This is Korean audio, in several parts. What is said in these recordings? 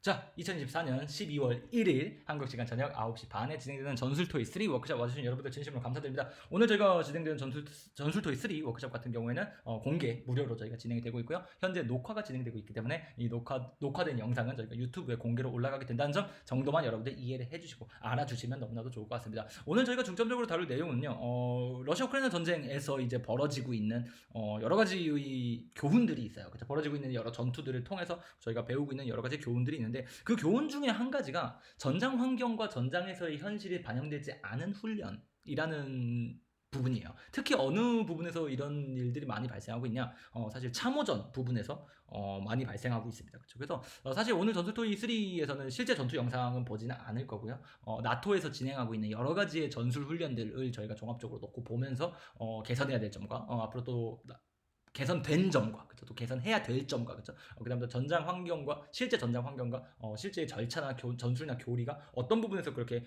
자, 2024년 12월 1일 한국 시간 저녁 9시 반에 진행되는 전술토이 3 워크숍 와주신 여러분들 진심으로 감사드립니다. 오늘 저희가 진행되는 전술토이 3 워크숍 같은 경우에는 공개 무료로 저희가 진행이 되고 있고요. 현재 녹화가 진행되고 있기 때문에 이 녹화된 영상은 저희가 유튜브에 공개로 올라가게 된다는 점 정도만 여러분들 이해를 해주시고 알아주시면 너무나도 좋을 것 같습니다. 오늘 저희가 중점적으로 다룰 내용은요, 러시아 우크라이나 전쟁에서 이제 벌어지고 있는 여러 가지의 교훈들이 있어요. 그렇죠? 벌어지고 있는 여러 전투들을 통해서 저희가 배우고 있는 여러 가지 교훈들이 있는데 그 교훈 중에 한 가지가 전장 환경과 전장에서의 현실이 반영되지 않은 훈련이라는 부분이에요. 특히 어느 부분에서 이런 일들이 많이 발생하고 있냐? 사실 참호전 부분에서 많이 발생하고 있습니다. 그렇죠? 그래서 사실 오늘 전술토이 3에서는 실제 전투 영상은 보지는 않을 거고요. 나토에서 진행하고 있는 여러 가지의 전술 훈련들을 저희가 종합적으로 놓고 보면서 개선해야 될 점과 앞으로 또 개선된 점과 그쵸? 또 개선해야 될 점과 그쵸? 그다음에 또 전장 환경과 실제 전장 환경과 실제 절차나 전술이나 교리가 어떤 부분에서 그렇게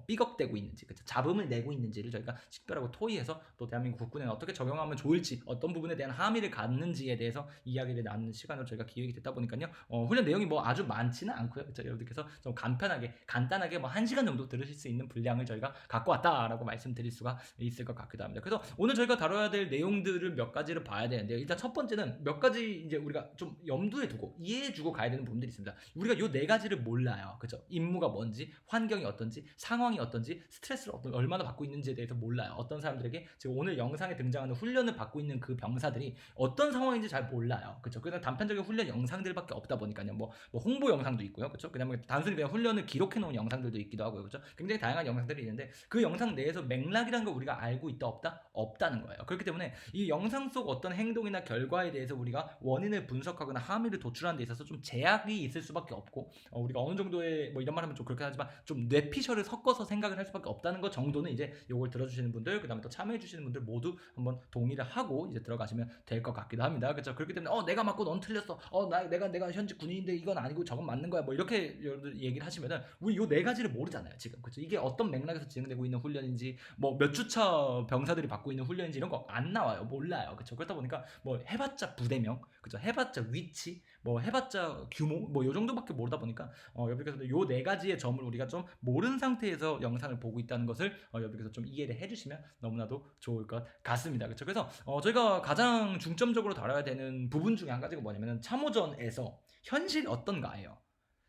삐걱대고 있는지 그쵸? 잡음을 내고 있는지를 저희가 식별하고 토의해서 또 대한민국 국군에 어떻게 적용하면 좋을지 어떤 부분에 대한 함의를 갖는지에 대해서 이야기를 나누는 시간으로 저희가 기획이 됐다 보니까요. 훈련 내용이 뭐 아주 많지는 않고요. 그쵸? 여러분들께서 좀 간단하게 뭐 1시간 정도 들으실 수 있는 분량을 저희가 갖고 왔다라고 말씀드릴 수가 있을 것 같기도 합니다. 그래서 오늘 저희가 다뤄야 될 내용들을 몇 가지를 봐야 되는데 일단 첫 번째는 몇 가지 이제 우리가 좀 염두에 두고 이해해주고 가야 되는 부분들이 있습니다. 우리가 요 네 가지를 몰라요. 그죠? 임무가 뭔지, 환경이 어떤지, 상황이 어떤지, 스트레스를 얼마나 받고 있는지에 대해서 몰라요. 어떤 사람들에게 지금 오늘 영상에 등장하는 훈련을 받고 있는 그 병사들이 어떤 상황인지 잘 몰라요. 그죠? 그냥 단편적인 훈련 영상들밖에 없다 보니까요. 뭐 홍보 영상도 있고요. 그죠? 그다음에 단순히 그냥 훈련을 기록해 놓은 영상들도 있기도 하고요. 그죠? 굉장히 다양한 영상들이 있는데 그 영상 내에서 맥락이라는 걸 우리가 알고 있다 없다? 없다는 거예요. 그렇기 때문에 이 영상 속 어떤 행동이나 결과에 대해서 우리가 원인을 분석하거나 함의를 도출하는 데 있어서 좀 제약이 있을 수밖에 없고 우리가 어느 정도의 뭐 이런 말 하면 좀 그렇게 하지만 좀 뇌피셜을 섞어서 생각을 할 수밖에 없다는 것 정도는 이제 요걸 들어주시는 분들 그 다음에 또 참여해 주시는 분들 모두 한번 동의를 하고 이제 들어가시면 될 것 같기도 합니다. 그렇죠? 그렇기 때문에 내가 맞고 넌 틀렸어. 내가 현직 군인인데 이건 아니고 저건 맞는 거야. 뭐 이렇게 여러분들 얘기를 하시면은 우리 요 네 가지를 모르잖아요. 지금 그렇죠? 이게 어떤 맥락에서 진행되고 있는 훈련인지 뭐 몇 주차 병사들이 받고 있는 훈련인지 이런 거 안 나와요. 몰라요. 그렇죠? 그렇다 보니까 뭐 해봤자 부대명, 그죠? 해봤자 위치, 뭐 해봤자 규모, 뭐 요 정도밖에 모르다 보니까 여러분께서 요 네 가지의 점을 우리가 좀 모르는 상태에서 영상을 보고 있다는 것을 여러분께서 좀 이해를 해주시면 너무나도 좋을 것 같습니다. 그렇죠? 그래서 저희가 가장 중점적으로 다뤄야 되는 부분 중에 한 가지가 뭐냐면은 참호전에서 현실 어떤가예요.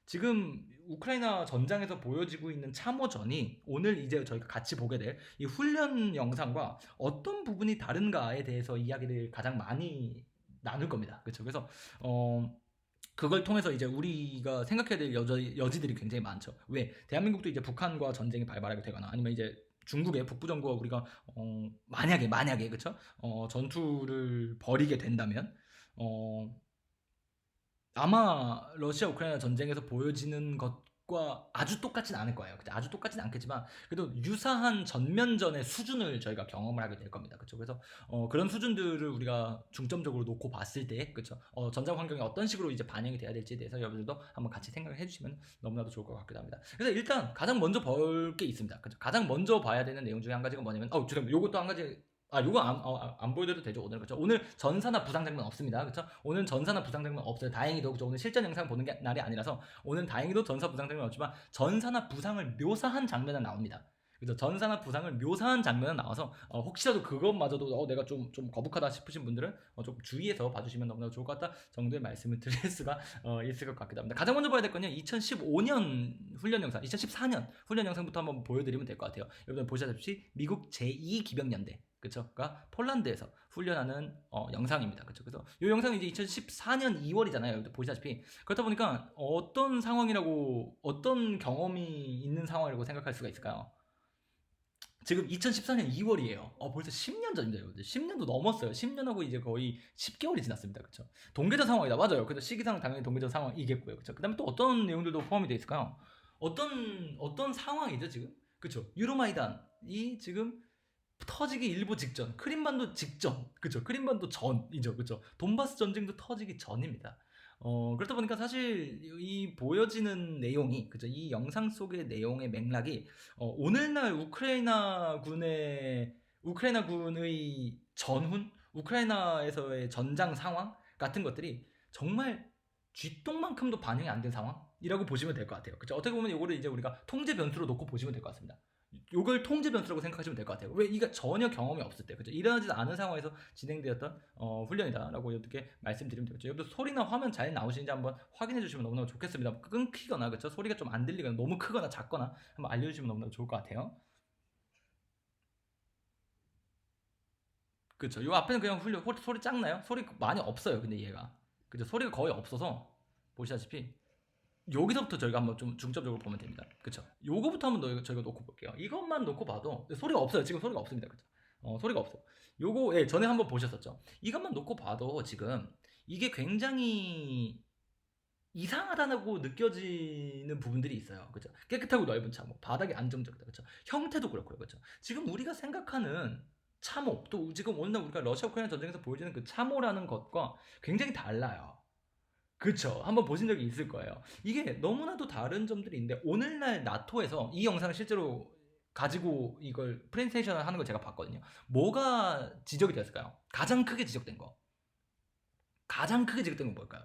지금 우크라이나 전장에서 보여지고 있는 참호전이 오늘 이제 저희가 같이 보게 될 이 훈련 영상과 어떤 부분이 다른가에 대해서 이야기를 가장 많이 나눌 겁니다. 그렇죠? 그래서 그걸 통해서 이제 우리가 생각해야 될 여지들이 굉장히 많죠. 왜? 대한민국도 이제 북한과 전쟁이 발발하게 되거나 아니면 이제 중국의 북부정부와 우리가 만약에 그쵸? 전투를 벌이게 된다면 아마 러시아 우크라이나 전쟁에서 보여지는 것과 아주 똑같진 않을 거예요. 아주 똑같진 않겠지만 그래도 유사한 전면전의 수준을 저희가 경험을 하게 될 겁니다. 그렇죠? 그래서 그런 수준들을 우리가 중점적으로 놓고 봤을 때, 그렇죠? 전장 환경이 어떤 식으로 이제 반영이 돼야 될지에 대해서 여러분들도 한번 같이 생각을 해주시면 너무나도 좋을 것 같기도 합니다. 그래서 일단 가장 먼저 볼 게 있습니다. 그렇죠? 가장 먼저 봐야 되는 내용 중에 한 가지가 뭐냐면, 죄송합니다. 요것도 한 가지. 요거 안 보여드려도 되죠, 오늘. 그렇죠? 오늘 전사나 부상 장면 없습니다. 그렇죠? 오늘 전사나 부상 장면 없어요. 다행히도. 그렇죠? 오늘 실전 영상 보는 게 날이 아니라서 오늘 다행히도 전사 부상 장면 없지만 전사나 부상을 묘사한 장면은 나옵니다. 그래서 전사나 부상을 묘사한 장면은 나와서 혹시라도 그것마저도 내가 좀 거북하다 싶으신 분들은 좀 주의해서 봐주시면 너무나 좋을 것 같다 정도의 말씀을 드릴 수가 있을 것 같기도 합니다. 가장 먼저 봐야 될 건요, 2015년 훈련 영상, 2014년 훈련 영상부터 한번 보여드리면 될 것 같아요. 여러분 보시다시피 미국 제2기병연대, 그쵸?가 폴란드에서 훈련하는 영상입니다. 그쵸? 그래서 이 영상이 이제 2014년 2월이잖아요. 보시다시피 그렇다 보니까 어떤 상황이라고, 어떤 경험이 있는 상황이라고 생각할 수가 있을까요? 지금 2014년 2월이에요. 벌써 10년 전입니다, 여러분들. 10년도 넘었어요. 10년하고 이제 거의 10개월이 지났습니다. 그쵸? 동계전 상황이다. 맞아요. 그래서 시기상 당연히 동계전 상황이겠고요. 그쵸? 그 다음에 또 어떤 내용들도 포함이 되어 있을까요? 어떤 상황이죠, 지금? 그쵸? 유로마이단이 지금 터지기 일보 직전, 크림반도 직전, 그쵸? 크림반도 전이죠, 그쵸? 돈바스 전쟁도 터지기 전입니다. 그렇다 보니까 사실 이 보여지는 내용이, 그죠? 이 영상 속의 내용의 맥락이 오늘날 우크라이나 군의 전훈, 우크라이나에서의 전장 상황 같은 것들이 정말 쥐똥만큼도 반영이 안 된 상황이라고 보시면 될 것 같아요. 그쵸? 어떻게 보면 이거를 이제 우리가 통제 변수로 놓고 보시면 될 것 같습니다. 이걸 통제 변수라고 생각하시면 될 것 같아요. 왜? 이가 전혀 경험이 없을 때, 그죠? 일어나지 않은 상황에서 진행되었던 훈련이다라고 이렇게 말씀드리면 되겠죠. 여러분들 소리나 화면 잘 나오시는지 한번 확인해 주시면 너무나 좋겠습니다. 끊기거나, 그죠? 소리가 좀 안 들리거나 너무 크거나 작거나 한번 알려주시면 너무나 좋을 것 같아요. 그쵸? 요 앞에는 그냥 소리 작나요? 소리 많이 없어요. 근데 얘가, 그죠? 소리가 거의 없어서 보시다시피 여기서부터 저희가 한번 좀 중점적으로 보면 됩니다. 그쵸? 요거부터 한번 저희가 놓고 볼게요. 이것만 놓고 봐도 소리가 없어요. 지금 소리가 없습니다. 그쵸? 소리가 없어요. 요거, 예, 전에 한번 보셨었죠? 이것만 놓고 봐도 지금 이게 굉장히 이상하다고 느껴지는 부분들이 있어요. 그죠? 깨끗하고 넓은 참호, 바닥이 안정적이다. 그죠? 형태도 그렇고요. 그죠? 지금 우리가 생각하는 참호, 또 지금 오늘 우리가 러시아 우크라이나 전쟁에서 보여주는 그 참호라는 것과 굉장히 달라요. 그쵸. 한번 보신 적이 있을 거예요. 이게 너무나도 다른 점들이 있는데, 오늘날 나토에서 이 영상을 실제로 가지고 이걸 프레젠테이션을 하는 걸 제가 봤거든요. 뭐가 지적이 됐을까요? 가장 크게 지적된 거. 가장 크게 지적된 건 뭘까요?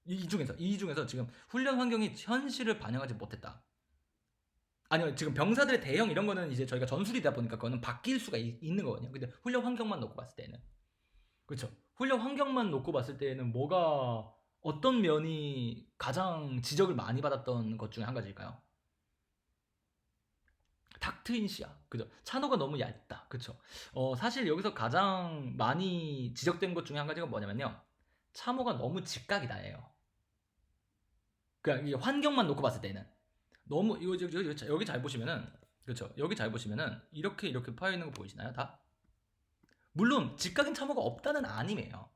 이 중에서 지금 훈련 환경이 현실을 반영하지 못했다. 아니요, 지금 병사들의 대형 이런 거는 이제 저희가 전술이다 보니까 그거는 바뀔 수가 있는 거거든요. 근데 훈련 환경만 놓고 봤을 때는. 그렇죠. 훈련 환경만 놓고 봤을 때는 뭐가 어떤 면이 가장 지적을 많이 받았던 것 중에 한 가지일까요? 닥트인시야. 그죠? 찬호가 너무 얇다. 그쵸? 사실 여기서 가장 많이 지적된 것 중에 한 가지가 뭐냐면요. 참호가 너무 직각이다예요. 그러니까 이게 환경만 놓고 봤을 때는 너무 여기 잘 보시면은, 그렇죠? 여기 잘 보시면은 이렇게 파여 있는 거 보이시나요? 다? 물론 직각인 참호가 없다는 아님이에요.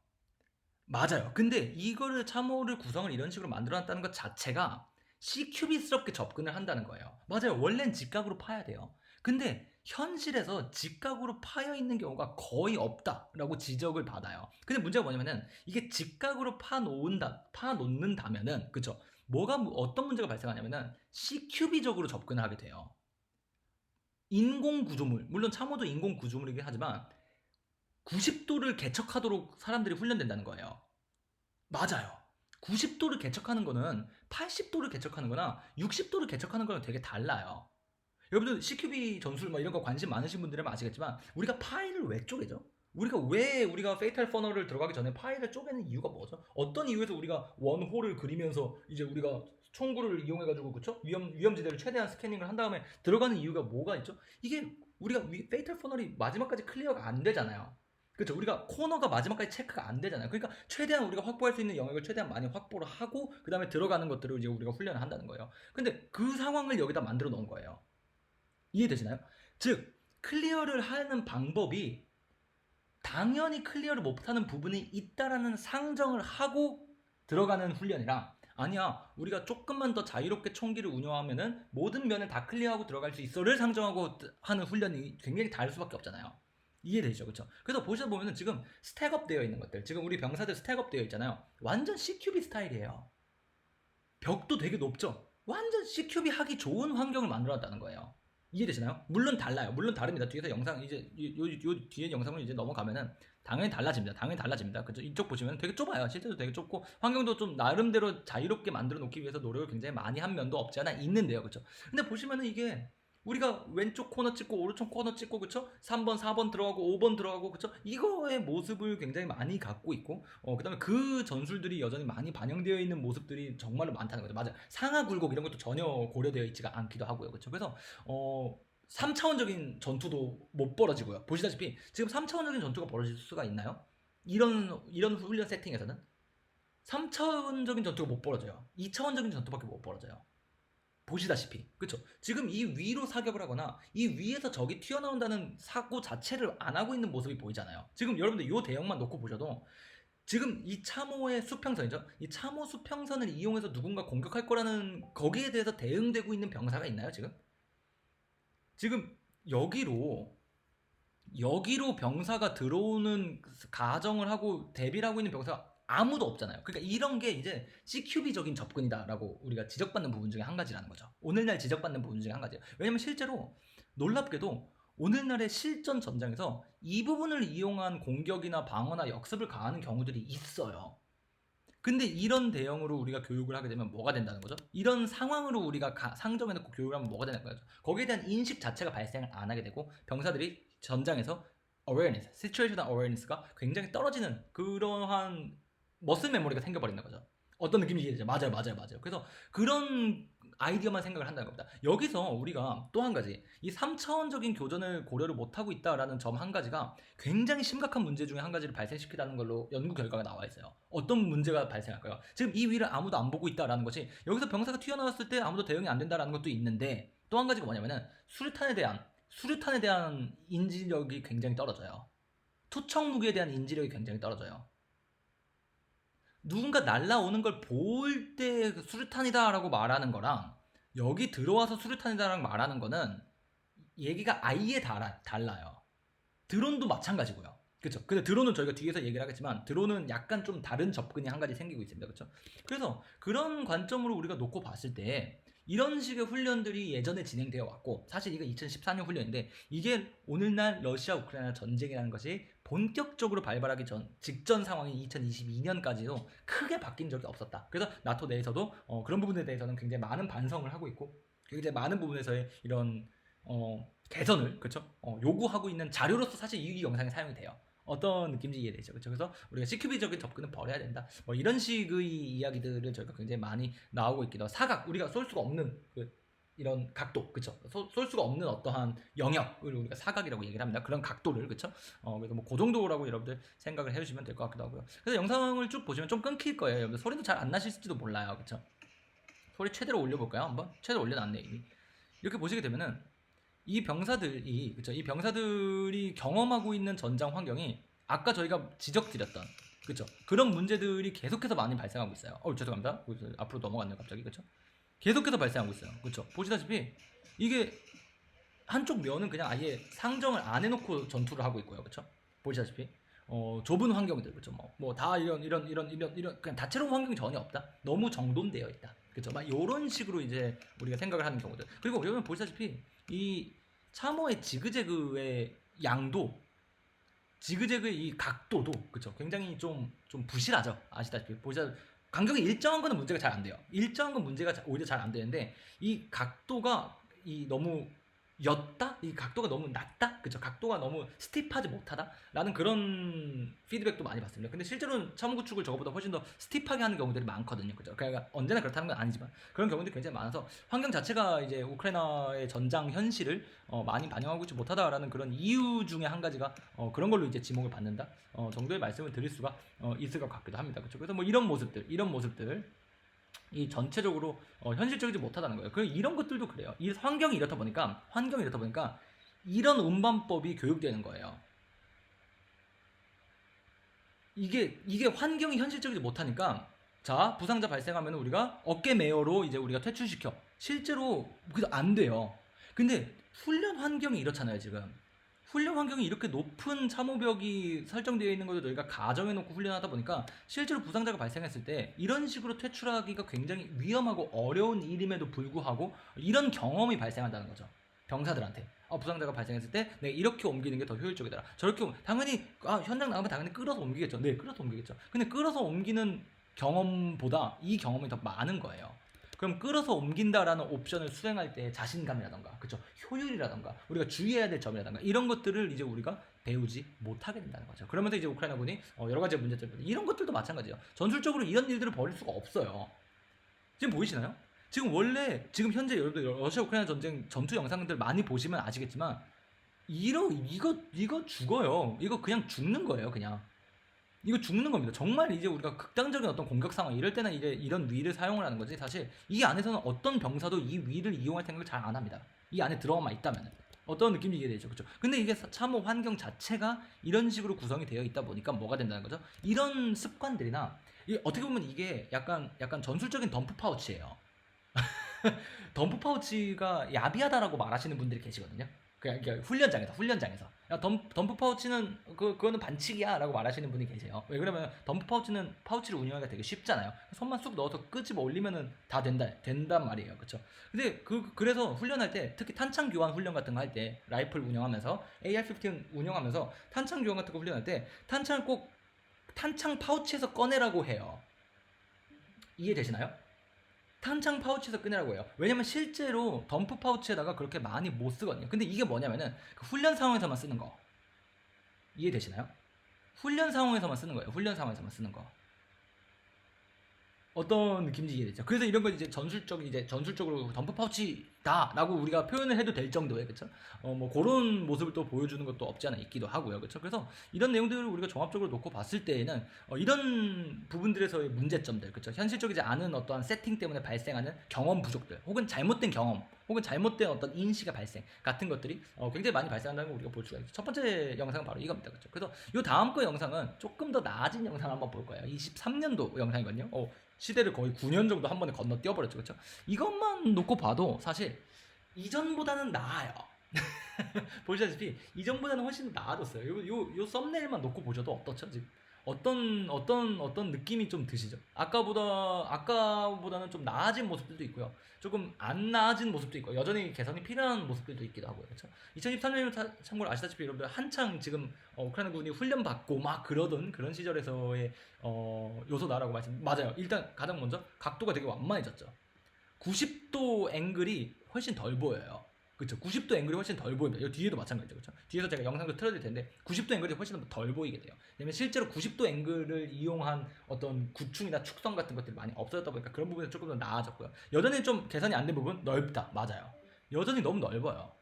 맞아요. 근데 이거를 참호를 구성을 이런 식으로 만들어놨다는 것 자체가 C큐비스럽게 접근을 한다는 거예요. 맞아요. 원래는 직각으로 파야 돼요. 근데 현실에서 직각으로 파여 있는 경우가 거의 없다라고 지적을 받아요. 근데 문제가 뭐냐면은 이게 직각으로 파놓는다면은, 그쵸? 어떤 문제가 발생하냐면은 C큐비적으로 접근을 하게 돼요. 인공 구조물, 물론 참호도 인공 구조물이긴 하지만 90도를 개척하도록 사람들이 훈련된다는 거예요. 맞아요. 90도를 개척하는 거는 80도를 개척하는 거나 60도를 개척하는 거랑 되게 달라요. 여러분들 CQB 전술 뭐 이런 거 관심 많으신 분들은 아시겠지만 우리가 파일을 왜 쪼개죠? 우리가 페이탈 퍼널을 들어가기 전에 파일을 쪼개는 이유가 뭐죠? 어떤 이유에서 우리가 원홀을 그리면서 이제 우리가 총구를 이용해가지고, 그쵸? 위험지대를 최대한 스캐닝을 한 다음에 들어가는 이유가 뭐가 있죠? 이게 우리가 페이탈 퍼널이 마지막까지 클리어가 안 되잖아요. 그렇죠. 우리가 코너가 마지막까지 체크가 안 되잖아요. 그러니까 최대한 우리가 확보할 수 있는 영역을 최대한 많이 확보를 하고 그 다음에 들어가는 것들을 이제 우리가 훈련을 한다는 거예요. 근데 그 상황을 여기다 만들어 놓은 거예요. 이해되시나요? 즉 클리어를 하는 방법이 당연히 클리어를 못하는 부분이 있다라는 상정을 하고 들어가는 훈련이랑, 아니야 우리가 조금만 더 자유롭게 총기를 운영하면은 모든 면을 다 클리어하고 들어갈 수 있어를 상정하고 하는 훈련이 굉장히 다를 수밖에 없잖아요. 이해되죠, 그렇죠? 그래서 보시다 보면은 지금 스택업 되어 있는 것들, 지금 우리 병사들 스택업 되어 있잖아요. 완전 CQB 스타일이에요. 벽도 되게 높죠. 완전 CQB 하기 좋은 환경을 만들어놨다는 거예요. 이해되시나요? 물론 달라요. 물론 다릅니다. 뒤에서 영상 이제 요 뒤에 영상을 이제 넘어가면은 당연히 달라집니다. 당연히 달라집니다. 그죠? 이쪽 보시면 되게 좁아요. 실제로 되게 좁고 환경도 좀 나름대로 자유롭게 만들어 놓기 위해서 노력을 굉장히 많이 한 면도 없지 않아 있는데요. 그죠? 근데 보시면은 이게 우리가 왼쪽 코너 찍고 오른쪽 코너 찍고, 그쵸? 3번, 4번 들어가고 5번 들어가고, 그쵸? 이거의 모습을 굉장히 많이 갖고 있고, 그다음에 그 전술들이 여전히 많이 반영되어 있는 모습들이 정말로 많다는 거죠. 맞아요. 상하 굴곡 이런 것도 전혀 고려되어 있지가 않기도 하고요. 그쵸? 그래서 3차원적인 전투도 못 벌어지고요. 보시다시피 지금 3차원적인 전투가 벌어질 수가 있나요? 이런 훈련 세팅에서는 3차원적인 전투가 못 벌어져요. 2차원적인 전투밖에 못 벌어져요. 보시다시피, 그쵸? 지금 이 위로 사격을 하거나 이 위에서 적이 튀어나온다는 사고 자체를 안 하고 있는 모습이 보이잖아요. 지금 여러분들 이 대형만 놓고 보셔도 지금 이 참호의 수평선이죠. 이 참호 수평선을 이용해서 누군가 공격할 거라는 거기에 대해서 대응되고 있는 병사가 있나요, 지금? 지금 여기로 병사가 들어오는 가정을 하고 대비를 하고 있는 병사가 아무도 없잖아요. 그러니까 이런 게 이제 CQB적인 접근이다라고 우리가 지적받는 부분 중에 한 가지라는 거죠. 오늘날 지적받는 부분 중에 한 가지예요. 왜냐면 실제로 놀랍게도 오늘날의 실전 전장에서 이 부분을 이용한 공격이나 방어나 역습을 가하는 경우들이 있어요. 근데 이런 대형으로 우리가 교육을 하게 되면 뭐가 된다는 거죠? 이런 상황으로 우리가 상정해놓고 교육을 하면 뭐가 되는 거죠? 거기에 대한 인식 자체가 발생을 안 하게 되고 병사들이 전장에서 awareness, situational awareness가 굉장히 떨어지는 그러한 머슬 메모리가 생겨버리는 거죠. 어떤 느낌인지 이해되죠? 맞아요. 그래서 그런 아이디어만 생각을 한다는 겁니다. 여기서 우리가 또 한 가지 이 3차원적인 교전을 고려를 못하고 있다라는 점 한 가지가 굉장히 심각한 문제 중에 한 가지를 발생시키다는 걸로 연구 결과가 나와 있어요. 어떤 문제가 발생할까요? 지금 이 위를 아무도 안 보고 있다라는 것이 여기서 병사가 튀어나왔을 때 아무도 대응이 안 된다라는 것도 있는데 또 한 가지가 뭐냐면은 수류탄에 대한 인지력이 굉장히 떨어져요. 투척 무기에 대한 인지력이 굉장히 떨어져요. 누군가 날라오는 걸 볼 때 수류탄이다라고 말하는 거랑 여기 들어와서 수류탄이다라고 말하는 거는 얘기가 아예 달라요. 드론도 마찬가지고요. 그렇죠. 근데 드론은 저희가 뒤에서 얘기를 하겠지만 드론은 약간 좀 다른 접근이 한 가지 생기고 있습니다. 그렇죠. 그래서 그런 관점으로 우리가 놓고 봤을 때 이런 식의 훈련들이 예전에 진행되어 왔고 사실 이게 2014년 훈련인데 이게 오늘날 러시아 우크라이나 전쟁이라는 것이 본격적으로 발발하기 직전 상황인 2022년까지도 크게 바뀐 적이 없었다. 그래서 나토 내에서도 그런 부분에 대해서는 굉장히 많은 반성을 하고 있고 굉장히 많은 부분에서의 이런 개선을 그렇죠? 요구하고 있는 자료로서 사실 이 영상이 사용이 돼요. 어떤 느낌인지 이해되죠, 그렇죠? 그래서 우리가 CQB적인 접근은 버려야 된다. 뭐 이런 식의 이야기들을 저희가 굉장히 많이 나오고 있기도 하고 사각 우리가 쏠 수가 없는 이런 각도, 그렇죠? 쏠 수가 없는 어떠한 영역을 우리가 사각이라고 얘기를 합니다. 그런 각도를 그렇죠? 그래서 뭐 그 정도라고 여러분들 생각을 해주시면 될 것 같기도 하고요. 그래서 영상을 쭉 보시면 좀 끊길 거예요. 여러분들 소리도 잘 안 나실지도 몰라요, 그렇죠? 소리 최대로 올려볼까요? 한번 최대로 올려놨네 이미. 이렇게 보시게 되면은. 이 병사들이 경험하고 있는 전장 환경이 아까 저희가 지적드렸던 그쵸? 그런 문제들이 계속해서 많이 발생하고 있어요. 죄송합니다. 앞으로 넘어갔네요, 갑자기. 그쵸? 계속해서 발생하고 있어요. 그쵸? 보시다시피 이게 한쪽 면은 그냥 아예 상정을 안 해놓고 전투를 하고 있고요. 그쵸? 보시다시피 좁은 환경들 그쵸? 뭐 다 이런 그냥 다채로운 환경이 전혀 없다. 너무 정돈되어 있다. 그쵸? 막 이런 식으로 이제 우리가 생각을 하는 경우들. 그리고 여러분 보시다시피 이 참호의 지그재그의 양도, 지그재그의 이 각도도 그쵸? 굉장히 좀 부실하죠. 아시다시피 간격이 일정한 거는 문제가 잘 안 돼요. 일정한 건 문제가 오히려 잘 안 되는데 이 각도가 너무 였다? 이 각도가 너무 낮다? 그쵸? 각도가 너무 스티프하지 못하다? 라는 그런 피드백도 많이 받습니다. 근데 실제로는 참호구축을 저거보다 훨씬 더 스티프하게 하는 경우들이 많거든요. 그죠? 그러니까 언제나 그렇다는 건 아니지만 그런 경우들이 굉장히 많아서 환경 자체가 이제 우크라이나의 전장 현실을 많이 반영하고 있지 못하다라는 그런 이유 중에 한 가지가 그런 걸로 이제 지목을 받는다 정도의 말씀을 드릴 수가 있을 것 같기도 합니다. 그렇죠? 그래서 뭐 이런 모습들 이 전체적으로 현실적이지 못하다는 거예요. 그리고 이런 것들도 그래요. 이 환경이 이렇다 보니까 이런 운반법이 교육되는 거예요. 이게 환경이 현실적이지 못하니까 자 부상자 발생하면 우리가 어깨 매어로 이제 우리가 퇴출시켜 실제로 그래서 안 돼요. 근데 훈련 환경이 이렇잖아요. 지금 훈련 환경이 이렇게 높은 참호벽이 설정되어 있는 것을 저희가 가정해놓고 훈련하다 보니까 실제로 부상자가 발생했을 때 이런 식으로 퇴출하기가 굉장히 위험하고 어려운 일임에도 불구하고 이런 경험이 발생한다는 거죠. 병사들한테 부상자가 발생했을 때 내가 이렇게 옮기는 게 더 효율적이더라. 저렇게 당연히 현장 나가면 당연히 끌어서 옮기겠죠. 네, 끌어서 옮기겠죠. 근데 끌어서 옮기는 경험보다 이 경험이 더 많은 거예요. 그럼 끌어서 옮긴다라는 옵션을 수행할 때 자신감이라던가 그쵸 효율이라던가 우리가 주의해야 될 점이라던가 이런 것들을 이제 우리가 배우지 못하게 된다는 거죠. 그러면서 이제 우크라이나군이 여러 가지 문제들 이런 것들도 마찬가지예요. 전술적으로 이런 일들을 벌일 수가 없어요. 지금 보이시나요? 지금 현재 여러분들 러시아 우크라이나 전쟁 전투 영상들 많이 보시면 아시겠지만 이거 죽어요. 이거 그냥 죽는 거예요. 그냥 이거 죽는 겁니다. 정말 이제 우리가 극단적인 어떤 공격 상황 이럴 때는 이제 이런 위를 사용을 하는 거지. 사실 이 안에서는 어떤 병사도 이 위를 이용할 생각을 잘 안 합니다. 이 안에 들어가만 있다면 어떤 느낌인지 이해되죠, 그렇죠? 근데 이게 참호 환경 자체가 이런 식으로 구성이 되어 있다 보니까 뭐가 된다는 거죠? 이런 습관들이나 어떻게 보면 이게 약간 전술적인 덤프 파우치예요. 덤프 파우치가 야비하다라고 말하시는 분들이 계시거든요. 그냥 훈련장에서 야, 덤프 파우치는 그거는 반칙이야 라고 말하시는 분이 계세요. 왜 그러면 덤프 파우치는 파우치를 운영하기가 되게 쉽잖아요. 손만 쑥 넣어서 끄집어 올리면은 다 된단 말이에요. 그쵸? 근데 그래서 훈련할 때 특히 탄창 교환 훈련 같은 거 할 때 라이플 운영하면서 AR-15 운영하면서 탄창 교환 같은 거 훈련할 때 탄창을 꼭 탄창 파우치에서 꺼내라고 해요. 이해되시나요? 탄창 파우치에서 꺼내라고 해요. 왜냐면 실제로 덤프 파우치에다가 그렇게 많이 못 쓰거든요. 근데 이게 뭐냐면은 그 훈련 상황에서만 쓰는 거. 이해되시나요? 훈련 상황에서만 쓰는 거예요. 훈련 상황에서만 쓰는 거. 어떤 느낌인지 이해되죠? 그래서 이런 걸 이제 전술적으로 덤프 파우치다라고 우리가 표현을 해도 될 정도의, 그쵸? 뭐 그런 모습을 또 보여주는 것도 없지 않아 있기도 하고요, 그쵸? 그래서 이런 내용들을 우리가 종합적으로 놓고 봤을 때에는 이런 부분들에서의 문제점들, 그쵸? 현실적이지 않은 어떠한 세팅 때문에 발생하는 경험 부족들, 혹은 잘못된 경험, 혹은 잘못된 어떤 인식의 발생 같은 것들이 굉장히 많이 발생한다는 걸 우리가 볼 수가 있죠. 첫 번째 영상은 바로 이겁니다, 그쵸? 그래서 이 다음 거 영상은 조금 더 나아진 영상을 한번 볼 거예요. 23년도 영상이거든요. 시대를 거의 9년 정도 한 번에 건너뛰어 버렸죠, 그렇죠? 이것만 놓고 봐도 사실 이전보다는 나아요. 보시다시피 이전보다는 훨씬 나아졌어요. 요 썸네일만 놓고 보셔도 어떻죠? 지금 어떤 느낌이 좀 드시죠? 아까보다는 좀 나아진 모습들도 있고요. 조금 안 나아진 모습도 있고 여전히 개선이 필요한 모습들도 있기도 하고요. 그렇죠? 2023년이면 참고로 아시다시피 여러분들 한창 지금 우크라이나 군이 훈련 받고 막 그러던 그런 시절에서의 요소다라고 맞아요. 일단 가장 먼저 각도가 되게 완만해졌죠. 90도 앵글이 훨씬 덜 보여요. 그쵸? 90도 앵글이 훨씬 덜 보입니다. 이 뒤에도 마찬가지죠. 그쵸? 뒤에서 제가 영상도 틀어드릴 텐데 90도 앵글이 훨씬 덜 보이게 돼요. 왜냐면 실제로 90도 앵글을 이용한 어떤 구충이나 축성 같은 것들이 많이 없어졌다 보니까 그런 부분이 조금 더 나아졌고요. 여전히 좀 개선이 안 된 부분 넓다. 맞아요. 여전히 너무 넓어요.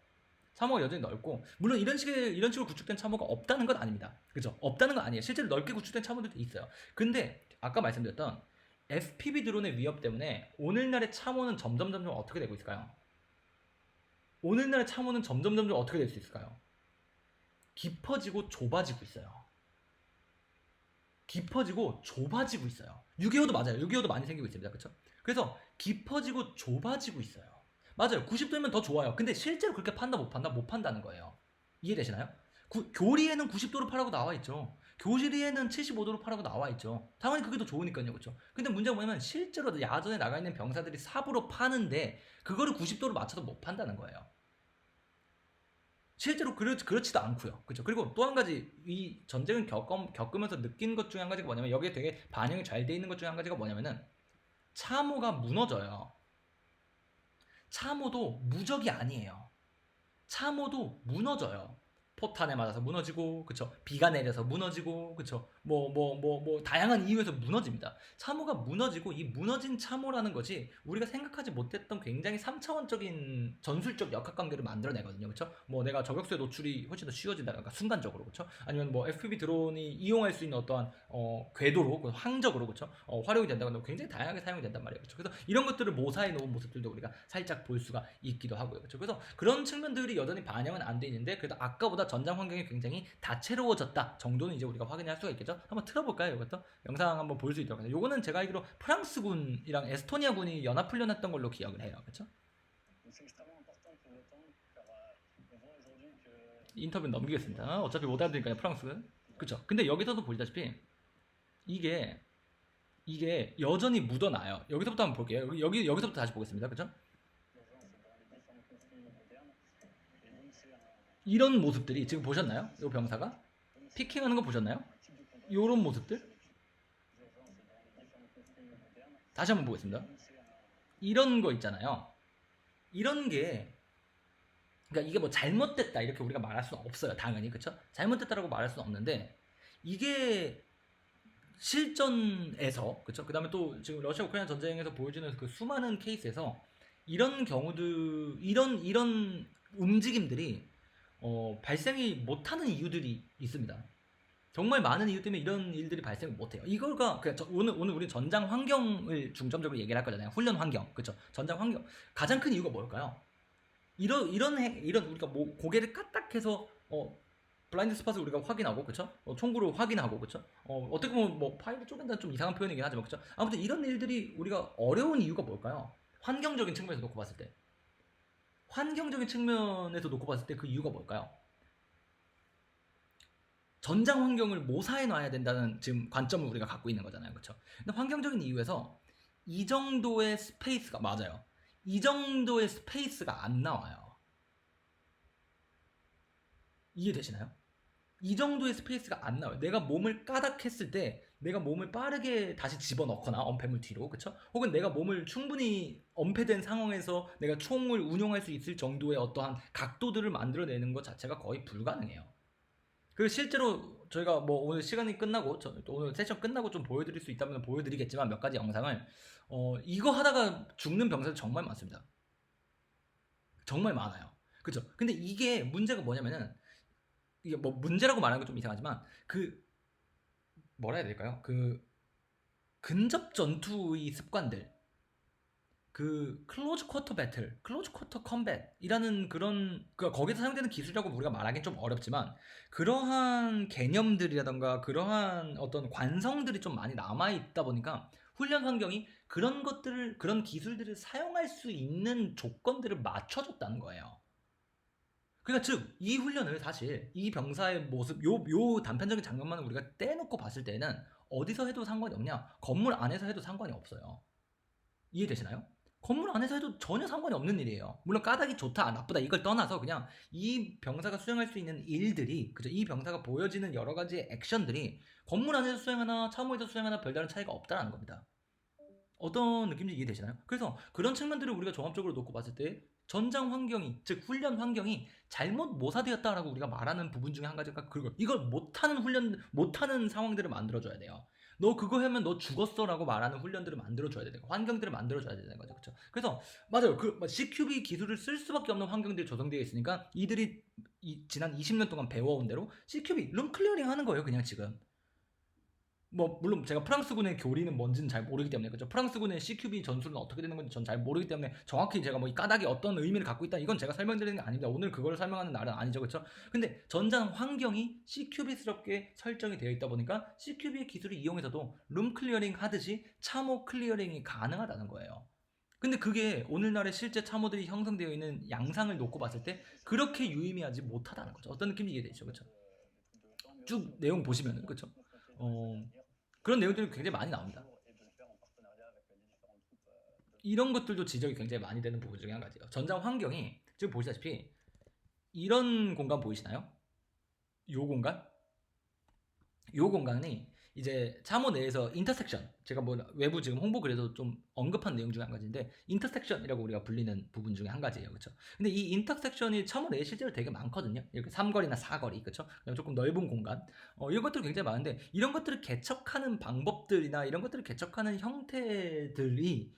참호가 여전히 넓고, 물론 이런 식으로 구축된 참호가 없다는 건 아닙니다. 그죠? 없다는 건 아니에요. 실제로 넓게 구축된 참호들도 있어요. 근데 아까 말씀드렸던 FPV 드론의 위협 때문에 오늘날의 참호는 점점 어떻게 되고 있을까요? 오늘날의 참호는 점점 어떻게 될 수 있을까요? 깊어지고 좁아지고 있어요. 깊어지고 좁아지고 있어요. 6.25도 맞아요. 6.25도 많이 생기고 있습니다. 그렇죠? 그래서 깊어지고 좁아지고 있어요. 맞아요. 90도면 더 좋아요. 근데 실제로 그렇게 판다 못 판다? 못 판다는 거예요. 이해되시나요? 교리에는 90도로 파라고 나와 있죠. 교리에는 75도로 파라고 나와 있죠. 당연히 그게 더 좋으니까요. 그렇죠? 근데 문제가 뭐냐면 실제로 야전에 나가 있는 병사들이 삽으로 파는데 그거를 90도로 맞춰서 못 판다는 거예요. 실제로 그렇지도 않고요. 그렇죠? 그리고 또 한 가지 이 전쟁을 겪으면서 느낀 것 중에 한 가지가 뭐냐면 여기에 되게 반영이 잘 돼 있는 것 중에 한 가지가 뭐냐면은 참호가 무너져요. 참호도 무적이 아니에요. 참호도 무너져요. 포탄에 맞아서 무너지고, 그쵸? 비가 내려서 무너지고, 그쵸? 다양한 이유에서 무너집니다. 참호가 무너지고, 이 무너진 참호라는 것이 우리가 생각하지 못했던 굉장히 3차원적인 전술적 역학관계를 만들어내거든요. 그쵸? 내가 저격수의 노출이 훨씬 더 쉬워진다든가, 순간적으로, 그쵸? 아니면 FPV 드론이 이용할 수 있는 어떠한, 궤도로, 항적으로, 그쵸? 활용이 된다거나 굉장히 다양하게 사용이 된단 말이에요. 그쵸? 그래서 이런 것들을 모사해 놓은 모습들도 우리가 살짝 볼 수가 있기도 하고요. 그쵸? 그래서 그런 측면들이 여전히 반영은 안 돼 있는데, 그래도 아까보다 전장 환경이 굉장히 다채로워졌다 정도는 이제 우리가 확인할 수가 있겠죠. 한번 틀어볼까요? 이것도 영상 한번 볼 수 있도록 하겠습니다. 요거는 제가 알기로 프랑스군이랑 에스토니아군이 연합훈련했던 걸로 기억을 해요. 그렇죠? 인터뷰 넘기겠습니다. 어차피 못 알아들으니까요, 프랑스군. 그렇죠? 근데 여기서도 보시다시피 이게 여전히 묻어나요. 여기서부터 한번 볼게요. 여기서부터 다시 보겠습니다. 그렇죠? 이런 모습들이 지금 보셨나요? 이 병사가 피킹하는 거 보셨나요? 이런 모습들 다시 한번 보겠습니다. 이런 거 있잖아요. 이런 게 그러니까 이게 뭐 잘못됐다 이렇게 우리가 말할 수는 없어요. 당연히 그렇죠? 잘못됐다라고 말할 수는 없는데 이게 실전에서 그렇죠? 그다음에 또 지금 러시아 우크라이나 전쟁에서 보여주는 그 수많은 케이스에서 이런 경우들 이런 움직임들이 발생이 못하는 이유들이 있습니다. 정말 많은 이유 때문에 이런 일들이 발생을 못해요. 오늘 우리 전장 환경을 중점적으로 얘기를 할 거잖아요. 훈련 환경, 그렇죠? 전장 환경 가장 큰 이유가 뭘까요? 이런 우리가 고개를 까딱해서 블라인드 스팟을 우리가 확인하고, 그렇죠? 총구로 확인하고, 그렇죠? 어떻게 보면 파일을 쪼갠다는 좀 이상한 표현이긴 하지만, 그렇죠? 아무튼 이런 일들이 우리가 어려운 이유가 뭘까요? 환경적인 측면에서 놓고 봤을 때 그 이유가 뭘까요? 전장 환경을 모사해 놔야 된다는 지금 관점을 우리가 갖고 있는 거잖아요. 그렇죠? 근데 환경적인 이유에서 이 정도의 스페이스가 맞아요. 이 정도의 스페이스가 안 나와요. 이해되시나요? 이 정도의 스페이스가 안 나와요. 내가 몸을 까닥 했을 때 내가 몸을 빠르게 다시 집어넣거나 엄폐물 뒤로, 그쵸? 혹은 내가 몸을 충분히 엄폐된 상황에서 내가 총을 운용할 수 있을 정도의 어떠한 각도들을 만들어내는 것 자체가 거의 불가능해요. 그리고 실제로 저희가 뭐 오늘 시간이 끝나고 오늘 세션 끝나고 좀 보여드릴 수 있다면 보여드리겠지만 몇 가지 영상을 이거 하다가 죽는 병사들 정말 많습니다. 정말 많아요. 그죠? 근데 이게 문제가 뭐냐면은 이게 뭐 문제라고 말하는 게 좀 이상하지만 그 뭐라 해야 될까요? 그 근접 전투의 습관들, 그 클로즈 쿼터 배틀, 클로즈 쿼터 컴뱃이라는 그런 거기서 사용되는 기술이라고 우리가 말하기는 좀 어렵지만 그러한 개념들이라던가 그러한 어떤 관성들이 좀 많이 남아 있다 보니까 훈련 환경이 그런 것들을 그런 기술들을 사용할 수 있는 조건들을 맞춰줬다는 거예요. 그러니까 즉 이 훈련을 사실 이 병사의 모습 요 단편적인 장면만 우리가 떼놓고 봤을 때는 어디서 해도 상관이 없냐? 건물 안에서 해도 상관이 없어요. 이해되시나요? 건물 안에서 해도 전혀 상관이 없는 일이에요. 물론 까닭이 좋다 나쁘다 이걸 떠나서 그냥 이 병사가 수행할 수 있는 일들이 그죠? 이 병사가 보여지는 여러 가지 액션들이 건물 안에서 수행하나 참호에서 수행하나 별다른 차이가 없다라는 겁니다. 어떤 느낌인지 이해되시나요? 그래서 그런 측면들을 우리가 종합적으로 놓고 봤을 때 전장 환경이 즉 훈련 환경이 잘못 모사되었다라고 우리가 말하는 부분 중에 한 가지가 그거 이걸 못하는 훈련 못하는 상황들을 만들어줘야 돼요. 너 그거 하면 너 죽었어라고 말하는 훈련들을 만들어줘야 되는 거 환경들을 만들어줘야 되는 거죠, 그렇죠? 그래서 맞아요. 그 CQB 기술을 쓸 수밖에 없는 환경들이 조성되어 있으니까 이들이 지난 20년 동안 배워온 대로 CQB 룸 클리어링 하는 거예요, 그냥 지금. 뭐 물론 제가 프랑스군의 교리는 뭔지는 잘 모르기 때문에 그죠. 프랑스군의 CQB 전술은 어떻게 되는 건지 전 잘 모르기 때문에 정확히 제가 뭐 이 까닭이 어떤 의미를 갖고 있다 이건 제가 설명드리는 게 아닙니다. 오늘 그걸 설명하는 날은 아니죠, 그렇죠? 근데 전장 환경이 CQB스럽게 설정이 되어 있다 보니까 CQB의 기술을 이용해서도 룸 클리어링 하듯이 참호 클리어링이 가능하다는 거예요. 근데 그게 오늘날의 실제 참호들이 형성되어 있는 양상을 놓고 봤을 때 그렇게 유의미하지 못하다는 거죠. 어떤 느낌인지 이해되시죠, 그렇죠? 쭉 내용 보시면은 그렇죠. 그런 내용들이 굉장히 많이 나옵니다. 이런 것들도 지적이 굉장히 많이 되는 부분 중에 한 가지예요. 전장 환경이 지금 보시다시피 이런 공간 보이시나요? 요 공간? 요 공간이 이제 참호 내에서 인터섹션 제가 뭐 외부 지금 홍보 글에도 좀 언급한 내용 중에 한 가지인데 인터섹션이라고 우리가 불리는 부분 중에 한 가지예요, 그렇죠? 근데 이 인터섹션이 참호 내에 실제로 되게 많거든요. 이렇게 3거리나 4거리, 그렇죠? 조금 넓은 공간, 이런 것들이 굉장히 많은데 이런 것들을 개척하는 방법들이나 이런 것들을 개척하는 형태들이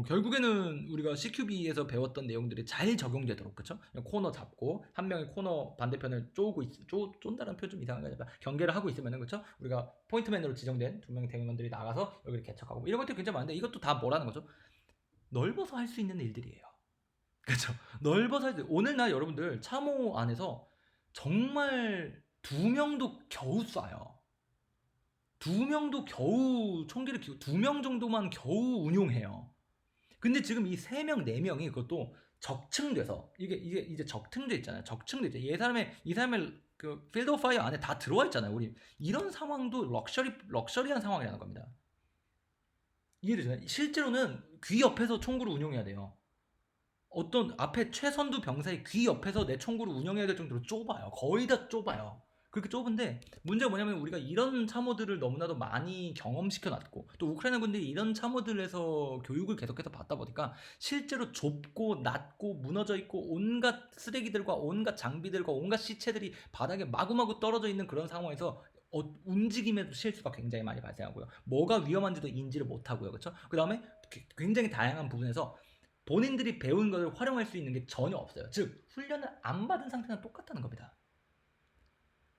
결국에는 우리가 CQB에서 배웠던 내용들이 잘 적용되도록 그쵸? 코너 잡고 한 명이 코너 반대편을 쫀다는 표현 좀 이상한 게 아니라 경계를 하고 있으면은 그쵸? 우리가 포인트맨으로 지정된 두 명의 대원들이 나가서 여기를 개척하고 이런 것들이 굉장히 많은데 이것도 다 뭐라는 거죠? 넓어서 할 수 있는 일들이에요. 그쵸? 넓어서 할 수 오늘날 여러분들 참호 안에서 정말 두 명도 겨우 쏴요. 두 명도 겨우 총기를 두 명 정도만 겨우 운용해요. 근데 지금 이 3명, 4명이 그것도 적층돼서 이게 이제 적층돼 있잖아요. 적층돼 있죠. 이 사람의 그 필드 오브 파이어 안에 다 들어와 있잖아요. 우리 이런 상황도 럭셔리한 상황이라는 겁니다. 이해되잖아요. 실제로는 귀 옆에서 총구를 운용해야 돼요. 어떤 앞에 최선두 병사의 귀 옆에서 내 총구를 운영해야 될 정도로 좁아요. 거의 다 좁아요. 그렇게 좁은데 문제가 뭐냐면 우리가 이런 참호들을 너무나도 많이 경험시켜놨고 또 우크라이나 군들이 이런 참호들에서 교육을 계속해서 받다 보니까 실제로 좁고 낮고 무너져 있고 온갖 쓰레기들과 온갖 장비들과 온갖 시체들이 바닥에 마구마구 떨어져 있는 그런 상황에서 움직임에도 실수가 굉장히 많이 발생하고요. 뭐가 위험한지도 인지를 못하고요. 그렇죠? 그 다음에 굉장히 다양한 부분에서 본인들이 배운 것을 활용할 수 있는 게 전혀 없어요. 즉 훈련을 안 받은 상태는 똑같다는 겁니다.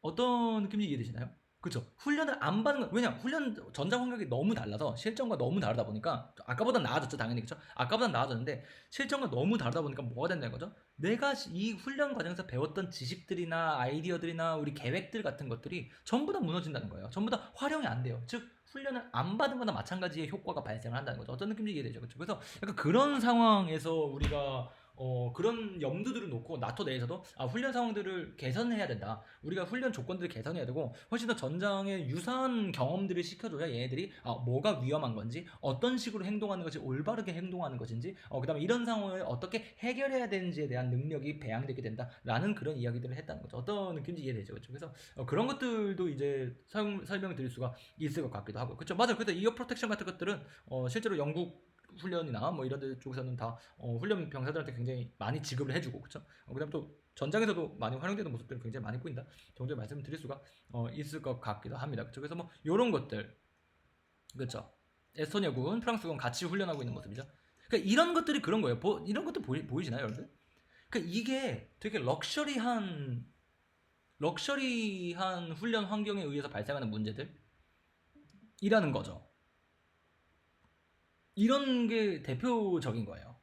어떤 느낌인지 이해되시나요? 그렇죠. 훈련을 안 받는 건 왜냐 훈련 전장 환경이 너무 달라서 실전과 너무 다르다 보니까 아까보다 나아졌죠 당연히 그렇죠. 아까보다 나아졌는데 실전과 너무 다르다 보니까 뭐가 된다는 거죠? 내가 이 훈련 과정에서 배웠던 지식들이나 아이디어들이나 우리 계획들 같은 것들이 전부 다 무너진다는 거예요. 전부 다 활용이 안 돼요. 즉 훈련을 안 받은 거나 마찬가지의 효과가 발생을 한다는 거죠. 어떤 느낌인지 이해되죠? 그렇죠. 그래서 약간 그런 상황에서 우리가 그런 염두들을 놓고 나토 내에서도 훈련 상황들을 개선해야 된다. 우리가 훈련 조건들을 개선해야 되고 훨씬 더 전장에 유사한 경험들을 시켜줘야 얘네들이 뭐가 위험한 건지 어떤 식으로 행동하는 것이 올바르게 행동하는 것인지 그다음에 이런 상황을 어떻게 해결해야 되는지에 대한 능력이 배양되게 된다라는 그런 이야기들을 했다는 거죠. 어떤 느낌인지 이해되죠, 그렇죠? 그래서 그런 것들도 이제 설명드릴 수가 있을 것 같기도 하고, 그렇죠? 맞아. 그래서 이어 프로텍션 같은 것들은 실제로 영국 훈련이나 뭐 이런 데 쪽에서는 다 훈련 병사들한테 굉장히 많이 지급을 해주고, 그렇죠? 그다음 또 전장에서도 많이 활용되는 모습들을 굉장히 많이 보인다 정도의 말씀을 드릴 수가 있을 것 같기도 합니다. 그렇죠? 그래서 뭐 이런 것들, 그렇죠? 에스토니아군, 프랑스군 같이 훈련하고 있는 모습이죠. 그러니까 이런 것들이 그런 거예요. 이런 것도 보이시나요, 여러분? 그러니까 이게 되게 럭셔리한 훈련 환경에 의해서 발생하는 문제들이라는 거죠. 이런 게 대표적인 거예요.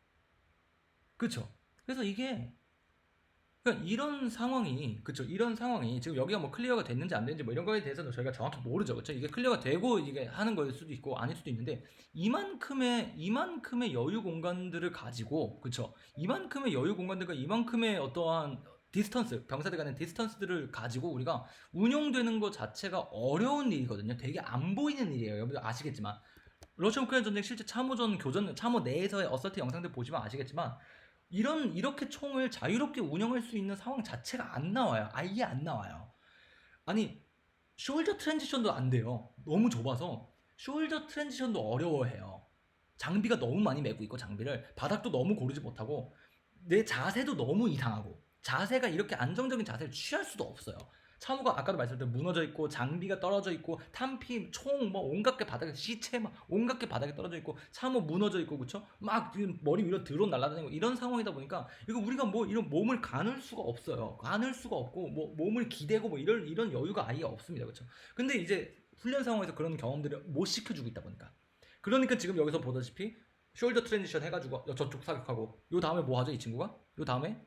그렇죠? 그래서 이게 그러니까 이런 상황이 지금 여기가 뭐 클리어가 됐는지 안 됐는지 뭐 이런 거에 대해서는 저희가 정확히 모르죠, 그렇죠? 이게 클리어가 되고 이게 하는 거일 수도 있고 아닐 수도 있는데 이만큼의 여유 공간들을 가지고, 그렇죠? 이만큼의 여유 공간들과 이만큼의 어떠한 디스턴스, 병사들 간의 디스턴스들을 가지고 우리가 운용되는 것 자체가 어려운 일이거든요. 되게 안 보이는 일이에요. 여러분들 아시겠지만 러시아 우크라이나 전쟁 실제 참모 내에서의 어설트 영상들 보시면 아시겠지만 이렇게 총을 자유롭게 운영할 수 있는 상황 자체가 안 나와요. 아예 안 나와요. 아니 숄저 트랜지션도 안 돼요. 너무 좁아서 숄저 트랜지션도 어려워해요. 장비가 너무 많이 메고 있고 장비를 바닥도 너무 고르지 못하고 내 자세도 너무 이상하고 자세가 이렇게 안정적인 자세를 취할 수도 없어요. 참호가 아까도 말씀드린 무너져 있고 장비가 떨어져 있고 탄피 총 뭐 온갖 게 바닥에 시체 막 온갖 게 바닥에 떨어져 있고 참호 무너져 있고 그쵸? 막 머리 위로 드론 날아다니고 이런 상황이다 보니까 이거 우리가 뭐 이런 몸을 가눌 수가 없어요. 가눌 수가 없고 뭐 몸을 기대고 뭐 이런 여유가 아예 없습니다. 그쵸? 근데 이제 훈련 상황에서 그런 경험들을 못 시켜주고 있다 보니까 그러니까 지금 여기서 보다시피 숄더 트랜지션 해가지고 저쪽 사격하고 요 다음에 뭐 하죠 이 친구가? 요 다음에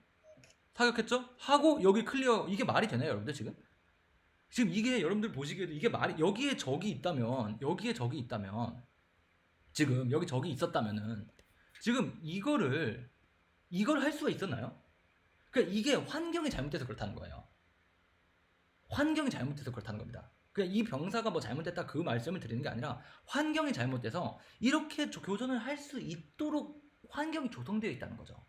사격했죠? 하고 여기 클리어. 이게 말이 되나요 여러분들 지금? 지금 이게 여러분들 보시기에도 이게 말이 여기에 적이 있다면 지금 여기 적이 있었다면은 지금 이걸 할 수가 있었나요? 그러니까 이게 환경이 잘못돼서 그렇다는 거예요. 환경이 잘못돼서 그렇다는 겁니다. 그러니까 이 병사가 뭐 잘못됐다 그 말씀을 드리는 게 아니라 환경이 잘못돼서 이렇게 교전을 할 수 있도록 환경이 조성되어 있다는 거죠.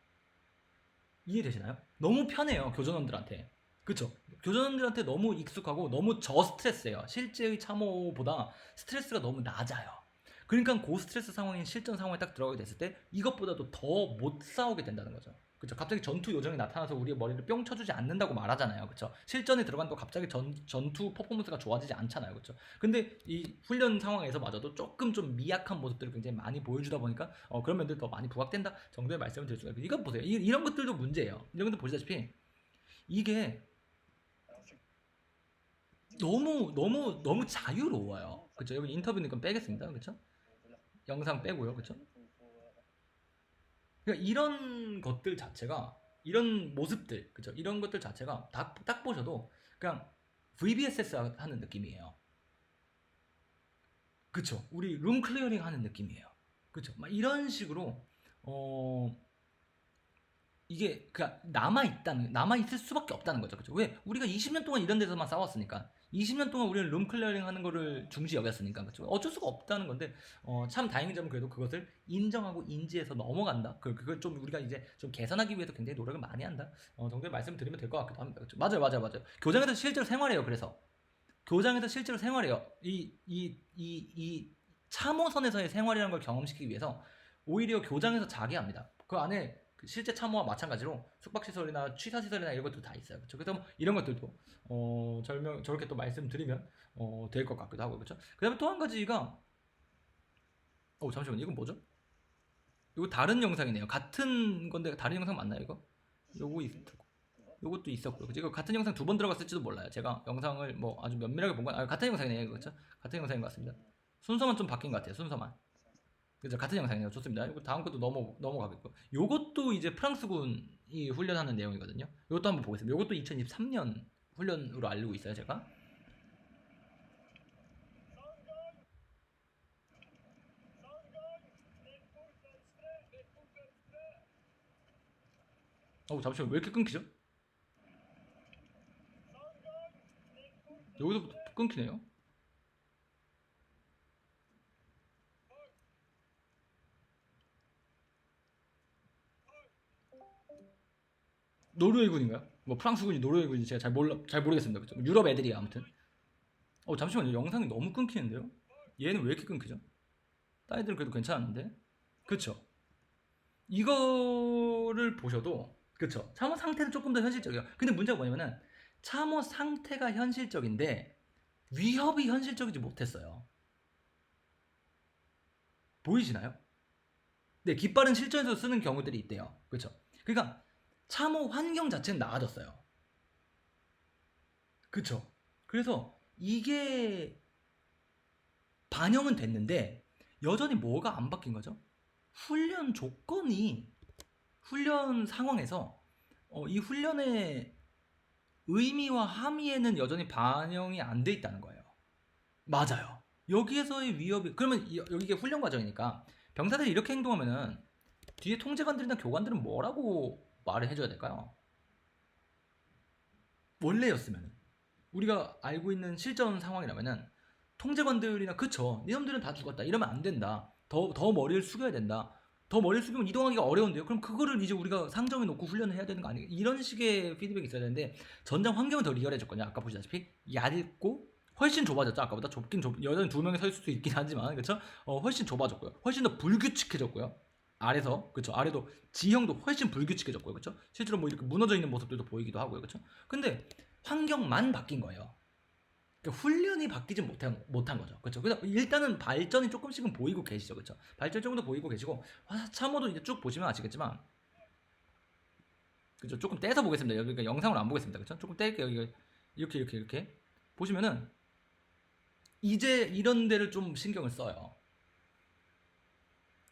이해되시나요? 너무 편해요 교전원들한테. 그쵸? 교전원들한테 너무 익숙하고 너무 저스트레스예요. 실제의 참호보다 스트레스가 너무 낮아요. 그러니까 고스트레스 상황인 실전 상황에 딱 들어가게 됐을 때 이것보다도 더 못 싸우게 된다는 거죠. 그쵸? 갑자기 전투 요정이 나타나서 우리의 머리를 뿅 쳐주지 않는다고 말하잖아요. 그쵸? 실전에 들어간다고 갑자기 전투 퍼포먼스가 좋아지지 않잖아요. 그쵸? 근데 이 훈련 상황에서 마저도 조금 좀 미약한 모습들을 굉장히 많이 보여주다 보니까 그런 면들이 더 많이 부각된다 정도의 말씀을 드릴 수가 있고, 이거 보세요. 이런 것들도 문제예요. 이런 것들 보시다시피 이게 너무 자유로워요. 그쵸? 여기 인터뷰니까 빼겠습니다. 그쵸? 영상 빼고요. 그쵸? 그러니까 이런 것들 자체가 이런 모습들, 그쵸? 이런 것들 자체가 딱 보셔도 그냥 VBSS 하는 느낌이에요. 그쵸? 우리 룸 클리어링 하는 느낌이에요. 그쵸? 막 이런 식으로 이게 그냥 남아 있을 수밖에 없다는 거죠. 그죠? 왜? 우리가 20년 동안 이런 데서만 싸웠으니까. 20년 동안 우리는 룸 클리어링 하는 거를 중시 여겼으니까. 그죠? 어쩔 수가 없다는 건데 참 다행인 점은 그래도 그것을 인정하고 인지해서 넘어간다. 그걸 좀 우리가 이제 좀 개선하기 위해서 굉장히 노력을 많이 한다. 정도의 말씀을 드리면 될 것 같기도 합니다. 그죠? 맞아요. 교장에서 실제로 생활해요. 그래서 교장에서 실제로 생활해요. 이 참호선에서의 생활이라는 걸 경험시키기 위해서 오히려 교장에서 자게 합니다. 그 안에 실제 참호와 마찬가지로 숙박시설이나 취사시설이나 이런 것도 다 있어요. 그렇죠? 그래서 뭐 이런 것들도 저렇게 또 말씀드리면 될 것 같기도 하고, 그렇죠? 그 다음에 또 한 가지가 잠시만요. 이건 뭐죠? 이거 다른 영상이네요. 같은 건데 다른 영상 맞나요 이거? 요것도 있었고요. 이거 같은 영상 두 번 들어갔을지도 몰라요. 제가 영상을 뭐 아주 면밀하게 본 건 같은 영상이네요. 그렇죠? 같은 영상인 것 같습니다. 순서만 좀 바뀐 것 같아요. 순서만. 그죠? 같은 영상이네요. 좋습니다. 이거 다음 것도 넘어가겠고. 요것도 이제 프랑스군이 훈련하는 내용이거든요. 요것도 한번 보겠습니다. 요것도 2023년 훈련으로 알고 있어요, 제가. 잠시만 왜 이렇게 끊기죠? 여기서 끊기네요. 노르웨이군인가요? 뭐 프랑스군이 노르웨이군이 제가 잘 모르겠습니다. 그쵸? 유럽 애들이야 아무튼. 잠시만요. 영상이 너무 끊기는데요? 얘는 왜 이렇게 끊기죠? 딴 애들은 그래도 괜찮았는데. 그쵸? 이거를 보셔도 그쵸? 참호 상태는 조금 더 현실적이에요. 근데 문제가 뭐냐면은 참호 상태가 현실적인데 위협이 현실적이지 못했어요. 보이시나요? 네, 깃발은 실전에서 쓰는 경우들이 있대요. 그쵸? 그러니까 참호 환경 자체는 나아졌어요. 그쵸? 그래서 이게 반영은 됐는데 여전히 뭐가 안 바뀐 거죠? 훈련 조건이 훈련 상황에서 이 훈련의 의미와 함의에는 여전히 반영이 안 돼 있다는 거예요. 맞아요. 여기에서의 위협이 그러면 여기가 훈련 과정이니까 병사들이 이렇게 행동하면은 뒤에 통제관들이나 교관들은 뭐라고 말을 해줘야 될까요? 원래였으면 우리가 알고 있는 실전 상황이라면은 통제관들이나 그쵸 니놈들은 다 죽었다 이러면 안 된다 더 머리를 숙여야 된다 더 머리를 숙이면 이동하기가 어려운데요 그럼 그거를 이제 우리가 상정해 놓고 훈련을 해야 되는 거 아니에요 이런 식의 피드백이 있어야 되는데 전장 환경은 더 리얼해졌거든요 아까 보시다시피 얇고 훨씬 좁아졌죠 아까보다 여전히 두 명이 서 있을 수 있긴 하지만 그쵸 훨씬 좁아졌고요 훨씬 더 불규칙해졌고요 아래서 그쵸 아래도 지형도 훨씬 불규칙해졌고요 그쵸 실제로 뭐 이렇게 무너져 있는 모습들도 보이기도 하고요 그쵸 근데 환경만 바뀐 거예요. 그러니까 훈련이 바뀌지 못한 거죠. 그렇죠. 그래서 일단은 발전이 조금씩은 보이고 계시죠. 그렇죠. 발전 정도 보이고 계시고 참호도 이제 쭉 보시면 아시겠지만 그렇죠. 조금 떼서 보겠습니다. 여기 그러니까 영상을 안 보겠습니다. 그렇죠. 조금 뗄게요. 이렇게 보시면은 이제 이런 데를 좀 신경을 써요.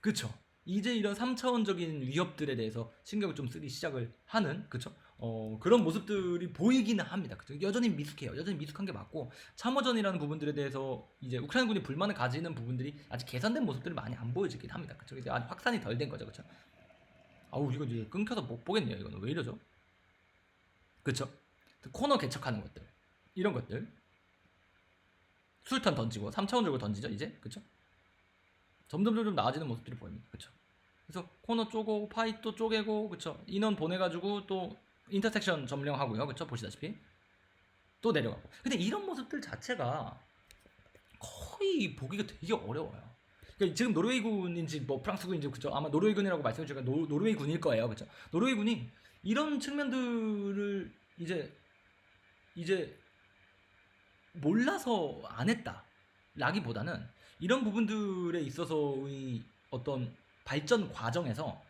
그렇죠. 이제 이런 3차원적인 위협들에 대해서 신경을 좀 쓰기 시작을 하는 그쵸? 그런 모습들이 보이기는 합니다. 그쵸? 여전히 미숙해요. 여전히 미숙한 게 맞고 참호전이라는 부분들에 대해서 이제 우크라이나군이 불만을 가지는 부분들이 아직 개선된 모습들이 많이 안 보여지긴 합니다. 그쵸? 이제 아직 확산이 덜 된 거죠. 그쵸? 아우 이거 이제 끊겨서 못 보겠네요. 이거는 왜 이러죠? 그쵸? 코너 개척하는 것들 이런 것들 수류탄 던지고 3차원적으로 던지죠 이제 그쵸? 점점 나아지는 모습들이 보입니다. 그쵸? 그래서 코너 쪼고 파이또 쪼개고 그쵸 인원 보내가지고 또 인터섹션 점령하고요 그쵸 보시다시피 또 내려가고 근데 이런 모습들 자체가 거의 보기가 되게 어려워요 그러니까 지금 노르웨이군인지 뭐 프랑스군인지 그쵸 아마 노르웨이군이라고 말씀해 주니까 노르웨이군일 거예요 그쵸 노르웨이군이 이런 측면들을 이제 몰라서 안 했다 라기보다는 이런 부분들에 있어서의 어떤 발전 과정에서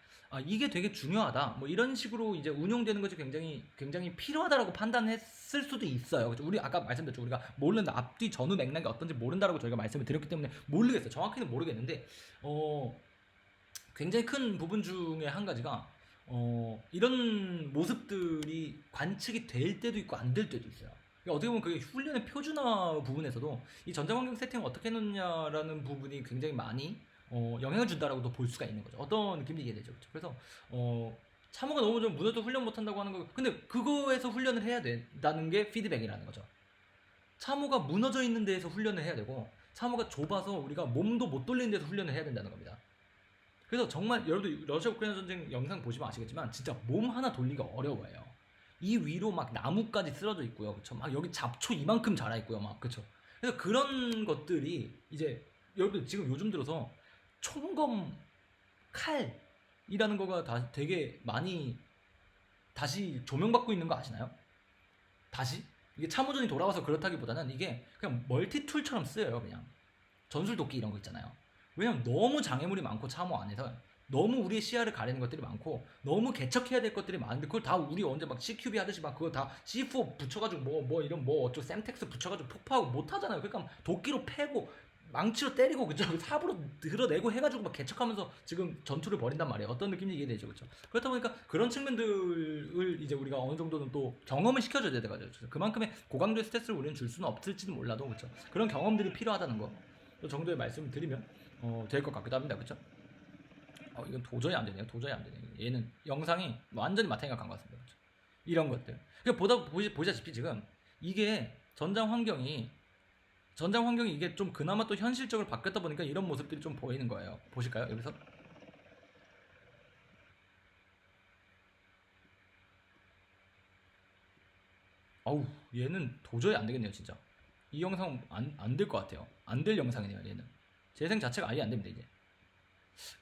이게 되게 중요하다. 뭐 이런 식으로 이제 운용되는 것이 굉장히 필요하다라고 판단했을 수도 있어요. 그렇죠? 우리 아까 말씀드렸죠. 우리가 모른다. 앞뒤 전후 맥락이 어떤지 모른다라고 저희가 말씀을 드렸기 때문에 모르겠어요. 정확히는 모르겠는데 굉장히 큰 부분 중에 한 가지가 이런 모습들이 관측이 될 때도 있고 안 될 때도 있어요. 그러니까 어떻게 보면 그게 훈련의 표준화 부분에서도 이 전장 환경 세팅을 어떻게 해놓느냐라는 부분이 굉장히 많이 영향을 준다라고도 볼 수가 있는 거죠. 어떤 느낌인지 이해되죠. 그렇죠? 그래서 참호가 너무 좀 무너져 훈련 못한다고 하는 거 근데 그거에서 훈련을 해야 된다는 게 피드백이라는 거죠. 참호가 무너져 있는 데에서 훈련을 해야 되고 참호가 좁아서 우리가 몸도 못 돌리는 데서 훈련을 해야 된다는 겁니다. 그래서 정말 여러분들 러시아 우크라이나 전쟁 영상 보시면 아시겠지만 진짜 몸 하나 돌리기가 어려워요. 이 위로 막 나무까지 쓰러져 있고요. 그쵸? 막 여기 잡초 이만큼 자라 있고요. 막 그쵸? 그래서 그런 것들이 이제 여러분들 지금 요즘 들어서 총검 칼이라는 거가 다 되게 많이 다시 조명받고 있는 거 아시나요? 다시? 이게 참호전이 돌아와서 그렇다기보다는 이게 그냥 멀티툴처럼 쓰여요. 그냥 전술도끼 이런 거 있잖아요. 왜냐면 너무 장애물이 많고 참호 안에서 너무 우리의 시야를 가리는 것들이 많고 너무 개척해야 될 것들이 많은데 그걸 다 우리 언제 막 CQB 하듯이 막 그거 다 C4 붙여가지고 뭐 이런 뭐 어쩌고 샘텍스 붙여가지고 폭파하고 못 하잖아요. 그러니까 도끼로 패고 망치로 때리고 그죠 삽으로 드러내고 해가지고 막 개척하면서 지금 전투를 벌인단 말이에요. 어떤 느낌인지 이해되죠, 그렇죠? 그렇다 보니까 그런 측면들을 이제 우리가 어느 정도는 또 경험을 시켜줘야 돼가지고 그만큼의 고강도의 스트레스를 우리는 줄 수는 없을지도 몰라도 그렇죠. 그런 경험들이 필요하다는 거 정도의 말씀을 드리면 될 것 같기도 합니다, 그렇죠? 이건 도저히 안 되네요. 도저히 안 되네요. 얘는 영상이 완전히 마탱이가 간 것 같습니다. 그렇죠? 이런 것들. 그러니까 보시다시피 지금 이게 전장 환경이 이게 좀 그나마 또 현실적으로 바뀌었다 보니까 이런 모습들이 좀 보이는 거예요. 보실까요? 여기서 어우, 얘는 도저히 안 되겠네요, 진짜. 이 영상 안 될 것 같아요. 안 될 영상이네요, 얘는. 재생 자체가 아예 안 됩니다, 이제.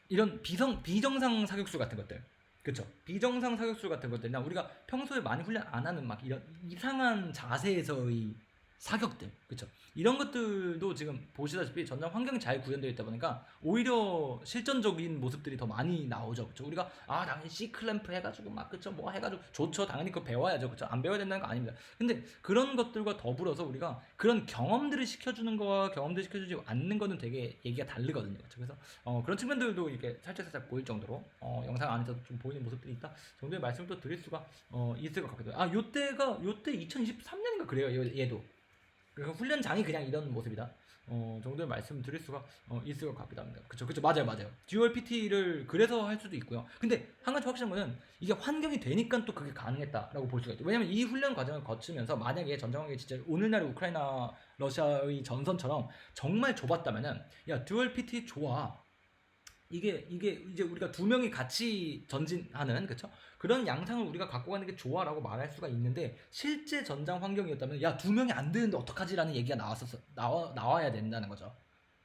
이런 비정상 사격수 같은 것들. 그쵸? 비정상 사격수 같은 것들이나 우리가 평소에 많이 훈련 안 하는 막 이런 이상한 자세에서의 사격들. 그쵸? 이런 것들도 지금 보시다시피 전장 환경이 잘 구현되어 있다 보니까 오히려 실전적인 모습들이 더 많이 나오죠. 그쵸? 우리가 당연히 C클램프 해가지고 막 그쵸? 뭐 해가지고 좋죠. 당연히 그거 배워야죠. 그쵸? 안 배워야 된다는 거 아닙니다. 근데 그런 것들과 더불어서 우리가 그런 경험들을 시켜주는 거와 경험들을 시켜주지 않는 거는 되게 얘기가 다르거든요. 그쵸? 그래서 그런 측면들도 이렇게 살짝 보일 정도로 영상 안에서 좀 보이는 모습들이 있다 정도의 말씀을 또 드릴 수가 있을 것 같기도 해요. 요때 2023년인가 그래요. 얘도. 그래서 훈련장이 그냥 이런 모습이다. 정도의 말씀을 드릴 수가 있을 것 같기도 합니다. 그쵸, 맞아요. 듀얼 PT를 그래서 할 수도 있고요. 근데 한 가지 확실한 거는 이게 환경이 되니까 또 그게 가능했다라고 볼 수가 있죠. 왜냐면 이 훈련 과정을 거치면서 만약에 전장 환경이 진짜 오늘날의 우크라이나, 러시아의 전선처럼 정말 좁았다면은 야, 듀얼 PT 좋아. 이게 이제 우리가 두 명이 같이 전진하는 그쵸? 그런 양상을 우리가 갖고 가는 게 좋아라고 말할 수가 있는데 실제 전장 환경이었다면 야, 두 명이 안 되는데 어떡하지라는 얘기가 나와야 된다는 거죠.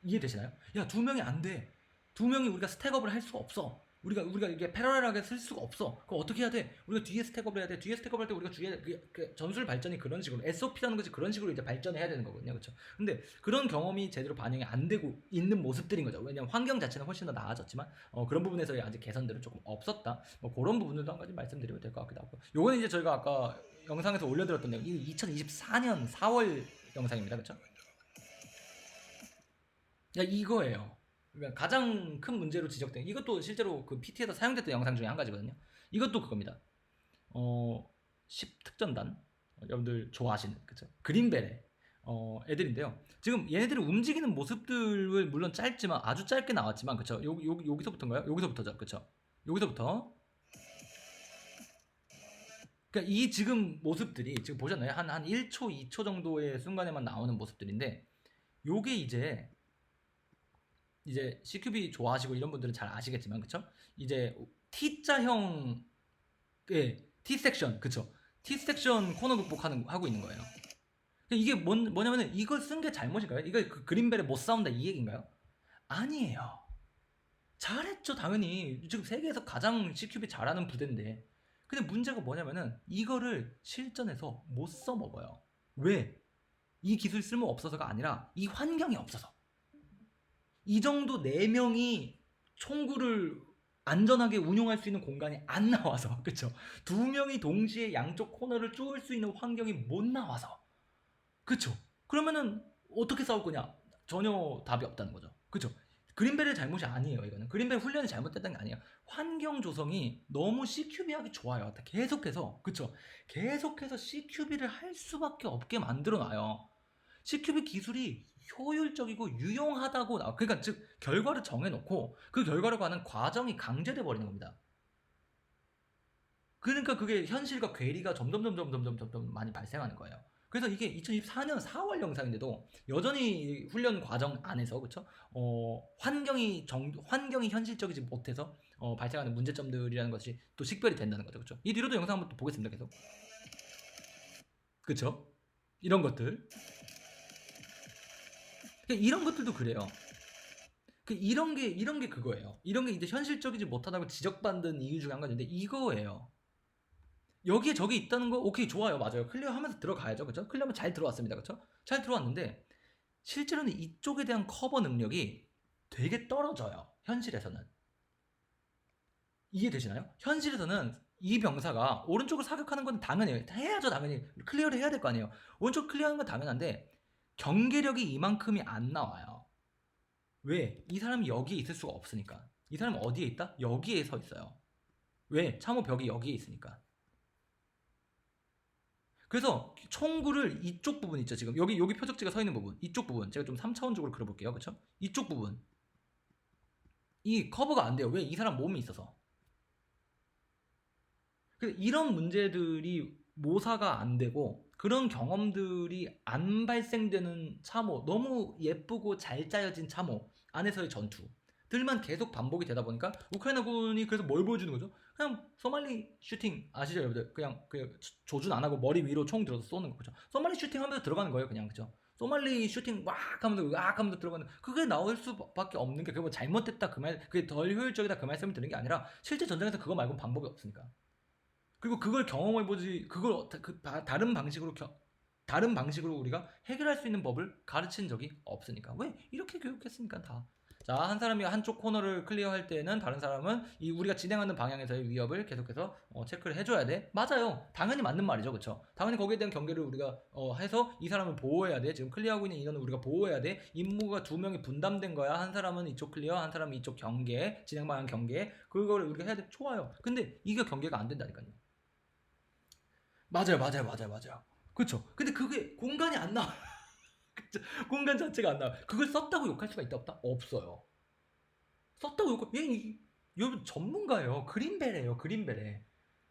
이해되시나요? 야, 두 명이 안 돼. 두 명이 우리가 스택업을 할 수가 없어. 우리가 이게 패러렐하게 쓸 수가 없어. 그거 어떻게 해야 돼? 우리가 뒤에 스택업을 해야 돼. 뒤에 스택업 할 때 우리가 뒤에 그 전술 발전이 그런 식으로 SOP라는 것이 그런 식으로 이제 발전해야 되는 거거든요. 그렇죠? 근데 그런 경험이 제대로 반영이 안 되고 있는 모습들인 거죠. 왜냐면 환경 자체는 훨씬 더 나아졌지만 그런 부분에서 아직 개선들은 조금 없었다. 그런 부분들도 한 가지 말씀드리면 될 것 같기도 하고. 요거는 이제 저희가 아까 영상에서 올려드렸던 내용, 이 2024년 4월 영상입니다. 그렇죠? 야, 이거예요. 그러니까 가장 큰 문제로 지적된 이것도 실제로 그 PT에서 사용됐던 영상 중에 한 가지거든요. 이것도 그겁니다. 10특전단 여러분들 좋아하시는 그쵸? 그린벨의 애들인데요. 지금 얘네들이 움직이는 모습들을 물론 짧지만 아주 짧게 나왔지만 그쵸? 여기서부터인가요? 여기서부터죠. 그쵸? 여기서부터 그러니까 이 지금 모습들이 지금 보셨나요? 한 1초, 2초 정도의 순간에만 나오는 모습들인데 요게 이제 CQB 좋아하시고 이런 분들은 잘 아시겠지만 그쵸? 이제 T자형 T 섹션 그쵸? T 섹션 코너 극복하고 있는 거예요. 이게 뭐냐면은 이걸 쓴 게 잘못인가요? 이거 그 그린벨에 못 싸운다 이 얘기인가요? 아니에요. 잘했죠 당연히. 지금 세계에서 가장 CQB 잘하는 부대인데. 근데 문제가 뭐냐면은 이거를 실전에서 못 써먹어요. 왜? 이 기술 쓸모 없어서가 아니라 이 환경이 없어서. 이 정도 4명이 총구를 안전하게 운용할 수 있는 공간이 안 나와서 그쵸? 2명이 동시에 양쪽 코너를 쪼을 수 있는 환경이 못 나와서 그쵸? 그러면은 어떻게 싸울 거냐? 전혀 답이 없다는 거죠. 그쵸? 그린벨의 잘못이 아니에요. 이거는 그린벨 훈련이 잘못됐다는 게 아니에요. 환경 조성이 너무 CQB 하기 좋아요. 계속해서 그쵸? 계속해서 CQB를 할 수밖에 없게 만들어 놔요. CQB 기술이 효율적이고 유용하다고 그러니까 즉 결과를 정해놓고 그 결과를 가는 과정이 강제돼 버리는 겁니다. 그러니까 그게 현실과 괴리가 점점 많이 발생하는 거예요. 그래서 이게 2024년 4월 영상인데도 여전히 훈련 과정 안에서 그쵸? 환경이 현실적이지 못해서 발생하는 문제점들이라는 것이 또 식별이 된다는 거죠. 그쵸? 이 뒤로도 영상 한번 또 보겠습니다. 계속. 그쵸? 이런 것들. 이런 것들도 그래요. 이런 게 그거예요. 이런 게 이제 현실적이지 못하다고 지적받는 이유 중에 한 가지인데 이거예요. 여기에 저기 있다는 거 오케이 좋아요. 맞아요. 클리어하면서 들어가야죠. 그렇죠? 클리어하면 잘 들어왔습니다. 그렇죠? 잘 들어왔는데 실제로는 이쪽에 대한 커버 능력이 되게 떨어져요. 현실에서는. 이해되시나요? 현실에서는 이 병사가 오른쪽을 사격하는 건 당연해요. 해야죠. 당연히. 클리어를 해야 될 거 아니에요. 오른쪽 클리어하는 건 당연한데 경계력이 이만큼이 안 나와요. 왜? 이 사람이 여기에 있을 수가 없으니까. 이 사람은 어디에 있다? 여기에 서 있어요. 왜? 참호 벽이 여기에 있으니까. 그래서 총구를 이쪽 부분 있죠. 지금 여기 표적지가 서 있는 부분, 이쪽 부분 제가 좀 3차원적으로 그려볼게요. 그렇죠? 이쪽 부분 이 커버가 안 돼요. 왜? 이 사람 몸이 있어서. 이런 문제들이 모사가 안 되고 그런 경험들이 안 발생되는 참호, 너무 예쁘고 잘 짜여진 참호 안에서의 전투들만 계속 반복이 되다 보니까 우크라이나군이 그래서 뭘 보여주는 거죠? 그냥 소말리 슈팅 아시죠 여러분들? 그냥 조준 안 하고 머리 위로 총 들어서 쏘는 거죠. 소말리 슈팅 하면서 들어가는 거예요 그냥. 그죠? 소말리 슈팅 막 하면서 으악 하면서 들어가는, 그게 나올 수밖에 없는 게, 그게 뭐 잘못됐다 그 말, 그게 덜 효율적이다 그 말씀을 드는 게 아니라 실제 전장에서 그거 말고는 방법이 없으니까. 그리고 그걸 경험해보지, 그걸 다른 방식으로 우리가 해결할 수 있는 법을 가르친 적이 없으니까. 왜? 이렇게 교육했으니까 다. 자, 한 사람이 한쪽 코너를 클리어할 때는 다른 사람은 이 우리가 진행하는 방향에서의 위협을 계속해서 체크를 해줘야 돼. 맞아요. 당연히 맞는 말이죠. 그쵸? 당연히 거기에 대한 경계를 우리가 해서 이 사람을 보호해야 돼. 지금 클리어하고 있는 인원을 우리가 보호해야 돼. 임무가 두 명이 분담된 거야. 한 사람은 이쪽 클리어, 한 사람은 이쪽 경계, 진행 방향 경계. 그거를 우리가 해야 돼. 좋아요. 근데 이게 경계가 안 된다니까요. 맞아요. 그쵸. 근데 그게 공간이 안 나와. 그쵸? 공간 자체가 안 나와. 그걸 썼다고 욕할 수가 있다 없다? 없어요. 썼다고 여러분 전문가예요. 그린벨이에요. 그린벨에.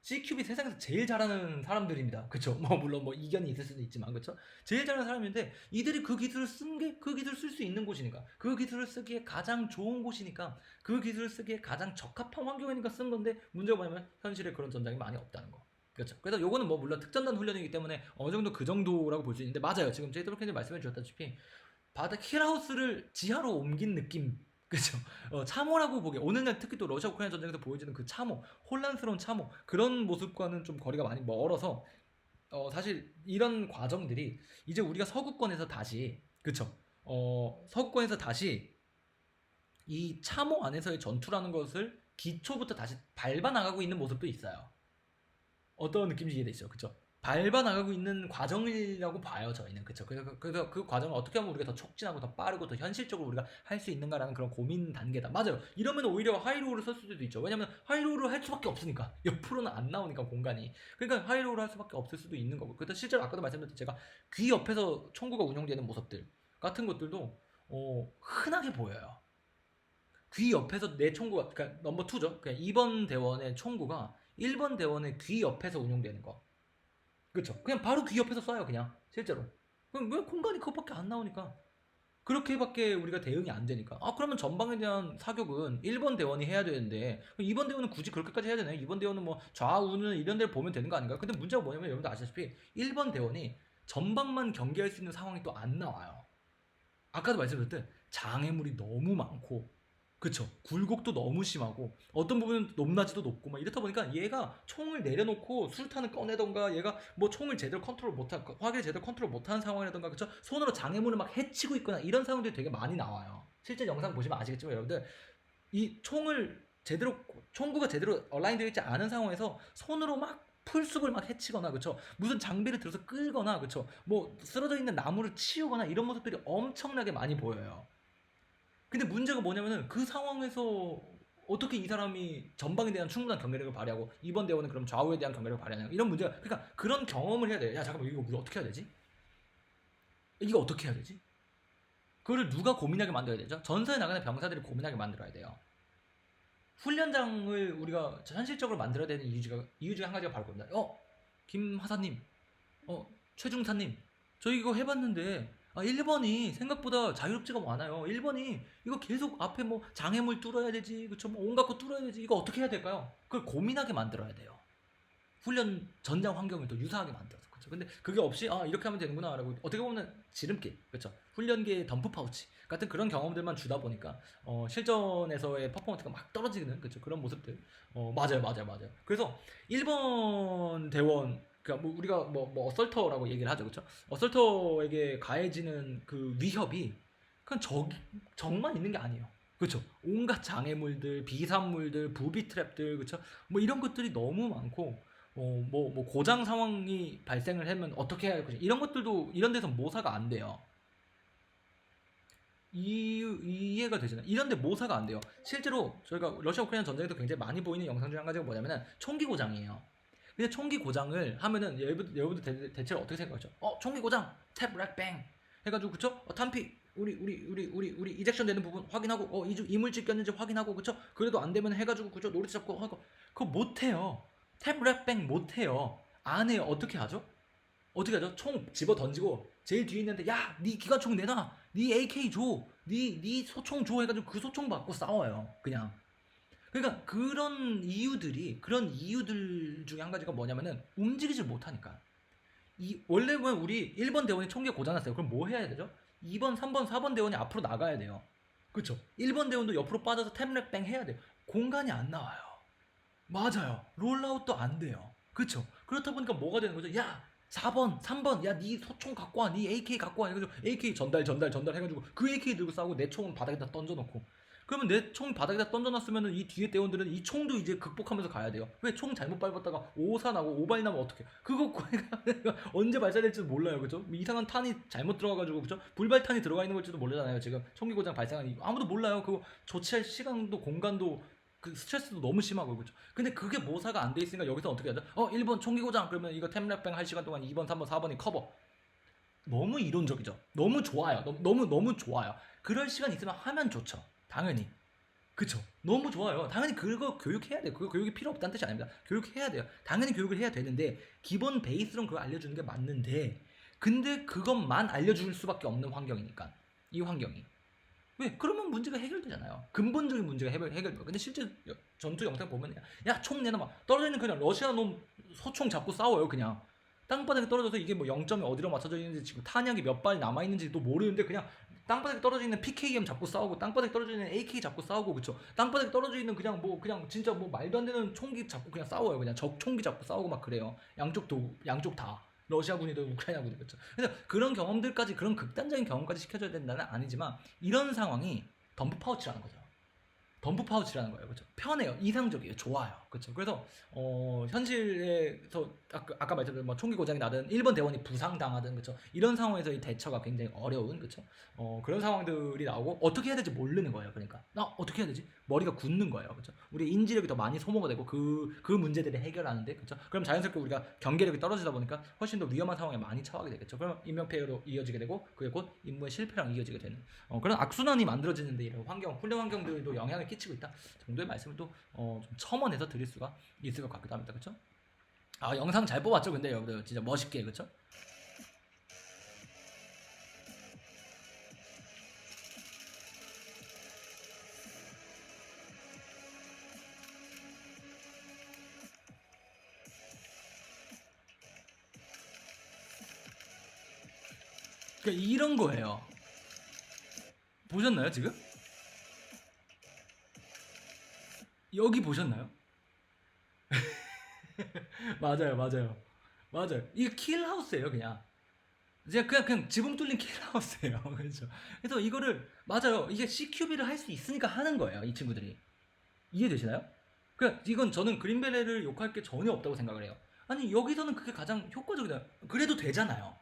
CQB 세상에서 제일 잘하는 사람들입니다. 그쵸? 뭐 물론 뭐 이견이 있을 수도 있지만, 그쵸? 제일 잘하는 사람인데 이들이 그 기술을 쓴 게 그 기술을 쓸 수 있는 곳이니까, 그 기술을 쓰기에 가장 좋은 곳이니까, 그 기술을 쓰기에 가장 적합한 환경이니까 쓴 건데, 문제가 뭐냐면 현실에 그런 전장이 많이 없다는 거. 그렇죠. 그래서 요거는 뭐 물론 특전단 훈련이기 때문에 어느 정도 그 정도라고 볼 수 있는데, 맞아요. 지금 제이더블 캔이 말씀해 주셨다시피 바다 킬하우스를 지하로 옮긴 느낌. 그죠? 참호라고 보기에 오늘날 특히 또 러시아 우크라이나 전쟁에서 보여지는 그 참호, 혼란스러운 참호, 그런 모습과는 좀 거리가 많이 멀어서 사실 이런 과정들이 이제 우리가 서구권에서 다시, 그쵸? 서구권에서 다시 이 참호 안에서의 전투라는 것을 기초부터 다시 밟아 나가고 있는 모습도 있어요. 어떤 느낌인지 이해되시죠? 그쵸? 밟아 나가고 있는 과정이라고 봐요, 저희는. 그쵸? 그래서 그 과정을 어떻게 하면 우리가 더 촉진하고 더 빠르고 더 현실적으로 우리가 할 수 있는가라는 그런 고민 단계다. 맞아요. 이러면 오히려 하이로우를 쓸 수도 있죠. 왜냐면 하이로우를 할 수밖에 없으니까. 옆으로는 안 나오니까 공간이. 그러니까 하이로우를 할 수밖에 없을 수도 있는 거고. 그래서 실제로 아까도 말씀드렸듯이 제가 귀 옆에서 총구가 운용되는 모습들 같은 것들도 흔하게 보여요. 귀 옆에서 내 총구가, 그러니까 넘버 2죠. 그러니까 2번 대원의 총구가 1번 대원의 귀 옆에서 운용되는 거. 그렇죠. 그냥 바로 귀 옆에서 쏴요, 그냥. 실제로. 그럼 왜 공간이 그것밖에 안 나오니까. 그렇게밖에 우리가 대응이 안 되니까. 아, 그러면 전방에 대한 사격은 1번 대원이 해야 되는데 2번 대원은 굳이 그렇게까지 해야 되나요? 2번 대원은 뭐 좌우는 이런 데를 보면 되는 거 아닌가? 근데 문제가 뭐냐면 여러분들 아시다시피 1번 대원이 전방만 경계할 수 있는 상황이 또 안 나와요. 아까도 말씀드렸듯 장애물이 너무 많고, 그쵸, 굴곡도 너무 심하고 어떤 부분은 높낮이도 높고 막 이렇다 보니까 얘가 총을 내려놓고 수류탄을 꺼내던가, 얘가 뭐 총을 제대로 컨트롤 못한, 화기를 제대로 컨트롤 못하는 상황이라던가, 그쵸, 손으로 장애물을 막 해치고 있거나 이런 상황들이 되게 많이 나와요. 실제 영상 보시면 아시겠지만 여러분들, 이 총을 제대로, 총구가 제대로 얼라인되어 있지 않은 상황에서 손으로 막 풀숲을 막 해치거나, 그쵸, 무슨 장비를 들어서 끌거나, 그쵸, 뭐 쓰러져 있는 나무를 치우거나 이런 모습들이 엄청나게 많이 보여요. 근데 문제가 뭐냐면은 그 상황에서 어떻게 이 사람이 전방에 대한 충분한 경계력을 발휘하고 2번 대원은 그럼 좌우에 대한 경계력을 발휘하냐, 이런 문제가. 그러니까 그런 경험을 해야 돼. 야, 잠깐만, 이거 우리 어떻게 해야 되지? 이거 어떻게 해야 되지? 그거를 누가 고민하게 만들어야 되죠? 전선에 나가는 병사들이 고민하게 만들어야 돼요. 훈련장을 우리가 현실적으로 만들어야 되는 이유 중에 한 가지가 바로 그겁니다. 김 하사님, 최중사님, 저희 이거 해봤는데 1번이 생각보다 자유롭지가 않아요. 1번이 이거 계속 앞에 뭐 장애물 뚫어야 되지, 그쵸, 뭐 온갖 거 뚫어야 되지, 이거 어떻게 해야 될까요? 그걸 고민하게 만들어야 돼요. 훈련 전장 환경을 또 유사하게 만들어서. 그렇죠. 근데 그게 없이 이렇게 하면 되는구나라고, 어떻게 보면 지름길, 그렇죠, 훈련계의 덤프 파우치 같은 그런 경험들만 주다 보니까 실전에서의 퍼포먼스가 막 떨어지는, 그렇죠, 그런 모습들. 맞아요. 그래서 1번 대원, 그러니까 뭐 우리가 뭐 어설터라고 얘기를 하죠, 그렇죠. 어설터에게 가해지는 그 위협이 그냥 적만 있는 게 아니에요. 그렇죠. 온갖 장애물들, 비산물들, 부비 트랩들, 그렇죠. 뭐 이런 것들이 너무 많고, 뭐 고장 상황이 발생을 하면 어떻게 해야 할 것인가, 이런 것들도 이런 데서 모사가 안 돼요. 이해가 되잖아요. 이런데 모사가 안 돼요. 실제로 저희가 러시아 우크라이나 전쟁에서 굉장히 많이 보이는 영상 중에 한 가지가 뭐냐면은 총기 고장이에요. 근데 총기 고장을 하면은 여러분들 대체로 어떻게 생각하죠? 총기 고장, 탭, 락, 뱅 해가지고, 그쵸? 탄피 우리 이젝션 되는 부분 확인하고 이물질 꼈는지 확인하고 그쵸? 그래도 안 되면 해가지고 그쵸? 노리스 잡고 하고 그거 못해요. 탭랩뱅 못해요. 안 해요. 어떻게 하죠? 어떻게 하죠? 총 집어 던지고 제일 뒤에 있는데 야, 네 기관총 내놔, 네 AK 줘, 네 소총 줘 해가지고 그 소총 받고 싸워요. 그냥. 그러니까 그런 이유들 중에 한 가지가 뭐냐면은 움직이질 못하니까. 원래 보면 우리 1번 대원이 총기 고장났어요. 그럼 뭐 해야 되죠? 2번, 3번, 4번 대원이 앞으로 나가야 돼요. 그쵸? 1번 대원도 옆으로 빠져서 탭랩뱅 해야 돼요. 공간이 안 나와요. 맞아요. 롤아웃도 안 돼요. 그쵸? 그렇다 보니까 뭐가 되는 거죠? 야, 4번, 3번, 야, 네 소총 갖고 와, 네 AK 갖고 와. 해가지고 AK 전달 해가지고 그 AK 들고 싸우고 내 총은 바닥에다 던져놓고. 그러면 내 총 바닥에다 던져놨으면은 이 뒤에 대원들은 이 총도 이제 극복하면서 가야 돼요. 왜 총 잘못 밟았다가 오사 나고 오발 나면 어떡해? 그거 언제 발사될지도 몰라요, 그죠? 이상한 탄이 잘못 들어가가지고 그죠? 불발탄이 들어가 있는 걸지도 모르잖아요. 지금 총기 고장 발생한 이거 아무도 몰라요. 그거 조치할 시간도 공간도 그 스트레스도 너무 심하고 그죠. 근데 그게 모사가 안 돼 있으니까 여기서 어떻게 하죠? 1번 총기 고장 그러면 이거 템랩뱅 할 시간 동안 2번, 3번, 4번이 커버. 너무 이론적이죠. 너무 좋아요. 너무 좋아요. 그럴 시간 있으면 하면 좋죠. 당연히. 그쵸. 너무 좋아요. 당연히 그거 교육해야 돼요. 그거 교육이 필요 없다는 뜻이 아닙니다. 교육해야 돼요. 당연히 교육을 해야 되는데 기본 베이스론 그걸 알려주는 게 맞는데 근데 그것만 알려줄 수밖에 없는 환경이니까 이 환경이 왜? 그러면 문제가 해결되잖아요. 근본적인 문제가 해결돼요. 근데 실제 전투 영상 보면 야, 총 내놔 막 떨어져 있는 그냥 러시아 놈 소총 잡고 싸워요. 그냥 땅바닥에 떨어져서 이게 뭐 0점이 어디로 맞춰져 있는지 지금 탄약이 몇 발 남아 있는지도 모르는데 그냥 땅바닥에 떨어져 있는 PKM 잡고 싸우고 땅바닥에 떨어져 있는 AK 잡고 싸우고 그쵸? 땅바닥에 떨어져 있는 그냥 진짜 뭐 말도 안 되는 총기 잡고 그냥 싸워요. 그냥 적 총기 잡고 싸우고 막 그래요. 양쪽 다. 러시아군이든 우크라이나군이든 그렇죠. 그래서 그런 경험들까지 그런 극단적인 경험까지 시켜줘야 된다는 아니지만 이런 상황이 덤프 파우치라는 거죠. 덤프 파우치라는 거예요. 그렇죠? 편해요. 이상적이에요. 좋아요. 그렇죠? 그래서 현실에서 아까 말씀드린 뭐 총기 고장이 나든 1번 대원이 부상당하든 그렇죠? 이런 상황에서의 대처가 굉장히 어려운 그렇죠? 그런 상황들이 나오고 어떻게 해야 될지 모르는 거예요. 그러니까 나 어떻게 해야 되지? 머리가 굳는 거예요. 그렇죠? 우리 인지력이 더 많이 소모가 되고 그 문제들을 해결하는데 그렇죠? 그럼 자연스럽게 우리가 경계력이 떨어지다 보니까 훨씬 더 위험한 상황에 많이 처하게 되겠죠. 그럼 인명피해로 이어지게 되고 그게 곧 임무의 실패랑 이어지게 되는 그런 악순환이 만들어지는데 이런 훈련 환경들도 영향을 끼치고 있다 정도의 말씀을 또 좀 첨언해서 드릴 수가 있을 것 같기도 합니다. 그렇죠? 영상 잘 뽑았죠? 근데 여러분들 진짜 멋있게 그렇죠? 그러니까 이런 거예요. 보셨나요 지금? 여기 보셨나요? 맞아요. 이게 킬하우스예요 그냥. 그냥 지붕 뚫린 킬하우스예요. 그렇죠. 그래서 이거를 맞아요. 이게 CQB를 할 수 있으니까 하는 거예요. 이 친구들이. 이해되시나요? 이건 저는 그린벨레를 욕할 게 전혀 없다고 생각을 해요. 아니 여기서는 그게 가장 효과적이다. 그래도 되잖아요.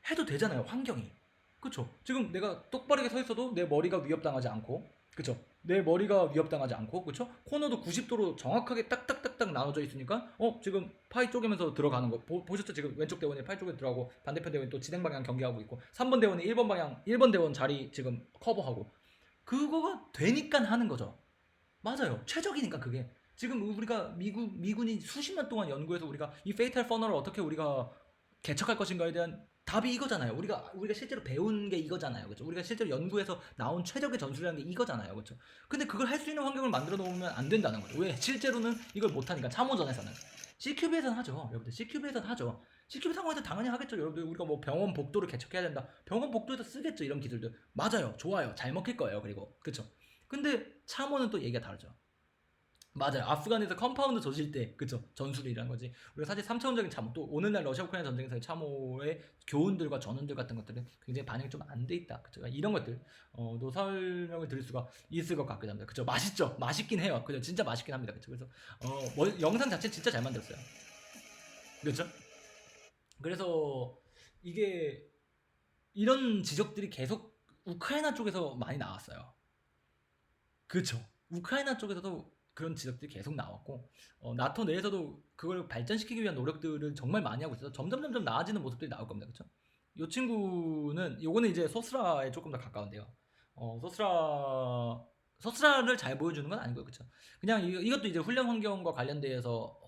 해도 되잖아요. 환경이. 그쵸? 지금 내가 똑바르게 서 있어도 내 머리가 위협당하지 않고 그쵸? 내 머리가 위협당하지 않고 그쵸? 코너도 90도로 정확하게 딱딱딱딱 나눠져 있으니까 지금 파이 쪼개면서 들어가는 거 보셨죠? 지금 왼쪽 대원이 파이 쪼개 들어가고 반대편 대원이 또 진행 방향 경계하고 있고 3번 대원이 1번 대원 자리 지금 커버하고 그거가 되니까 하는 거죠. 맞아요. 최적이니까 그게. 지금 우리가 미군이 수십 년 동안 연구해서 우리가 이 페이탈 퍼널을 어떻게 우리가 개척할 것인가에 대한 답이 이거잖아요. 우리가 실제로 배운 게 이거잖아요. 그렇죠? 우리가 실제로 연구해서 나온 최적의 전술이라는 게 이거잖아요. 그렇죠? 근데 그걸 할 수 있는 환경을 만들어 놓으면 안 된다는 거죠. 왜? 실제로는 이걸 못 하니까 참호전에서는. CQB에서는 하죠. 여러분들 CQB에서는 하죠. CQB 상황에서 당연히 하겠죠. 여러분들 우리가 뭐 병원 복도를 개척해야 된다. 병원 복도에서 쓰겠죠. 이런 기술들. 맞아요. 좋아요. 잘 먹힐 거예요. 그리고 그렇죠? 근데 참호는 또 얘기가 다르죠. 맞아요. 아프간에서 컴파운드 조질 때, 그쵸? 전술이란 거지. 우리가 사실 3차원적인 참호, 또 오늘날 러시아 우크라이나 전쟁에서의 참호의 교훈들과 전언들 같은 것들은 굉장히 반영이 좀 안 돼 있다. 그쵸? 이런 것들, 또 설명을 드릴 수가 있을 것 같기도 합니다. 그쵸? 맛있죠? 맛있긴 해요. 그죠? 진짜 맛있긴 합니다. 그쵸? 그래서, 영상 자체 진짜 잘 만들었어요. 그렇죠? 그래서 이게 이런 지적들이 계속 우크라이나 쪽에서 많이 나왔어요. 그렇죠. 우크라이나 쪽에서도 그런 지적들이 계속 나왔고 나토 내에서도 그걸 발전시키기 위한 노력들을 정말 많이 하고 있어서 점점 나아지는 모습들이 나올 겁니다. 그렇죠? 이 친구는 요거는 이제 소스라에 조금 더 가까운데요. 소스라를 잘 보여주는 건 아니고요, 그쵸? 그냥 이것도 이제 훈련 환경과 관련돼서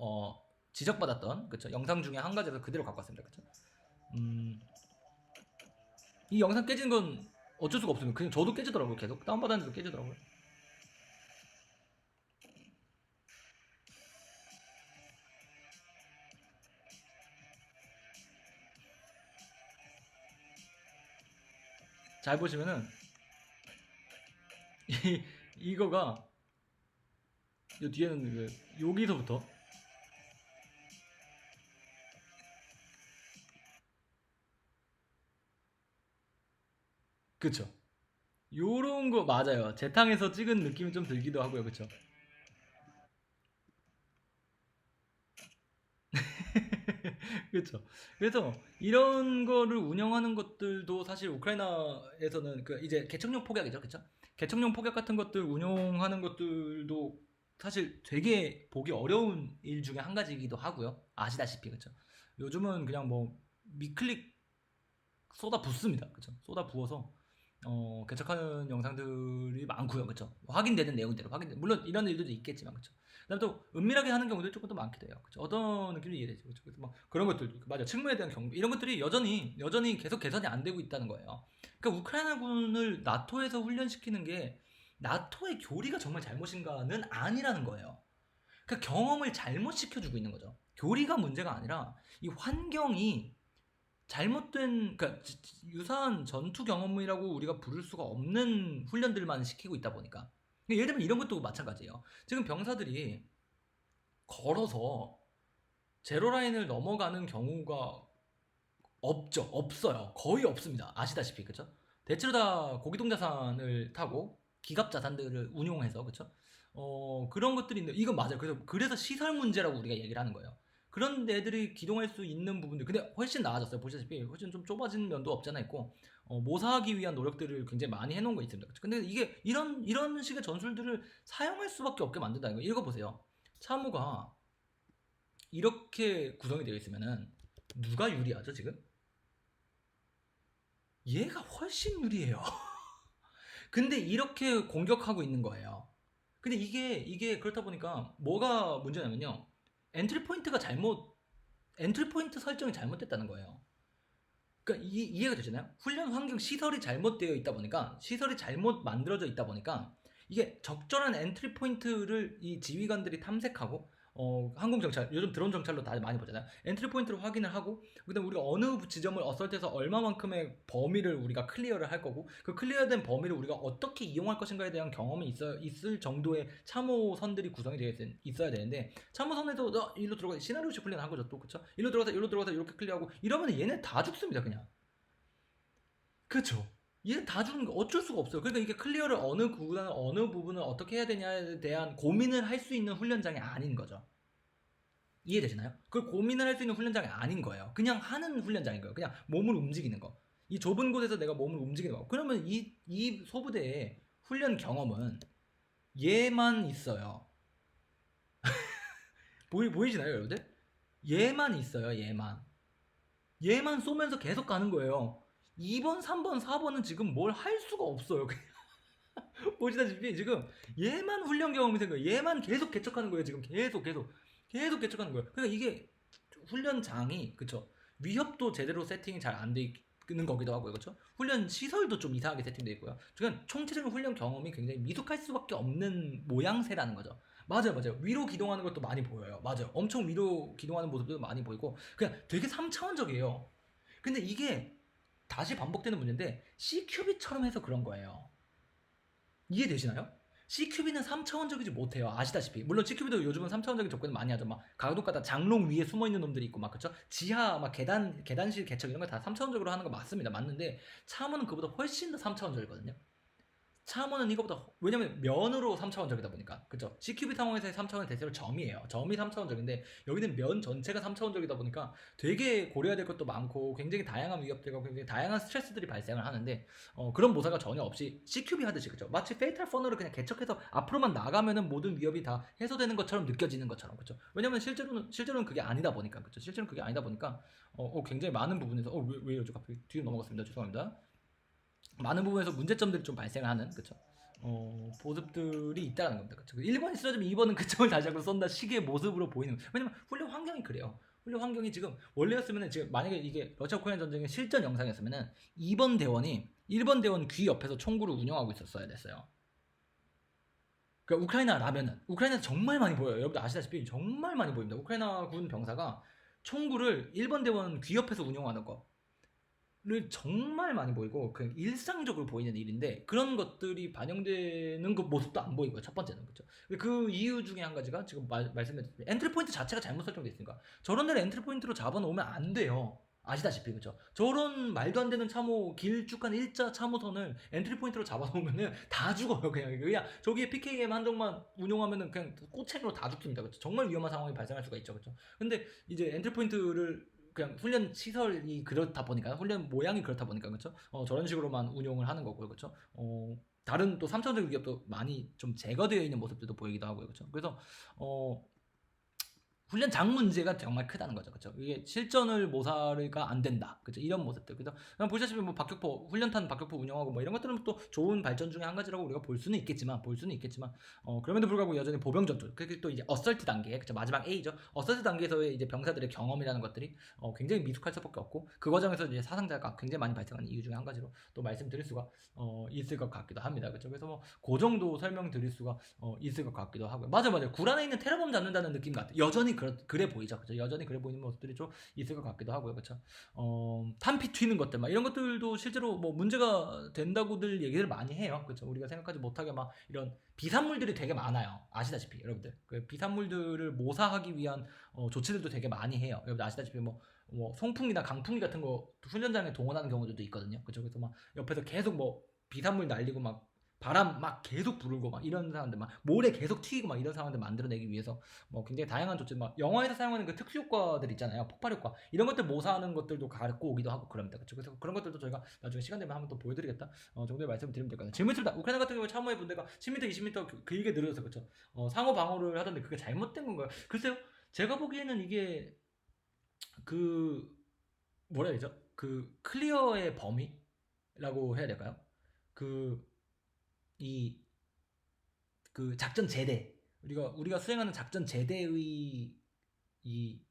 지적받았던 그쵸? 영상 중에 한 가지를 그대로 갖고 왔습니다, 그쵸? 이 영상 깨지는 건 어쩔 수가 없습니다. 그냥 저도 깨지더라고요, 계속 다운받았는데도 깨지더라고요. 잘 보시면은 이거가 요 뒤에는 여기서부터 그쵸? 요런 거 맞아요. 재탕에서 찍은 느낌이 좀 들기도 하고요, 그쵸? 그렇죠. 그래서 이런 거를 운영하는 것들도 사실 우크라이나에서는 그 이제 개척용 폭약이죠, 그렇죠? 개척용 폭약 같은 것들 운용하는 것들도 사실 되게 보기 어려운 일 중에 한 가지이기도 하고요. 아시다시피 그렇죠. 요즘은 그냥 뭐 미클릭 쏟아 붓습니다, 그렇죠? 쏟아 부어서 개척하는 영상들이 많고요, 그렇죠? 확인되는 내용대로 물론 이런 일들도 있겠지만, 그렇죠? 그다음 또 은밀하게 하는 경우도 조금 더 많기도 해요. 그렇죠? 어떤 느낌이 이해되죠, 그렇죠? 그래서 막 그런 것들 맞아, 측무에 대한 경고 이런 것들이 여전히 계속 개선이 안 되고 있다는 거예요. 그러니까 우크라이나군을 나토에서 훈련시키는 게 나토의 교리가 정말 잘못인가는 아니라는 거예요. 그러니까 경험을 잘못 시켜주고 있는 거죠. 교리가 문제가 아니라 이 환경이 잘못된 그러니까 유사한 전투 경험이라고 우리가 부를 수가 없는 훈련들만 시키고 있다 보니까 예를 들면 이런 것도 마찬가지예요. 지금 병사들이 걸어서 제로라인을 넘어가는 경우가 없어요. 거의 없습니다. 아시다시피 그쵸? 대체로 다 고기동자산을 타고 기갑자산들을 운용해서 그쵸? 그런 것들이 있는데 이건 맞아요. 그래서 시설 문제라고 우리가 얘기를 하는 거예요. 그런 애들이 기동할 수 있는 부분들 근데 훨씬 나아졌어요. 보시다시피 훨씬 좀 좁아진 면도 없잖아 있고 모사하기 위한 노력들을 굉장히 많이 해놓은 거 있습니다. 그쵸? 근데 이게 이런 식의 전술들을 사용할 수밖에 없게 만든다는 거예요. 읽어보세요. 참호가 이렇게 구성이 되어 있으면은 누가 유리하죠 지금? 얘가 훨씬 유리해요. 근데 이렇게 공격하고 있는 거예요. 근데 이게 그렇다 보니까 뭐가 문제냐면요. 엔트리 포인트가 엔트리 포인트 설정이 잘못됐다는 거예요. 그러니까 이해가 되시나요? 훈련 환경 시설이 잘못되어 있다 보니까 시설이 잘못 만들어져 있다 보니까 이게 적절한 엔트리 포인트를 이 지휘관들이 탐색하고 항공 정찰 요즘 드론 정찰로 다 많이 보잖아요. 엔트리 포인트를 확인을 하고 그다음 우리가 어느 지점을 어설트해서 얼마만큼의 범위를 우리가 클리어를 할 거고 그 클리어된 범위를 우리가 어떻게 이용할 것인가에 대한 경험이 있을 정도의 참호선들이 구성이 되어 있어야 되는데 참호선에서 일로 들어가 시나리오식 훈련 한 거죠 또 그쵸? 일로 들어가서 이렇게 클리어하고 이러면 얘네 다 죽습니다 그냥. 그쵸? 얘 다 죽는 거 어쩔 수가 없어요. 그러니까 이게 클리어를 어느 구간 어느 부분을 어떻게 해야 되냐에 대한 고민을 할 수 있는 훈련장이 아닌 거죠. 이해되시나요? 그걸 고민을 할 수 있는 훈련장이 아닌 거예요. 그냥 하는 훈련장인 거예요. 그냥 몸을 움직이는 거. 이 좁은 곳에서 내가 몸을 움직이는 거. 그러면 이 소부대의 훈련 경험은 얘만 있어요. 보이시나요, 여러분들? 얘만 있어요, 얘만 쏘면서 계속 가는 거예요. 2번, 3번, 4번은 지금 뭘 할 수가 없어요. 보시다시피 지금 얘만 훈련 경험이 생겨요. 얘만 계속 개척하는 거예요. 지금 계속 개척하는 거예요. 그러니까 이게 훈련장이 그쵸 위협도 제대로 세팅이 잘 안 돼 있는 거기도 하고요. 그쵸 훈련 시설도 좀 이상하게 세팅되어 있고요. 그러니까 총체적인 훈련 경험이 굉장히 미숙할 수밖에 없는 모양새라는 거죠. 맞아요. 위로 기동하는 것도 많이 보여요. 맞아요. 엄청 위로 기동하는 모습도 많이 보이고 그냥 되게 3차원적이에요. 근데 이게 다시 반복되는 문제인데 CQB처럼 해서 그런 거예요. 이해되시나요? CQB는 3차원적이지 못해요. 아시다시피. 물론 CQB도 요즘은 3차원적인 접근을 많이 하죠. 막 가로등가다 장롱 위에 숨어 있는 놈들이 있고 막 그쵸? 지하 막 계단실 개척 이런 거 다 3차원적으로 하는 거 맞습니다. 맞는데 참호는 그보다 훨씬 더 3차원적이거든요. 참호는 이거보다 왜냐면 면으로 3차원적이다 보니까 그죠? CQB 상황에서의 3차원 대체로 점이에요. 점이 3차원적인데 여기는 면 전체가 3차원적이다 보니까 되게 고려해야 될 것도 많고 굉장히 다양한 위협들과 굉장히 다양한 스트레스들이 발생을 하는데 그런 모사가 전혀 없이 CQB 하듯이 그죠? 마치 페이탈 퍼널을 그냥 개척해서 앞으로만 나가면은 모든 위협이 다 해소되는 것처럼 느껴지는 것처럼 그죠? 왜냐면 실제로는 그게 아니다 보니까 그죠? 실제로는 그게 아니다 보니까 굉장히 많은 부분에서 왜 이러죠? 갑자기 뒤로 넘어갔습니다. 죄송합니다. 많은 부분에서 문제점들이 좀 발생하는 그쵸 보습들이 있다는 겁니다. 그쵸 1번이 쓰러지면 2번은 그 점을 다시 한번 쏜다 식의 모습으로 보이는 거예요. 왜냐면 훈련 환경이 그래요. 훈련 환경이 지금 원래였으면은 지금 만약에 이게 러시아 우크라이나 전쟁의 실전 영상이었으면은 2번 대원이 1번 대원 귀 옆에서 총구를 운영하고 있었어야 됐어요. 그러니까 우크라이나에서 정말 많이 보여요. 여러분들 아시다시피 정말 많이 보입니다. 우크라이나 군 병사가 총구를 1번 대원 귀 옆에서 운영하는 거 를 정말 많이 보이고 그 일상적으로 보이는 일인데 그런 것들이 반영되는 그 모습도 안 보이고요. 첫 번째는 그렇죠. 그 이유 중에 한 가지가 지금 말씀드린 엔트리 포인트 자체가 잘못 설정돼 있으니까 저런 데를 엔트리 포인트로 잡아놓으면 안 돼요. 아시다시피 그렇죠. 저런 말도 안 되는 참호 길쭉한 일자 참호선을 엔트리 포인트로 잡아놓으면은 다 죽어요. 그냥 저기에 PKM 한정만 운용하면은 그냥 꼬챙이로 다 죽습니다. 그렇죠. 정말 위험한 상황이 발생할 수가 있죠. 그렇죠. 근데 이제 엔트리 포인트를 그냥 훈련 시설이 그렇다 보니까 훈련 모양이 그렇다 보니까 그렇죠. 저런 식으로만 운용을 하는 거고요, 그렇죠. 다른 또 3차원적 위협도 많이 좀 제거되어 있는 모습들도 보이기도 하고요, 그렇죠. 그래서 훈련장 문제가 정말 크다는 거죠. 그렇죠? 이게 실전을 모사가 안 된다. 그렇죠? 이런 모습들. 그래서 보시다시피 뭐 박격포 훈련탄 박격포 운영하고 뭐 이런 것들은 또 좋은 발전 중에 한 가지라고 우리가 볼 수는 있겠지만 그럼에도 불구하고 여전히 보병 전투. 그게 또 이제 어설트 단계. 그렇죠? 마지막 A죠. 어설트 단계에서의 이제 병사들의 경험이라는 것들이 굉장히 미숙할 수밖에 없고 그 과정에서 이제 사상자가 굉장히 많이 발생하는 이유 중에 한 가지로 또 말씀드릴 수가 있을 것 같기도 합니다. 그렇죠? 그래서 뭐 그 정도 설명드릴 수가 있을 것 같기도 하고요. 맞아요. 굴 안에 있는 테러범 잡는다는 느낌 같아요. 여전히 그래 보이죠. 그죠? 여전히 그래 보이는 모습들이 좀 있을 것 같기도 하고요. 그렇죠? 탄피 튀는 것들 막 이런 것들도 실제로 뭐 문제가 된다고들 얘기를 많이 해요. 그렇죠? 우리가 생각하지 못하게 막 이런 비산물들이 되게 많아요. 아시다시피 여러분들 그 비산물들을 모사하기 위한 조치들도 되게 많이 해요. 여러분들 아시다시피 뭐 송풍기나 강풍기 같은 거 훈련장에 동원하는 경우들도 있거든요. 그렇죠? 그래서 막 옆에서 계속 뭐 비산물 날리고 막 바람 막 계속 부르고 막 이런 사람들 막 모래 계속 튀기고 막 이런 상황들 만들어내기 위해서 뭐 굉장히 다양한 조치 막 영화에서 사용하는 그 특수 효과들 있잖아요. 폭발 효과 이런 것들 모사하는 것들도 갖고 오기도 하고 그럽니다. 그렇죠? 그래서 그런 것들도 저희가 나중에 시간 되면 한번 또 보여드리겠다 정도의 말씀을 드리면 될 것 같아요. 질문입니다. 우크라이나 같은 경우에 참호의 분대가 10m, 20m 길게 늘어서 그렇죠. 상호 방어를 하던데 그게 잘못된 건가요? 글쎄요. 제가 보기에는 이게 그 뭐라 해야 되죠? 그 클리어의 범위라고 해야 될까요? 그 이 그 작전 제대 우리가 수행하는 작전 제대의 이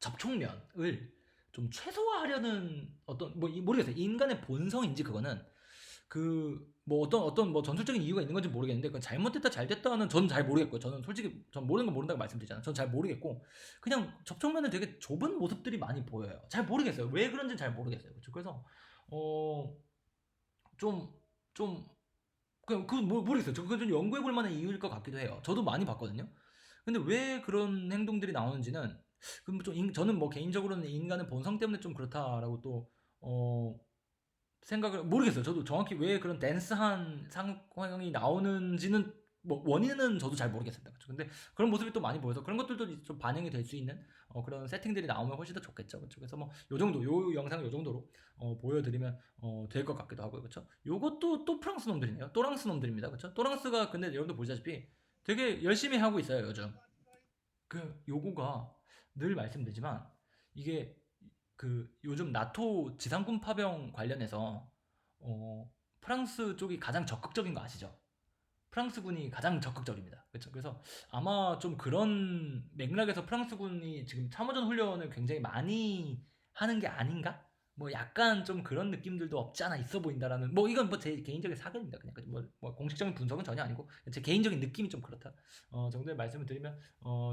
접촉면을 좀 최소화하려는 어떤 뭐 모르겠어요. 인간의 본성인지 그거는 그 뭐 어떤 뭐 전술적인 이유가 있는 건지 모르겠는데 그건 잘못됐다 잘됐다는 저는 잘 모르겠고요. 저는 솔직히 전 모르는 건 모른다고 말씀드리잖아요. 저는 잘 모르겠고 그냥 접촉면은 되게 좁은 모습들이 많이 보여요. 잘 모르겠어요. 왜 그런지 잘 모르겠어요. 그렇죠? 그래서 좀 모르겠어요. 그건 좀 연구해볼 만한 이유일 것 같기도 해요. 저도 많이 봤거든요. 근데 왜 그런 행동들이 나오는지는 저는 뭐 개인적으로는 인간의 본성 때문에 좀 그렇다라고 또 생각을 모르겠어요. 저도 정확히 왜 그런 댄스한 상황이 나오는지는 뭐 원인은 저도 잘 모르겠습니다. 그렇죠? 근데 그런 모습이 또 많이 보여서 그런 것들도 좀 반영이 될 수 있는 그런 세팅들이 나오면 훨씬 더 좋겠죠. 그렇죠? 그래서 뭐 요 영상 요 정도로 보여드리면 될 것 같기도 하고요. 그렇죠? 요것도 또 프랑스 놈들이네요. 또랑스 놈들입니다. 그렇죠? 또랑스가 근데 여러분들 보시다시피 되게 열심히 하고 있어요, 요즘. 요거가 늘 말씀드리지만 이게 그 요즘 나토 지상군 파병 관련해서 프랑스 쪽이 가장 적극적인 거 아시죠? 프랑스군이 가장 적극적입니다. 그렇죠? 그래서 아마 좀 그런 맥락에서 프랑스군이 지금 참호전 훈련을 굉장히 많이 하는 게 아닌가? 뭐 약간 좀 그런 느낌들도 없지 않아 있어 보인다라는 뭐 이건 뭐 제 개인적인 사견입니다. 그냥 뭐 공식적인 분석은 전혀 아니고 제 개인적인 느낌이 좀 그렇다 정도의 말씀을 드리면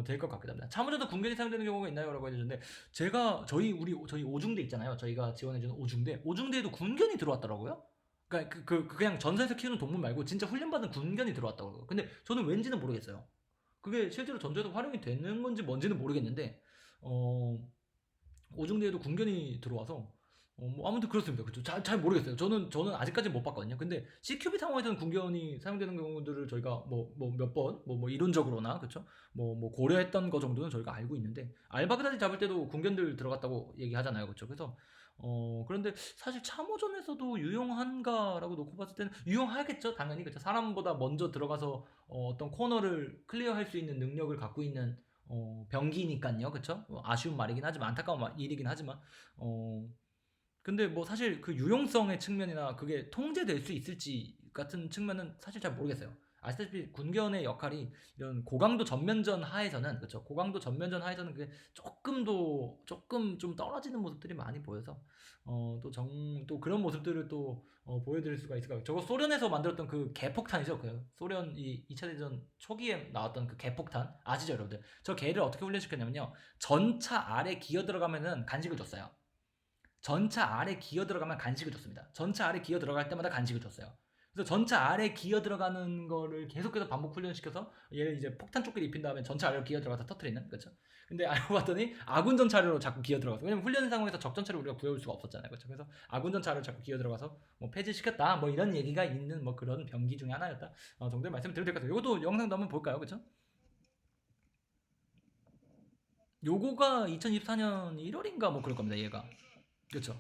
될 것 같기도 합니다. 참호전도 군견이 사용되는 경우가 있나요?라고 해주셨는데 저희 오중대 있잖아요. 저희가 지원해주는 오중대에도 군견이 들어왔더라고요. 그러니까 그냥 전선에서 키우는 동물 말고 진짜 훈련받은 군견이 들어왔다고 그러고. 근데 저는 왠지는 모르겠어요. 그게 실제로 전투에서 활용이 되는 건지 뭔지는 모르겠는데 오중대에도 군견이 들어와서 뭐 아무튼 그렇습니다. 그쵸? 잘 모르겠어요. 저는 아직까지 못 봤거든요. 근데 CQB 상황에서는 군견이 사용되는 경우들을 저희가 뭐 몇 번 뭐 이론적으로나 그쵸? 뭐 고려했던 거 정도는 저희가 알고 있는데 알바그다디 잡을 때도 군견들 들어갔다고 얘기하잖아요. 그쵸? 그래서 그런데 사실 참호전에서도 유용한가라고 놓고 봤을 때는 유용하겠죠. 당연히 그쵸? 사람보다 먼저 들어가서 어떤 코너를 클리어할 수 있는 능력을 갖고 있는 병기니까요. 그쵸? 아쉬운 말이긴 하지만 안타까운 일이긴 하지만 근데 뭐 사실 그 유용성의 측면이나 그게 통제될 수 있을지 같은 측면은 사실 잘 모르겠어요. 아시다시피 군견의 역할이 이런 고강도 전면전 하에서는 그렇죠. 고강도 전면전 하에서는 그게 조금 좀 떨어지는 모습들이 많이 보여서 또 그런 모습들을 또 보여드릴 수가 있을까요? 저거 소련에서 만들었던 그 개폭탄이죠. 그 소련 이 2차 대전 초기에 나왔던 그 개폭탄 아시죠, 여러분들? 저 개를 어떻게 훈련시켰냐면요. 전차 아래 기어 들어가면은 간식을 줬어요. 전차 아래 기어 들어가면 간식을 줬습니다. 전차 아래 기어 들어갈 때마다 간식을 줬어요. 그래서 전차 아래 기어 들어가는 거를 계속해서 반복 훈련시켜서 얘를 이제 폭탄 조끼를 입힌 다음에 전차 아래로 기어 들어가서 터트리는 그렇죠. 근데 알고 봤더니 아군 전차로 자꾸 기어 들어가서 왜냐면 훈련 상황에서 적 전차를 우리가 구해올 수가 없었잖아요. 그렇죠. 그래서 아군 전차를 자꾸 기어 들어가서 뭐 폐지시켰다 뭐 이런 얘기가 있는 뭐 그런 병기 중에 하나였다 정도의 말씀을 드려도 될 것 같아요. 이것도 영상도 한번 볼까요? 그렇죠? 요거가 2024년 1월인가 뭐 그럴 겁니다. 얘가 그렇죠.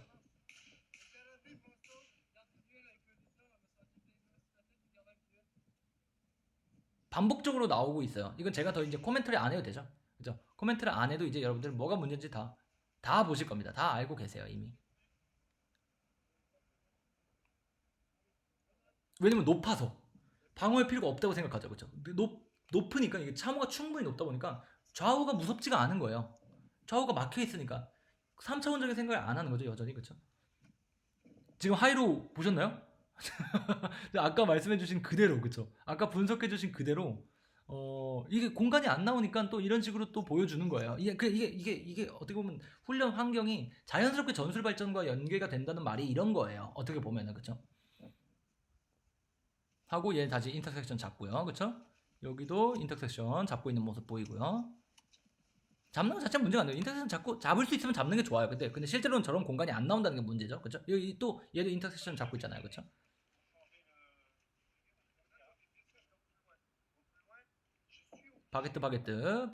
반복적으로 나오고 있어요. 이건 제가 더 이제 코멘트를 안 해도 되죠. 그죠? 코멘트를 안 해도 이제 여러분들 뭐가 문제인지 다 보실 겁니다. 다 알고 계세요, 이미. 왜냐면 높아서. 방어할 필요가 없다고 생각하죠. 그죠? 높으니까 이게 참호가 충분히 높다 보니까 좌우가 무섭지가 않은 거예요. 좌우가 막혀 있으니까. 3차원적인 생각을 안 하는 거죠, 여전히. 그죠? 지금 하이로 보셨나요? 아까 말씀해주신 그대로, 그쵸? 아까 분석해주신 그대로, 이게 공간이 안 나오니까 또 이런 식으로 또 보여주는 거예요. 이게 어떻게 보면 훈련 환경이 자연스럽게 전술 발전과 연계가 된다는 말이 이런 거예요. 어떻게 보면은, 그쵸? 하고 얘 다시 인터섹션 잡고요. 그쵸? 여기도 인터섹션 잡고 있는 모습 보이고요. 잡는 것 자체는 문제가 안 돼요. 인터섹션 잡을 수 있으면 잡는 게 좋아요. 근데 실제로는 저런 공간이 안 나온다는 게 문제죠. 그쵸? 여기 또 얘도 인터섹션 잡고 있잖아요. 그쵸? 바게트.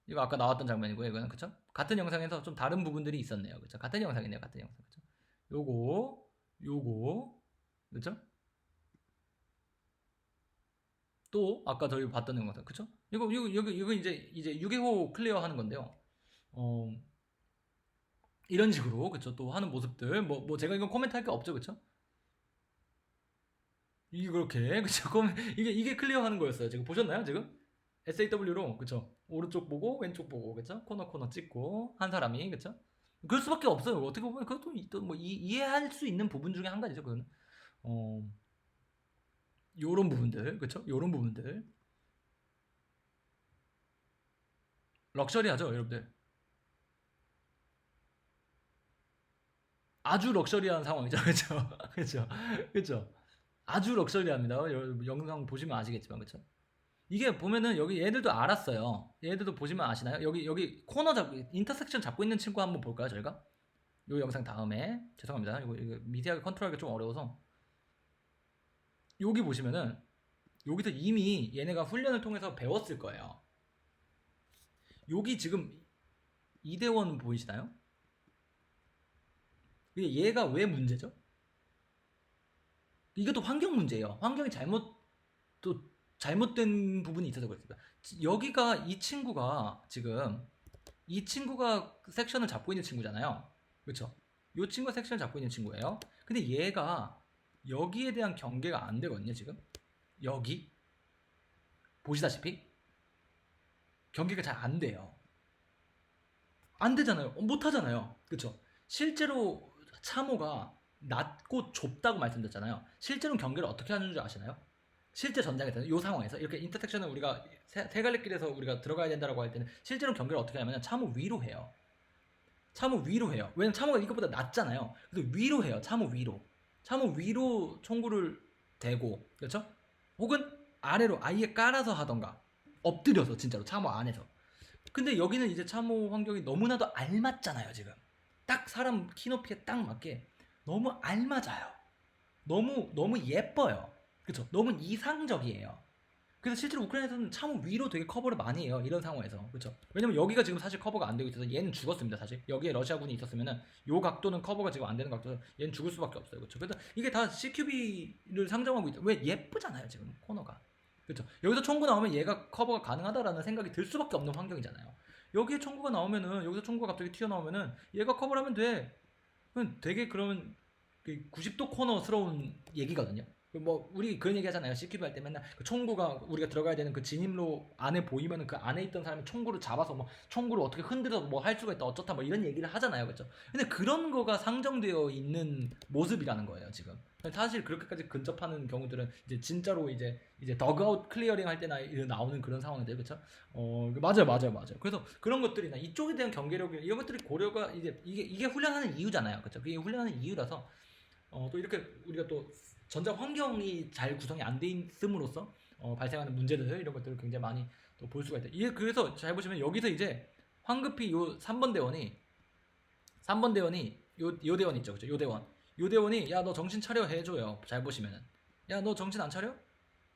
이거 아까 나왔던 장면이고요. 이거는 그쵸? 같은 영상에서 좀 다른 부분들이 있었네요. 그쵸? 같은 영상이네요. 같은 영상. 그쵸? 요거 그쵸? 또 아까 저희 봤던 영상 그쵸? 이거 이제 6회호 클리어 하는 건데요. 어 이런 식으로 그쵸? 또 하는 모습들 뭐 제가 이건 코멘트 할 게 없죠. 그쵸? 이렇게 그쵸? 이게 클리어 하는 거였어요. 지금 보셨나요? 지금? SAW로 그쵸? 오른쪽 보고 왼쪽 보고 그쵸? 코너 찍고 한 사람이 그쵸? 그럴 수밖에 없어요. 어떻게 보면 그것도 또뭐 이해할 수 있는 부분 중에 한 가지죠. 그거는 어 요런 부분들 그쵸? 요런 부분들 럭셔리하죠, 여러분들. 아주 럭셔리한 상황이죠, 그쵸? 그쵸? 그쵸? 아주 럭셔리합니다. 영상 보시면 아시겠지만 그쵸? 이게 보면은 여기 얘들도 알았어요. 얘들도 보시면 아시나요? 여기 코너 인터섹션 잡고 있는 친구 한번 볼까요, 저희가? 요 영상 다음에 죄송합니다. 이거 미세하게 컨트롤하기가 좀 어려워서 여기 보시면은 여기서 이미 얘네가 훈련을 통해서 배웠을 거예요. 여기 지금 이대원 보이시나요? 얘가 왜 문제죠? 이것도 환경 문제예요. 환경이 또 잘못된 부분이 있어서 그렇습니다. 여기가 이 친구가 섹션을 잡고 있는 친구잖아요. 그렇죠? 이 친구가 섹션을 잡고 있는 친구예요. 근데 얘가 여기에 대한 경계가 안 되거든요, 지금. 여기 보시다시피 경계가 잘 안 돼요. 안 되잖아요. 못 하잖아요. 그렇죠? 실제로 참호가 낮고 좁다고 말씀드렸잖아요. 실제로 경계를 어떻게 하는 줄 아시나요? 실제 전장에서는 이 상황에서 이렇게 인터섹션을 우리가 세 갈래 길에서 우리가 들어가야 된다라고 할 때는 실제로 경계를 어떻게 하냐면 참호 위로 해요. 참호 위로 해요. 왜냐면 참호가 이것보다 낮잖아요. 그래서 위로 해요. 참호 위로. 참호 위로 총구를 대고 그렇죠? 혹은 아래로 아예 깔아서 하던가 엎드려서 진짜로 참호 안에서. 근데 여기는 이제 참호 환경이 너무나도 알맞잖아요 지금. 딱 사람 키 높이에 딱 맞게 너무 알맞아요. 너무 예뻐요. 그쵸? 너무 이상적이에요. 그래서 실제로 우크라이나에서는 참 위로 되게 커버를 많이 해요. 이런 상황에서. 그쵸? 왜냐면 여기가 지금 사실 커버가 안 되고 있어서 얘는 죽었습니다. 사실 여기에 러시아군이 있었으면은 요 각도는 커버가 지금 안 되는 각도서 얘는 죽을 수밖에 없어요. 그쵸? 그래서 이게 다 CQB를 상정하고 있다. 왜? 예쁘잖아요. 지금 코너가. 그쵸? 여기서 총구 나오면 얘가 커버가 가능하다라는 생각이 들 수밖에 없는 환경이잖아요. 여기에 총구가 나오면은, 여기서 총구가 갑자기 튀어나오면은 얘가 커버를 하면 돼. 그건 되게 그러면 90도 코너스러운 얘기거든요. 뭐 우리 그런 얘기 하잖아요. CQB 할 때 맨날 그 총구가 우리가 들어가야 되는 그 진입로 안에 보이면은 그 안에 있던 사람이 총구를 잡아서 뭐 총구를 어떻게 흔들어서 뭐 할 수가 있다 어쩌다 뭐 이런 얘기를 하잖아요. 그렇죠? 근데 그런 거가 상정되어 있는 모습이라는 거예요, 지금. 사실 그렇게까지 근접하는 경우들은 이제 진짜로 이제 더그아웃 클리어링 할 때나 나오는 그런 상황인데, 그렇죠? 맞아요. 그래서 그런 것들이나 이쪽에 대한 경계력 이런 것들이 고려가 이게 훈련하는 이유잖아요, 그렇죠? 그게 훈련하는 이유라서 또 이렇게 우리가 또 전자 환경이 잘 구성이 안 돼 있음으로써 발생하는 문제들 이런 것들을 굉장히 많이 또 볼 수가 있다. 이게 그래서 잘 보시면 여기서 이제 황급히 요 3번 대원이 요 대원 있죠, 그죠? 요 대원이 야 너 정신 차려 해줘요. 잘 보시면은 야 너 정신 안 차려?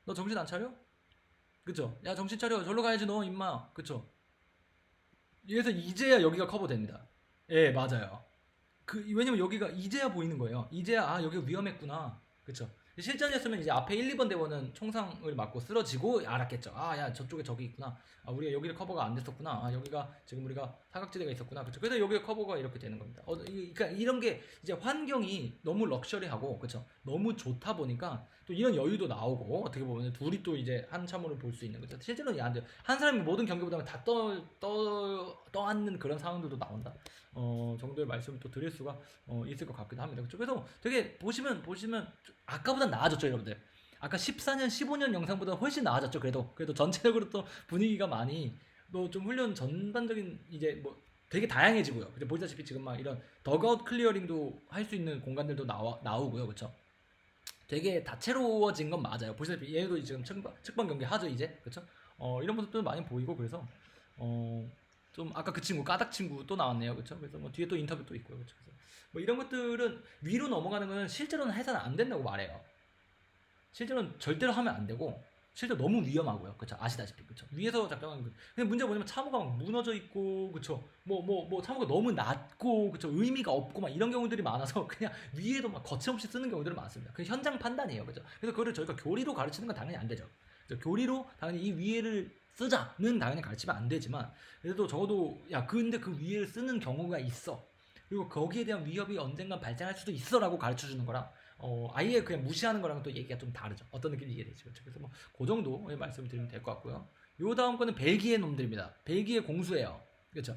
너 정신 안 차려? 그쵸? 야 정신 차려 절로 가야지 너 임마. 그쵸? 그래서 이제야 여기가 커버됩니다. 예, 맞아요. 왜냐면 여기가 이제야 보이는 거예요. 이제야 여기가 위험했구나. 그쵸? 실전이었으면 이제 앞에 1, 2번 대원은 총상을 맞고 쓰러지고 알았겠죠. 야 저쪽에 적이 있구나. 우리가 여기를 커버가 안 됐었구나. 여기가 지금 우리가 사각지대가 있었구나. 그쵸? 그래서 여기가 커버가 이렇게 되는 겁니다. 그러니까 이런 게 이제 환경이 너무 럭셔리하고, 그쵸? 너무 좋다 보니까 또 이런 여유도 나오고, 어떻게 보면 둘이 또 이제 한참으로 볼 수 있는 거죠. 실제로는 안 돼요. 한 사람이 모든 경기보다는 다 떠안는 그런 상황들도 나온다. 정도의 말씀을 또 드릴 수가 있을 것 같기도 합니다. 그렇죠? 그래서 되게 보시면 아까보다 나아졌죠, 여러분들. 아까 14년, 15년 영상보다 훨씬 나아졌죠. 그래도 전체적으로 또 분위기가 많이 또 좀 훈련 전반적인 이제 뭐 되게 다양해지고요. 그죠? 보시다시피 지금 막 이런 더그아웃 클리어링도 할 수 있는 공간들도 나오고요. 그렇죠? 되게 다채로워진 건 맞아요. 보시다시피 얘도 지금 측방 경기 하죠, 이제. 그렇죠? 이런 모습도 많이 보이고, 그래서 좀 아까 그 친구 까닭 친구 또 나왔네요, 그렇죠? 그래서 뭐 뒤에 또 인터뷰 또 있고요, 그렇죠? 그래서 뭐 이런 것들은 위로 넘어가는 거는 실제로는 해서는 안 된다고 말해요. 실제로는 절대로 하면 안 되고 실제로 너무 위험하고요, 그렇죠? 아시다시피, 그렇죠? 위에서 작정하는 거. 근데 문제가 뭐냐면 참호가 막 무너져 있고, 그렇죠? 뭐 참호가 너무 낮고, 그렇죠? 의미가 없고 막 이런 경우들이 많아서 그냥 위에도 막 거침없이 쓰는 경우들이 많습니다. 그 현장 판단이에요, 그렇죠? 그래서 그거를 저희가 교리로 가르치는 건 당연히 안 되죠. 교리로 당연히 이 위에를 쓰자는 당연히 가르치면 안 되지만, 그래도 적어도 근데 그 위에를 쓰는 경우가 있어. 그리고 거기에 대한 위협이 언젠간 발생할 수도 있어라고 가르쳐 주는 거랑 아예 그냥 무시하는 거랑 또 얘기가 좀 다르죠. 어떤 느낌인지 이해되죠. 그렇죠? 그래서 뭐 그 정도의 말씀을 드리면 될 것 같고요. 요 다음 거는 벨기에 놈들입니다. 벨기에 공수예요. 그렇죠?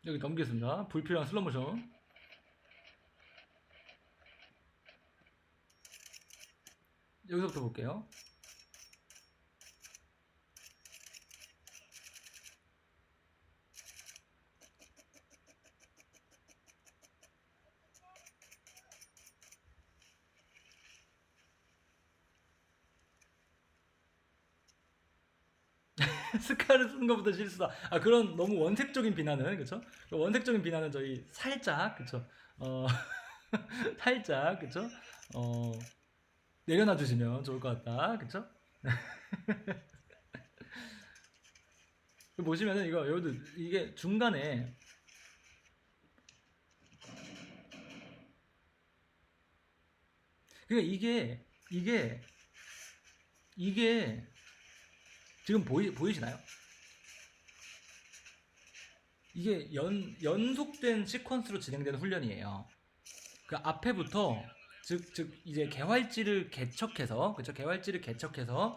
여기 넘기겠습니다. 불필요한 슬로모션. 여기서부터 볼게요. 스카를 쓰는 것보다 실수다. 그런 너무 원색적인 비난은, 그쵸? 원색적인 비난은 저희 살짝, 그쵸? 살짝, 그쵸? 어, 내려놔 주시면 좋을 것 같다. 그쵸? 보시면은 여기도 이게 중간에 그러니까 이게 지금 보이시나요? 이게 연속된 시퀀스로 진행되는 훈련이에요. 그 앞에부터 즉 이제 개활지를 개척해서, 그쵸? 개활지를 개척해서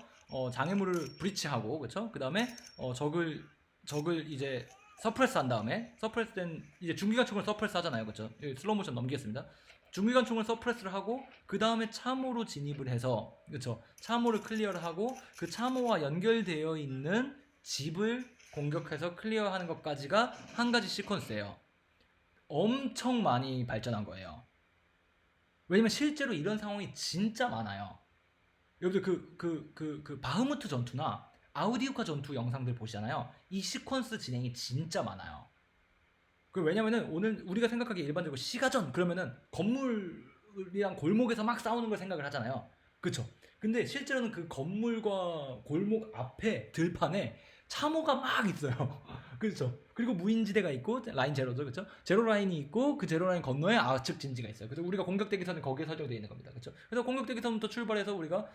장애물을 브리치하고, 그쵸? 그 다음에 적을 적을 이제 서프레스 한 다음에 서프레스된 이제 중기관총을 서프레스 하잖아요, 그렇죠? 슬로우 모션 넘기겠습니다. 중기관총을 서프레스를 하고 그 다음에 참호로 진입을 해서 그렇죠? 참호를 클리어를 하고 그 참호와 연결되어 있는 집을 공격해서 클리어하는 것까지가 한 가지 시퀀스예요. 엄청 많이 발전한 거예요. 왜냐면 실제로 이런 상황이 진짜 많아요. 여러분들 그 바흐무트 전투나 아우디우카 전투 영상들 보시잖아요. 이 시퀀스 진행이 진짜 많아요. 왜냐면은 오늘 우리가 생각하기에 일반적으로 시가전 그러면은 건물이랑 골목에서 막 싸우는 걸 생각을 하잖아요. 그쵸? 근데 실제로는 그 건물과 골목 앞에 들판에 참호가 막 있어요. 그렇죠? 그리고 무인지대가 있고 라인 제로죠, 그렇죠? 제로 라인이 있고 그 제로 라인 건너에 아측 진지가 있어요. 그래서 우리가 공격 대기선은 거기에 설정되어 있는 겁니다, 그렇죠? 그래서 공격 대기선부터 출발해서 우리가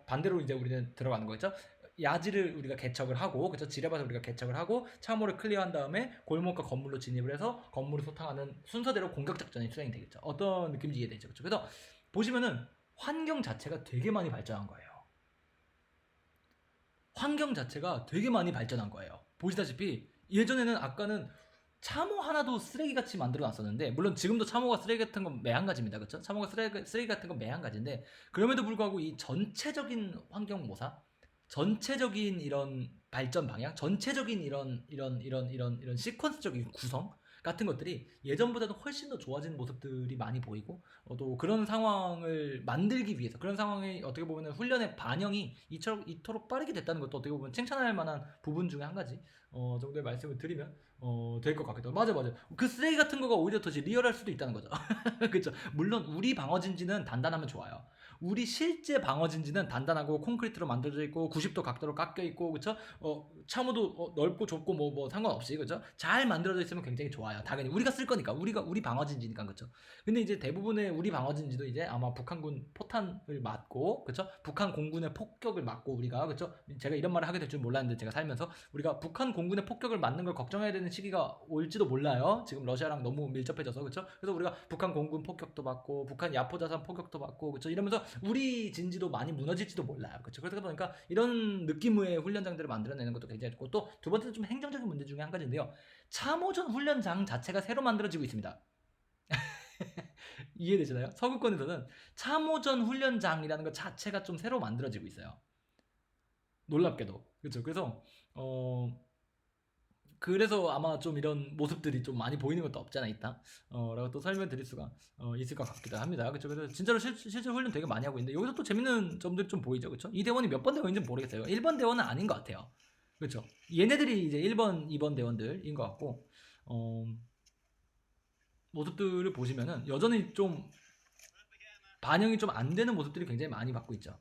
반대로 이제 우리는 들어가는 거죠. 야지를 우리가 개척을 하고 그죠? 지뢰밭을 우리가 개척을 하고 참호를 클리어한 다음에 골목과 건물로 진입을 해서 건물을 소탕하는 순서대로 공격 작전이 수행이 되겠죠. 어떤 느낌인지 이해되죠, 그렇죠? 그래서 보시면은 환경 자체가 되게 많이 발전한 거예요. 환경 자체가 되게 많이 발전한 거예요. 보시다시피 예전에는 아까는 참호 하나도 쓰레기같이 만들어 놨었는데 물론 지금도 참호가 쓰레기 같은 건 매한가지입니다. 그렇죠? 참호가 쓰레기 같은 건 매한가지인데 그럼에도 불구하고 이 전체적인 환경 모사 전체적인 이런 발전 방향, 전체적인 이런 시퀀스적인 구성 같은 것들이 예전보다도 훨씬 더 좋아진 모습들이 많이 보이고 또 그런 상황을 만들기 위해서 그런 상황이 어떻게 보면 훈련의 반영이 이토록 빠르게 됐다는 것도 어떻게 보면 칭찬할 만한 부분 중에 한 가지 정도의 말씀을 드리면 될 것 같기도 하고 맞아 그 쓰레기 같은 거가 오히려 더 리얼할 수도 있다는 거죠. 그렇죠. 물론 우리 방어진지는 단단하면 좋아요. 우리 실제 방어진지는 단단하고 콘크리트로 만들어져 있고 90도 각도로 깎여 있고 그렇죠? 참호도 넓고 좁고 뭐 상관없이 그렇죠? 잘 만들어져 있으면 굉장히 좋아요. 당연히 우리가 쓸 거니까 우리 방어진지니까 그렇죠? 근데 이제 대부분의 우리 방어진지도 이제 아마 북한군 포탄을 맞고 그렇죠? 북한 공군의 폭격을 맞고 우리가 그렇죠? 제가 이런 말을 하게 될 줄 몰랐는데 제가 살면서 우리가 북한 공군의 폭격을 맞는 걸 걱정해야 되는 시기가 올지도 몰라요. 지금 러시아랑 너무 밀접해져서 그렇죠? 그래서 우리가 북한 공군 폭격도 받고 북한 야포자산 폭격도 받고 그렇죠? 이러면서 우리 진지도 많이 무너질지도 몰라요. 그렇죠? 그러다 보니까 이런 느낌의 훈련장들을 만들어내는 것도 굉장히 좋고 또 두 번째는 좀 행정적인 문제 중에 한 가지인데요. 참호전 훈련장 자체가 새로 만들어지고 있습니다. 이해되시나요? 서구권에서는 참호전 훈련장이라는 것 자체가 좀 새로 만들어지고 있어요. 놀랍게도. 그렇죠? 그래서 아마 좀 이런 모습들이 좀 많이 보이는 것도 없지 않아 있다. 라고 또 설명드릴 수가 있을 것 같기도 합니다. 그렇죠? 그래서 진짜로 실제 훈련 되게 많이 하고 있는데 여기서 또 재밌는 점들이 좀 보이죠. 그렇죠? 이 대원이 몇 번 대원인지 모르겠어요. 1번 대원은 아닌 것 같아요. 그렇죠? 얘네들이 이제 1번, 2번 대원들인 것 같고 모습들을 보시면은 여전히 좀 반영이 좀 안 되는 모습들이 굉장히 많이 받고 있죠.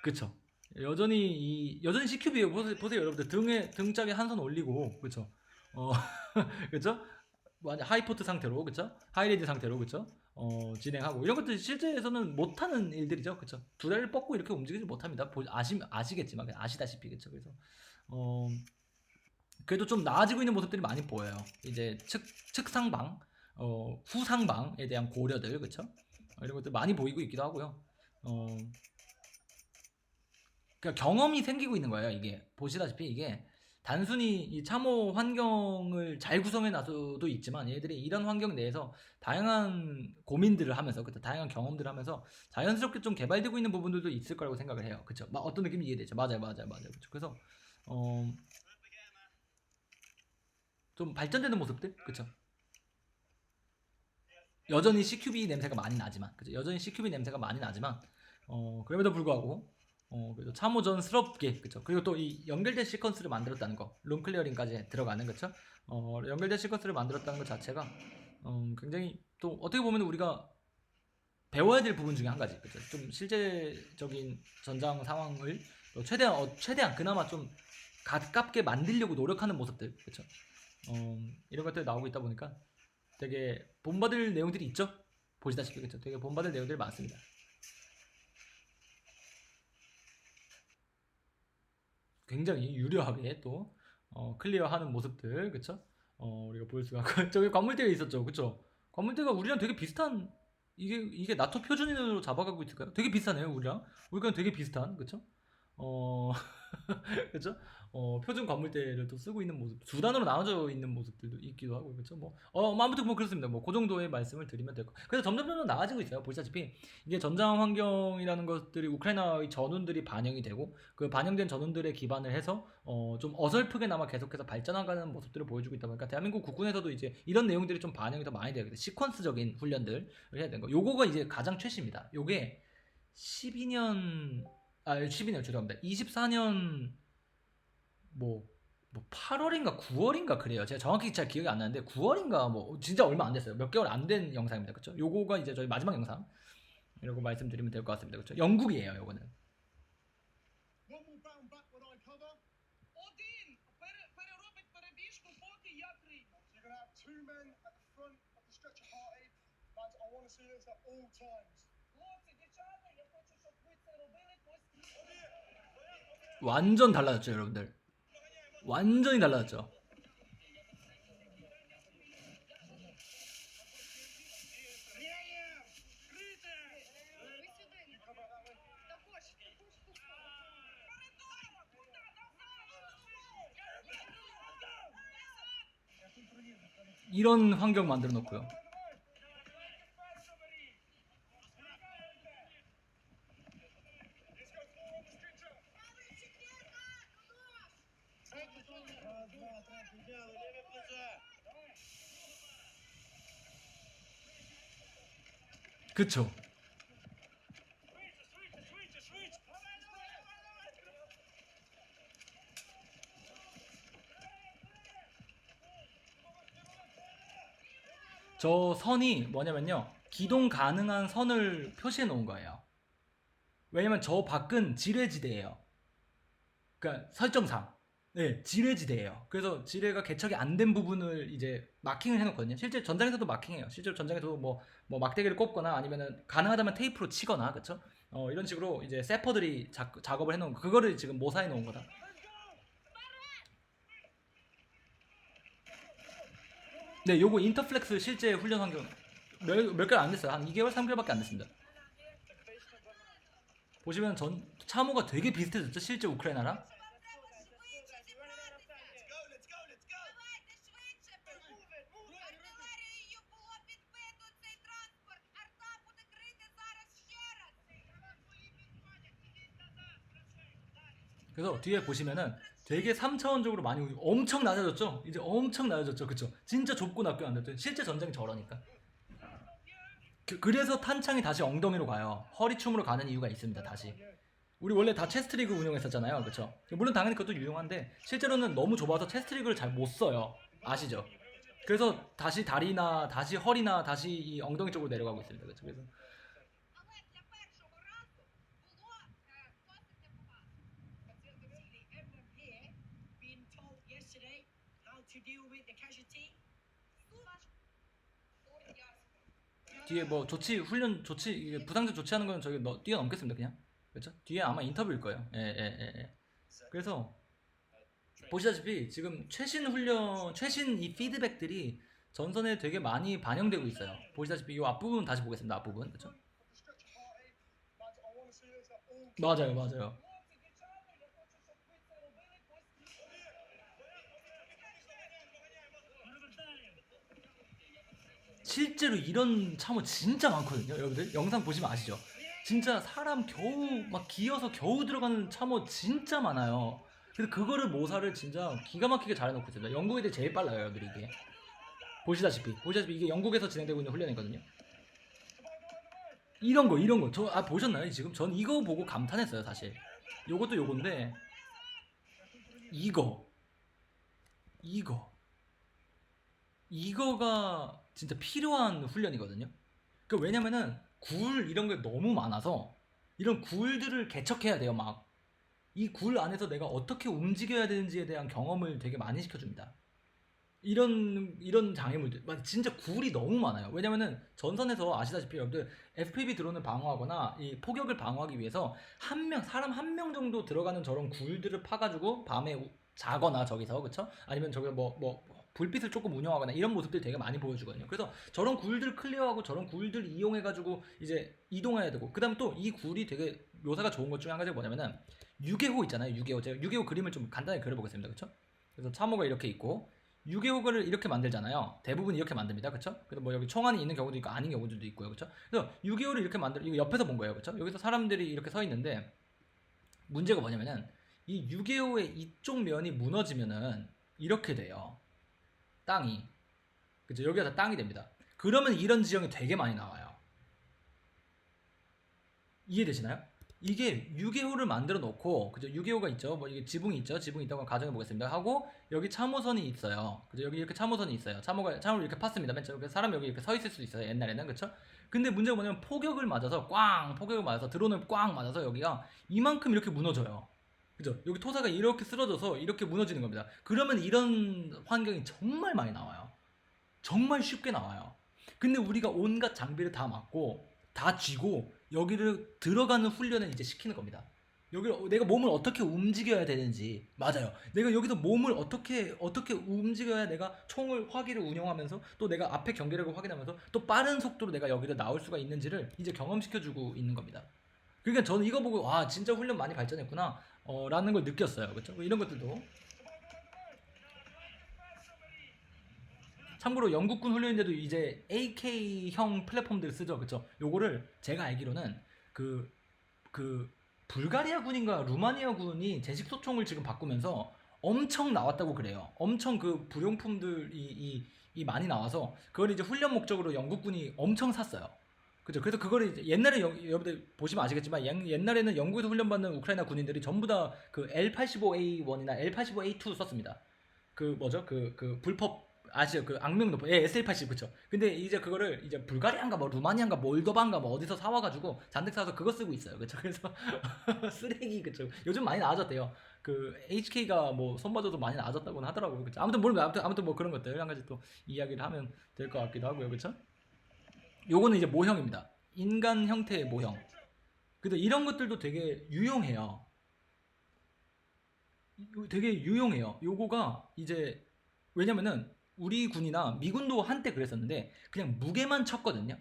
그렇죠? 여전히 CQB예요. 보세요, 여러분들 등짝에 한 손 올리고 그렇죠? 그렇죠? 완전 하이포트 상태로 그렇죠? 하이레디 상태로 그렇죠? 진행하고 이런 것들 실제에서는 못하는 일들이죠, 그렇죠? 두 다리를 뻗고 이렇게 움직이지 못합니다. 아시겠지만 아시다시피 그렇죠? 그래서 그래도 좀 나아지고 있는 모습들이 많이 보여요. 이제 측상방, 후상방에 대한 고려들 그렇죠? 이런 것들 많이 보이고 있기도 하고요. 그러니까 경험이 생기고 있는 거예요. 이게 보시다시피 이게 단순히 이 참호 환경을 잘 구성해 놔서도 있지만 얘들이 이런 환경 내에서 다양한 고민들을 하면서 그쵸? 다양한 경험들을 하면서 자연스럽게 좀 개발되고 있는 부분들도 있을 거라고 생각을 해요. 그쵸? 어떤 느낌인지 이해되죠? 맞아요. 그쵸? 그래서 좀 발전되는 모습들, 그쵸? 여전히 CQB 냄새가 많이 나지만, 그죠? 여전히 CQB 냄새가 많이 나지만, 그럼에도 불구하고 그래도 참호전스럽게 그쵸. 그리고 또 이 연결된 시퀀스를 만들었다는 거, 룸 클리어링까지 들어가는 그쵸. 연결된 시퀀스를 만들었다는 것 자체가 굉장히 또 어떻게 보면 우리가 배워야 될 부분 중에 한 가지 그쵸. 좀 실제적인 전장 상황을 최대한 그나마 좀 가깝게 만들려고 노력하는 모습들 그쵸. 이런 것들 나오고 있다 보니까 되게 본받을 내용들이 있죠. 보시다시피 그쵸. 되게 본받을 내용들이 많습니다. 굉장히 유려하게 또 클리어하는 모습들 그쵸? 우리가 볼 수가 저기 관물대가 있었죠 그쵸? 관물대가 우리랑 되게 비슷한 이게 나토 표준인으로 잡아가고 있을까요? 되게 비슷하네요 우리랑 되게 비슷한 그쵸? 그렇죠? 표준 관물대를 또 쓰고 있는 모습, 두 단으로 나눠져 있는 모습들도 있기도 하고, 그렇죠? 뭐 아무튼 뭐 그렇습니다. 뭐 그 정도의 말씀을 드리면 될 거. 그래서 점점 나아지고 있어요. 보시다시피 이게 전장 환경이라는 것들이 우크라이나의 전운들이 반영이 되고 그 반영된 전운들에 기반을 해서 좀 어설프게나마 계속해서 발전해가는 모습들을 보여주고 있다 보니까 대한민국 국군에서도 이제 이런 내용들이 좀 반영이 더 많이 되게 돼. 시퀀스적인 훈련들을 해야 되는 거. 요거가 이제 가장 최신입니다. 요게 12년 12년 죄송합니다. 24년 뭐 8월인가 9월인가 그래요. 제가 정확히 잘 기억이 안 나는데 9월인가 뭐 진짜 얼마 안 됐어요. 몇 개월 안 된 영상입니다. 그렇죠? 요거가 이제 저희 마지막 영상이라고 말씀드리면 될 것 같습니다. 그렇죠? 영국이에요, 요거는. One will bound back when I cover. Один переробить перебіжку, поки я прийму. So you're going to have two men at the front of the stretcher party. Lads, I want to see this at all times. Хлопці, дівчата, я хочу, щоб ви це робили постійно. 완전 달라졌죠, 여러분들. 완전히 달라졌죠. 이런 환경 만들어 놓고요. 그쵸. 저 선이 뭐냐면요. 기동 가능한 선을 표시해 놓은 거예요. 왜냐면 저 밖은 지뢰지대예요. 그러니까 설정상. 네, 지뢰지대예요. 그래서 지뢰가 개척이 안 된 부분을 이제 마킹을 해놓거든요. 실제 전장에서도 마킹해요. 실제로 전장에서도 뭐 막대기를 꼽거나 아니면은 가능하다면 테이프로 치거나, 그쵸? 이런 식으로 이제 세퍼들이 작업을 해놓은 거. 그거를 지금 모사해 놓은 거다. 네, 요거 인터플렉스 실제 훈련 환경 몇 개월 안 됐어요. 한 2개월, 3개월밖에 안 됐습니다. 보시면 참호가 되게 비슷해졌죠, 실제 우크라이나랑. Давайте швидше, артилерією було підбито цей транспорт. Арта буде крити зараз ще раз. Свої підходять, ідіть назад. 그래서 뒤에 보시면은 되게 3차원적으로 많이 엄청 낮아졌죠? 이제 엄청 낮아졌죠, 그쵸? 진짜 좁고 낮게 만들었죠. 실제 전쟁이 저러니까. 그래서 탄창이 다시 엉덩이로 가요. 허리춤으로 가는 이유가 있습니다, 다시. 우리 원래 다 체스트리그 운영했었잖아요, 그쵸? 물론 당연히 그것도 유용한데 실제로는 너무 좁아서 체스트리그를 잘 못 써요. 아시죠? 그래서 다시 다리나 다시 허리나 다시 이 엉덩이 쪽으로 내려가고 있습니다. 그쵸? 그래서 Але для першого разу було досить непогано. Particularly everyone here being told yesterday how to deal with the casualty. 뒤에 뭐 훈련 조치, 부상자 조치하는 건 저기 뛰어넘겠습니다, 그냥. 그렇죠? 뒤에 아마 인터뷰일 거예요. 예. 그래서 보시다시피 지금 최신 훈련, 최신 이 피드백들이 전선에 되게 많이 반영되고 있어요. 보시다시피 이 앞부분 다시 보겠습니다. 앞부분, 그렇죠? Of the stretcher party. Lads, I want to see this at all times. 맞아요. Хлопці, дівчата, я хочу, щоб ви це робили постійно. 실제로 이런 참호 진짜 많거든요, 여러분들. 영상 보시면 아시죠? 진짜 사람 겨우 막 기어서 겨우 들어가는 참호 진짜 많아요. 그래서 그거를 모사를 진짜 기가 막히게 잘 해놓고 있습니다. 영국 애들 제일 빨라요, 여러분들 이게. 보시다시피 이게 영국에서 진행되고 있는 훈련이거든요. 이런 거 보셨나요? 지금 전 이거 보고 감탄했어요, 사실. 요것도 요건데 이거가 진짜 필요한 훈련이거든요. 그 왜냐면은 굴 이런 게 너무 많아서 이런 굴들을 개척해야 돼요. 막 이 굴 안에서 내가 어떻게 움직여야 되는지에 대한 경험을 되게 많이 시켜줍니다. 이런 장애물들 진짜 굴이 너무 많아요. 왜냐면은 전선에서 아시다시피 여러분들 FPV 드론을 방어하거나 이 포격을 방어하기 위해서 사람 한 명 정도 들어가는 저런 굴들을 파가지고 밤에 자거나 저기서, 그쵸? 아니면 저기 불빛을 조금 운영하거나 이런 모습들 되게 많이 보여주거든요. 그래서 저런 굴들 클리어하고 저런 굴들 이용해가지고 이제 이동해야 되고, 그 다음에 또 이 굴이 되게 묘사가 좋은 것 중에 한 가지가 뭐냐면은 유계호 있잖아요. 유계호. 제가 유계호 그림을 좀 간단히 그려보겠습니다. 그렇죠? 그래서 참호가 이렇게 있고 유계호를 이렇게 만들잖아요. 대부분 이렇게 만듭니다. 그렇죠? 그래서 뭐 여기 총알이 있는 경우도 있고 아닌 경우들도 있고요. 그렇죠? 그래서 유계호를 이렇게 만들 이거 옆에서 본 거예요. 그렇죠? 여기서 사람들이 이렇게 서 있는데 문제가 뭐냐면은 이 유계호의 이쪽 면이 무너지면은 이렇게 돼요. 땅이. 그죠? 여기가 다 땅이 됩니다. 그러면 이런 지형이 되게 많이 나와요. 이해되시나요? 이게 유계호를 만들어 놓고, 그죠? 유계호가 있죠. 뭐 이게 지붕이 있죠. 지붕이 있다고 가정해 보겠습니다. 하고 여기 참호선이 있어요. 그죠? 여기 이렇게 참호선이 있어요. 참호를 이렇게 팠습니다. 맨 처음에 그래서 사람 여기 이렇게 서 있을 수 있어요. 옛날에는 그렇죠? 근데 문제가 뭐냐면 폭격을 맞아서 드론을 꽝 맞아서 여기가 이만큼 이렇게 무너져요. 그죠? 여기 토사가 이렇게 쓰러져서 이렇게 무너지는 겁니다. 그러면 이런 환경이 정말 많이 나와요. 정말 쉽게 나와요. 근데 우리가 온갖 장비를 다 맞고 다 쥐고 여기를 들어가는 훈련을 이제 시키는 겁니다. 여기를 내가 몸을 어떻게 움직여야 되는지 맞아요. 내가 여기서 몸을 어떻게 움직여야 내가 총을 화기를 운영하면서 또 내가 앞에 경계력을 확인하면서 또 빠른 속도로 내가 여기를 나올 수가 있는지를 이제 경험시켜주고 있는 겁니다. 그러니까 저는 이거 보고 와 진짜 훈련 많이 발전했구나 라는 걸 느꼈어요. 그렇죠? 이런 것들도 참고로 영국군 훈련인데도 이제 AK형 플랫폼들을 쓰죠. 그쵸? 요거를 제가 알기로는 그 불가리아 군인가 루마니아 군이 제식 소총을 지금 바꾸면서 엄청 나왔다고 그래요. 엄청 그 불용품들이 많이 나와서 그걸 이제 훈련 목적으로 영국군이 엄청 샀어요. 그죠? 그래서 그거를 이제 옛날에 여러분들 보시면 아시겠지만 옛날에는 영국에서 훈련받는 우크라이나 군인들이 전부 다 그 L85A1이나 L85A2 썼습니다. 그 뭐죠? 그 불법 아시죠? 그 악명 높은 SL80 그쵸? 근데 이제 그거를 이제 불가리아인가 뭐 루마니아인가 몰도바인가 뭐 어디서 사와가지고 잔뜩 사서 그거 쓰고 있어요. 그쵸? 그래서 쓰레기 그쵸? 요즘 많이 나아졌대요. 그 HK가 뭐 손봐줘도 많이 나아졌다고는 하더라고요. 그쵸? 아무튼 모르면 아무튼 뭐 그런 것들 한 가지 또 이야기를 하면 될 것 같기도 하고요. 그쵸? 요거는 이제 모형입니다. 인간 형태의 모형. 근데 이런 것들도 되게 유용해요. 되게 유용해요. 요거가 이제 왜냐면은 우리 군이나 미군도 한때 그랬었는데 그냥 무게만 쳤거든요.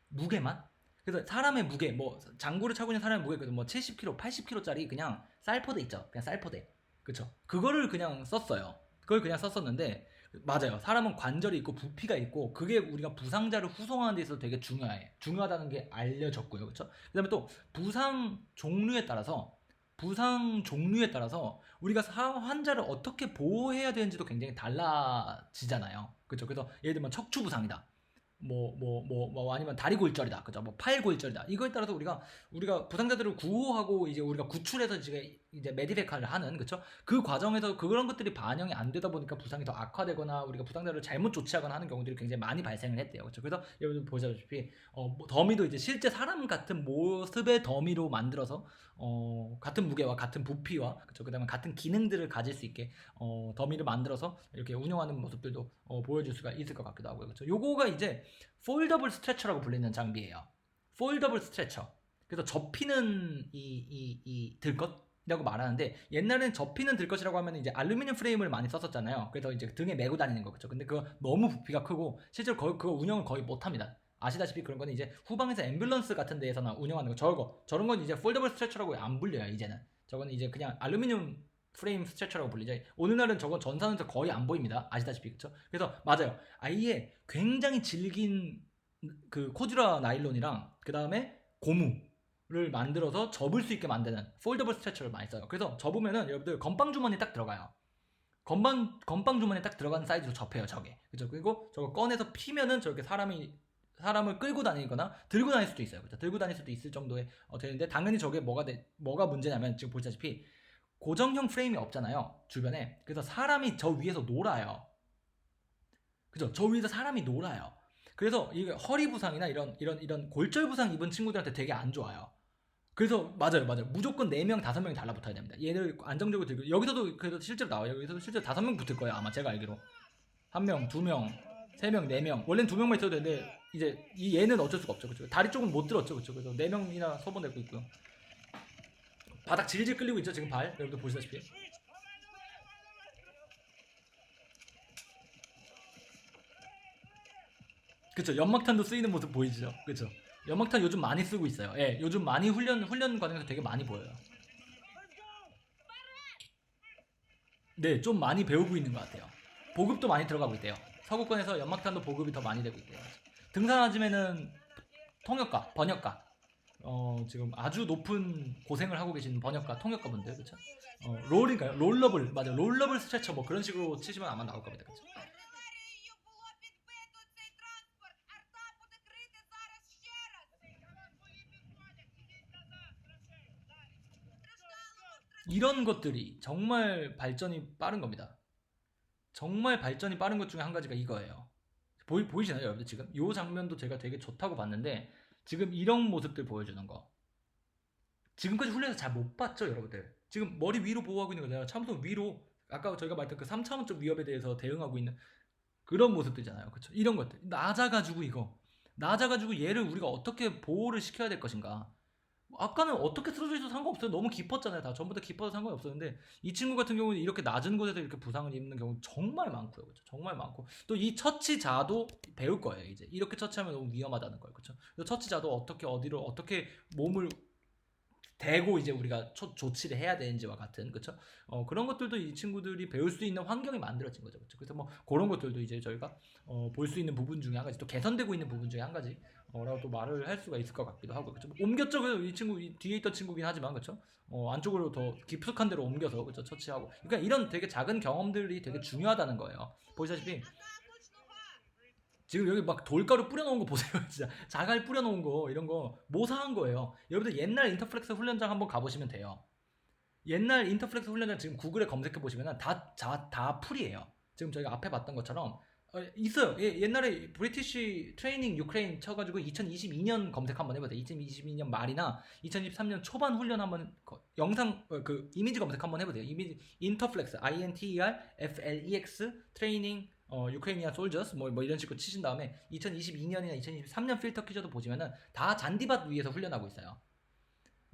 무게만. 그래서 사람의 무게, 뭐 장구를 차고 있는 사람의 무게, 그래서 뭐 70kg, 80kg짜리 그냥 쌀포대 있죠. 그냥 쌀포대. 그쵸? 그거를 그냥 썼어요. 그걸 그냥 썼었는데 맞아요. 사람은 관절이 있고 부피가 있고 그게 우리가 부상자를 후송하는 데 있어서 되게 중요하다는 게 알려졌고요. 그쵸? 그다음에 또 부상 종류에 따라서 우리가 환자를 어떻게 보호해야 되는지도 굉장히 달라지잖아요. 그렇죠? 그래서 예를 들면 척추 부상이다. 뭐 아니면 다리 골절이다. 그죠? 뭐 팔 골절이다. 이거에 따라서 우리가 부상자들을 구호하고 이제 우리가 구출해서 이제 메디베카를 하는 그쵸? 그 과정에서 그런 것들이 반영이 안 되다 보니까 부상이 더 악화되거나 우리가 부상자를 잘못 조치하거나 하는 경우들이 굉장히 많이 발생을 했대요. 그쵸? 그래서 여러분 보시다시피 뭐 더미도 이제 실제 사람 같은 모습의 더미로 만들어서 같은 무게와 같은 부피와 그쵸? 그다음에 같은 기능들을 가질 수 있게 더미를 만들어서 이렇게 운영하는 모습들도 보여줄 수가 있을 것 같기도 하고요. 그쵸? 요거가 이제 폴더블 스트레처라고 불리는 장비예요. 폴더블 스트레처. 그래서 접히는 이 들것이라고 말하는데 옛날에는 접히는 들것이라고 하면 이제 알루미늄 프레임을 많이 썼었잖아요. 그래서 이제 등에 메고 다니는 거 그렇죠. 근데 그거 너무 부피가 크고 실제로 그거 운영을 거의 못 합니다. 아시다시피 그런 거는 이제 후방에서 앰뷸런스 같은 데에서나 운영하는 거 저런 건 이제 폴더블 스트레처라고 안 불려요. 이제는 저거는 이제 그냥 알루미늄 프레임 스트레처라고 불리죠. 오늘날은 저건 전산에서 거의 안 보입니다. 아시다시피 그렇죠? 그래서 맞아요. 아예 굉장히 질긴 그 코듀라 나일론이랑 그 다음에 고무를 만들어서 접을 수 있게 만드는 폴더블 스트레처를 많이 써요. 그래서 접으면은 여러분들 건빵 주머니 딱 들어가요. 건빵 주머니 딱 들어가는 사이즈로 접해요. 저게 그죠? 그리고 저거 꺼내서 피면은 저렇게 사람을 끌고 다니거나 들고 다닐 수도 있어요. 그렇죠? 들고 다닐 수도 있을 정도의 되는데 당연히 저게 뭐가 문제냐면 지금 보시다시피 고정형 프레임이 없잖아요. 주변에. 그래서 사람이 저 위에서 놀아요. 그죠? 저 위에서 사람이 놀아요. 그래서 이게 허리 부상이나 이런 골절 부상 입은 친구들한테 되게 안 좋아요. 그래서 맞아요. 무조건 4명, 5명이 달라붙어야 됩니다. 얘를 안정적으로 들고 여기서도 그래도 실제로 나와요. 여기서도 실제로 5명 붙을 거예요. 아마 제가 알기로 1명, 2명, 3명, 4명. 원래는 2명만 있어도 되는데 이제 얘는 어쩔 수가 없죠. 그렇죠? 다리 쪽은 못 들었죠. 그렇죠? 그래서 4명이나 서버내고 있고요. 바닥 질질 끌리고 있죠. 지금 발 여러분들 보시다시피. 그쵸? 연막탄도 쓰이는 모습 보이죠? 그쵸? 연막탄 요즘 많이 쓰고 있어요. 예, 요즘 많이 훈련 과정에서 되게 많이 보여요. 네, 좀 많이 배우고 있는 것 같아요. 보급도 많이 들어가고 있대요. 서구권에서 연막탄도 보급이 더 많이 되고 있대요. 등산아짐에는 통역가, 번역가, 지금 아주 높은 고생을 하고 계신 번역가, 통역가 분들, 그쵸? 롤인가요? 롤러블, 맞아, 롤러블 스트레처 뭐 그런 식으로 치시면 아마 나올 겁니다, 그쵸? Артилерією було підбито цей транспорт. Арта буде крити зараз ще раз. Твої підходять. Ідіть назад. 이런 것들이 정말 발전이 빠른 겁니다. 정말 발전이 빠른 것 중에 한 가지가 이거예요. 보이시나요, 여러분들 지금? 이 장면도 제가 되게 좋다고 봤는데 지금 이런 모습들 보여주는 거. 지금까지 훈련에서 잘 못 봤죠, 여러분들? 지금 머리 위로 보호하고 있는 거잖아요. 참으로 위로. 아까 저희가 말했던 그 3차원적 위협에 대해서 대응하고 있는 그런 모습들이잖아요. 그렇죠? 이런 것들. 낮아가지고 얘를 우리가 어떻게 보호를 시켜야 될 것인가. 아까는 어떻게 쓰러져 있어도 상관없어요. 너무 깊었잖아요. 다 전부 다 깊어서 상관이 없었는데 이 친구 같은 경우는 이렇게 낮은 곳에서 이렇게 부상을 입는 경우 정말 많고요. 그렇죠? 정말 많고 또 이 처치자도 배울 거예요. 이제 이렇게 처치하면 너무 위험하다는 거예요. 그렇죠? 처치자도 어떻게 어디로 어떻게 몸을 대고 이제 우리가 조치를 해야 되는지와 같은 그렇죠? 그런 것들도 이 친구들이 배울 수 있는 환경이 만들어진 거죠. 그렇죠? 그래서 뭐 그런 것들도 이제 저희가 볼 수 있는 부분 중에 한 가지 또 개선되고 있는 부분 중에 한 가지 라고 또 말을 할 수가 있을 것 같기도 하고 그렇죠? 옮겼죠. 이 친구 뒤에 있던 친구긴 하지만 그렇죠? 안쪽으로 더 깊숙한 데로 옮겨서 그렇죠? 처치하고 그러니까 이런 되게 작은 경험들이 되게 중요하다는 거예요. 보시다시피 지금 여기 막 돌가루 뿌려놓은 거 보세요. 진짜 자갈 뿌려놓은 거 이런 거 모사한 거예요. 여러분들 옛날 인터플렉스 훈련장 한번 가보시면 돼요. 옛날 인터플렉스 훈련장 지금 구글에 검색해 보시면 다 풀이에요. 지금 저희가 앞에 봤던 것처럼 있어요. 옛날에 브리티시 트레이닝 유크레인 쳐가지고 2022년 검색 한번 해보세요. 2022년 말이나 2023년 초반 훈련 한번 영상 그 이미지 검색 한번 해보세요. 이미지 인터플렉스 INTERFLEX 트레이닝 유크레이니안 솔저스 뭐 이런 식으로 치신 다음에 2022년이나 2023년 필터 퀴즈도 보시면은 다 잔디밭 위에서 훈련하고 있어요.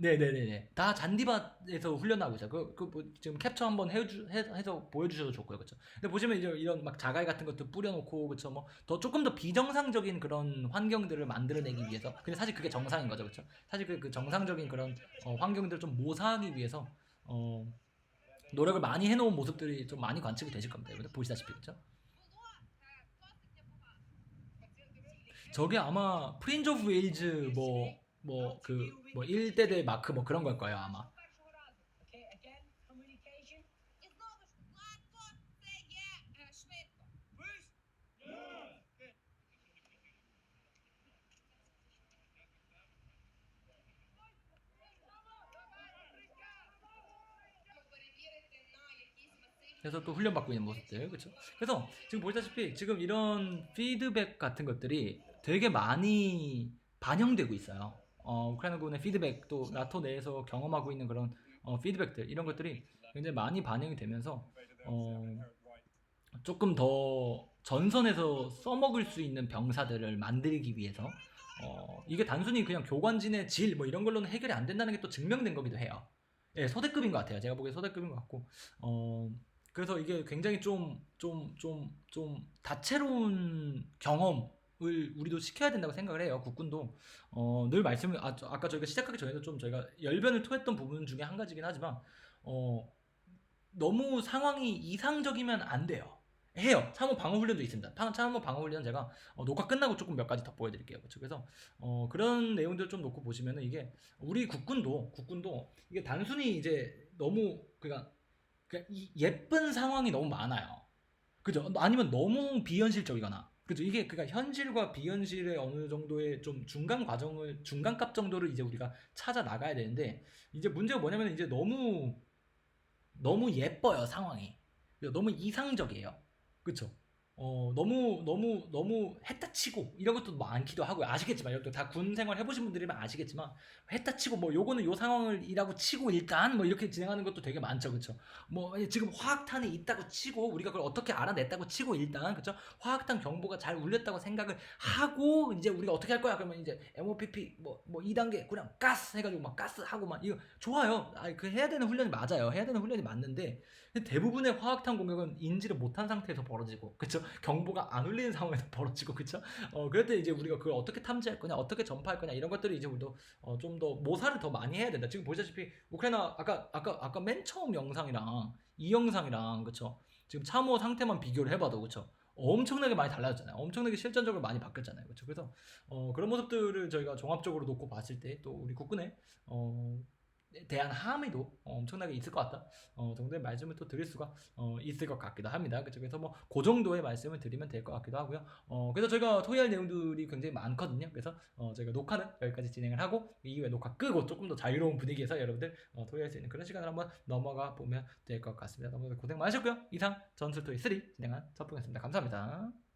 네네네네. 다 잔디밭에서 훈련하고 있어요. 뭐 지금 캡처 한번 해서 보여주셔도 좋고요. 그쵸? 근데 보시면 이제 이런 막 자갈 같은 것도 뿌려놓고, 그쵸? 뭐, 조금 더 비정상적인 그런 환경들을 만들어내기 위해서. 근데 사실 그게 정상인 거죠. 그쵸? 사실 그 정상적인 그런, 환경들을 좀 모사하기 위해서, 노력을 많이 해놓은 모습들이 좀 많이 관측이 되실 겁니다. 여러분들 보시다시피, 그쵸? 저게 아마 프린즈 오브 웨일즈 뭐 1대대 마크 뭐 그런 걸 거예요 아마. Першого разу. Okay, again, communication. І знову ж гладко, це є швидко. Перевірити на якісь масивні 그래서 또 훈련받고 있는 모습들, 그렇죠? 그래서 지금 보시다시피 지금 이런 피드백 같은 것들이 되게 많이 반영되고 있어요. 우크라이나군의 피드백 또 나토 내에서 경험하고 있는 그런 피드백들 이런 것들이 굉장히 많이 반영이 되면서 조금 더 전선에서 써먹을 수 있는 병사들을 만들기 위해서 이게 단순히 그냥 교관진의 질 뭐 이런 걸로는 해결이 안 된다는 게 또 증명된 거기도 해요. 예, 소대급인 것 같아요. 제가 보기에 소대급인 것 같고 그래서 이게 굉장히 좀 다채로운 경험을 우리도 시켜야 된다고 생각을 해요. 국군도 늘 말씀을 아까 저희가 시작하기 전에도 좀 저희가 열변을 토했던 부분 중에 한 가지긴 하지만 너무 상황이 이상적이면 안 돼요. 해요. 참호 방어 훈련도 있습니다. 참호 방어 훈련 제가 녹화 끝나고 조금 몇 가지 더 보여드릴게요. 그렇죠? 그래서 그런 내용들 좀 놓고 보시면은 이게 우리 국군도 이게 단순히 이제 너무 그러니까 예쁜 상황이 너무 많아요. 그죠? 아니면 너무 비현실적이거나. 그죠? 이게 그러니까 현실과 비현실의 어느 정도의 좀 중간값 정도를 이제 우리가 찾아 나가야 되는데 이제 문제가 뭐냐면 이제 너무 예뻐요, 상황이. 너무 이상적이에요. 그쵸? 너무 했다 치고 이런 것도 많기도 하고요. 아시겠지만 여러분들 다 군 생활 해보신 분들이면 아시겠지만 했다 치고 뭐 요거는 요 상황을이라고 치고 일단 뭐 이렇게 진행하는 것도 되게 많죠. 그쵸? 뭐 지금 화학탄이 있다고 치고 우리가 그걸 어떻게 알아냈다고 치고 일단 그쵸? 화학탄 경보가 잘 울렸다고 생각을 하고 이제 우리가 어떻게 할 거야? 그러면 이제 MOPP 뭐 2단계 그냥 가스 해가지고 막 가스 하고 막 이거 좋아요. 그 해야 되는 훈련이 맞아요. 해야 되는 훈련이 맞는데 대부분의 화학탄 공격은 인지를 못한 상태에서 벌어지고 그쵸? 경보가 안 울리는 상황에서 벌어지고 그쵸? 그럴 때 이제 우리가 그걸 어떻게 탐지할 거냐, 어떻게 전파할 거냐 이런 것들을 이제 우리도 좀 더 모사를 더 많이 해야 된다. 지금 보시다시피 우크라이나 아까 맨 처음 영상이랑 이 영상이랑 그쵸? 지금 참호 상태만 비교를 해봐도 그쵸? 엄청나게 많이 달라졌잖아요. 엄청나게 실전적으로 많이 바뀌었잖아요. 그렇죠? 그래서 그런 모습들을 저희가 종합적으로 놓고 봤을 때 또 우리 국군의 대한 함의도 엄청나게 있을 것 같다. 정도의 말씀을 또 드릴 수가 있을 것 같기도 합니다. 그렇죠? 그래서 뭐 그 정도의 말씀을 드리면 될 것 같기도 하고요. 그래서 저희가 토의할 내용들이 굉장히 많거든요. 그래서 저희가 녹화는 여기까지 진행을 하고 이후에 녹화 끄고 조금 더 자유로운 분위기에서 여러분들 토의할 수 있는 그런 시간을 한번 넘어가 보면 될 것 같습니다. 너무 고생 많으셨고요. 이상 전술토의 3 진행한 서풍이었습니다. 감사합니다.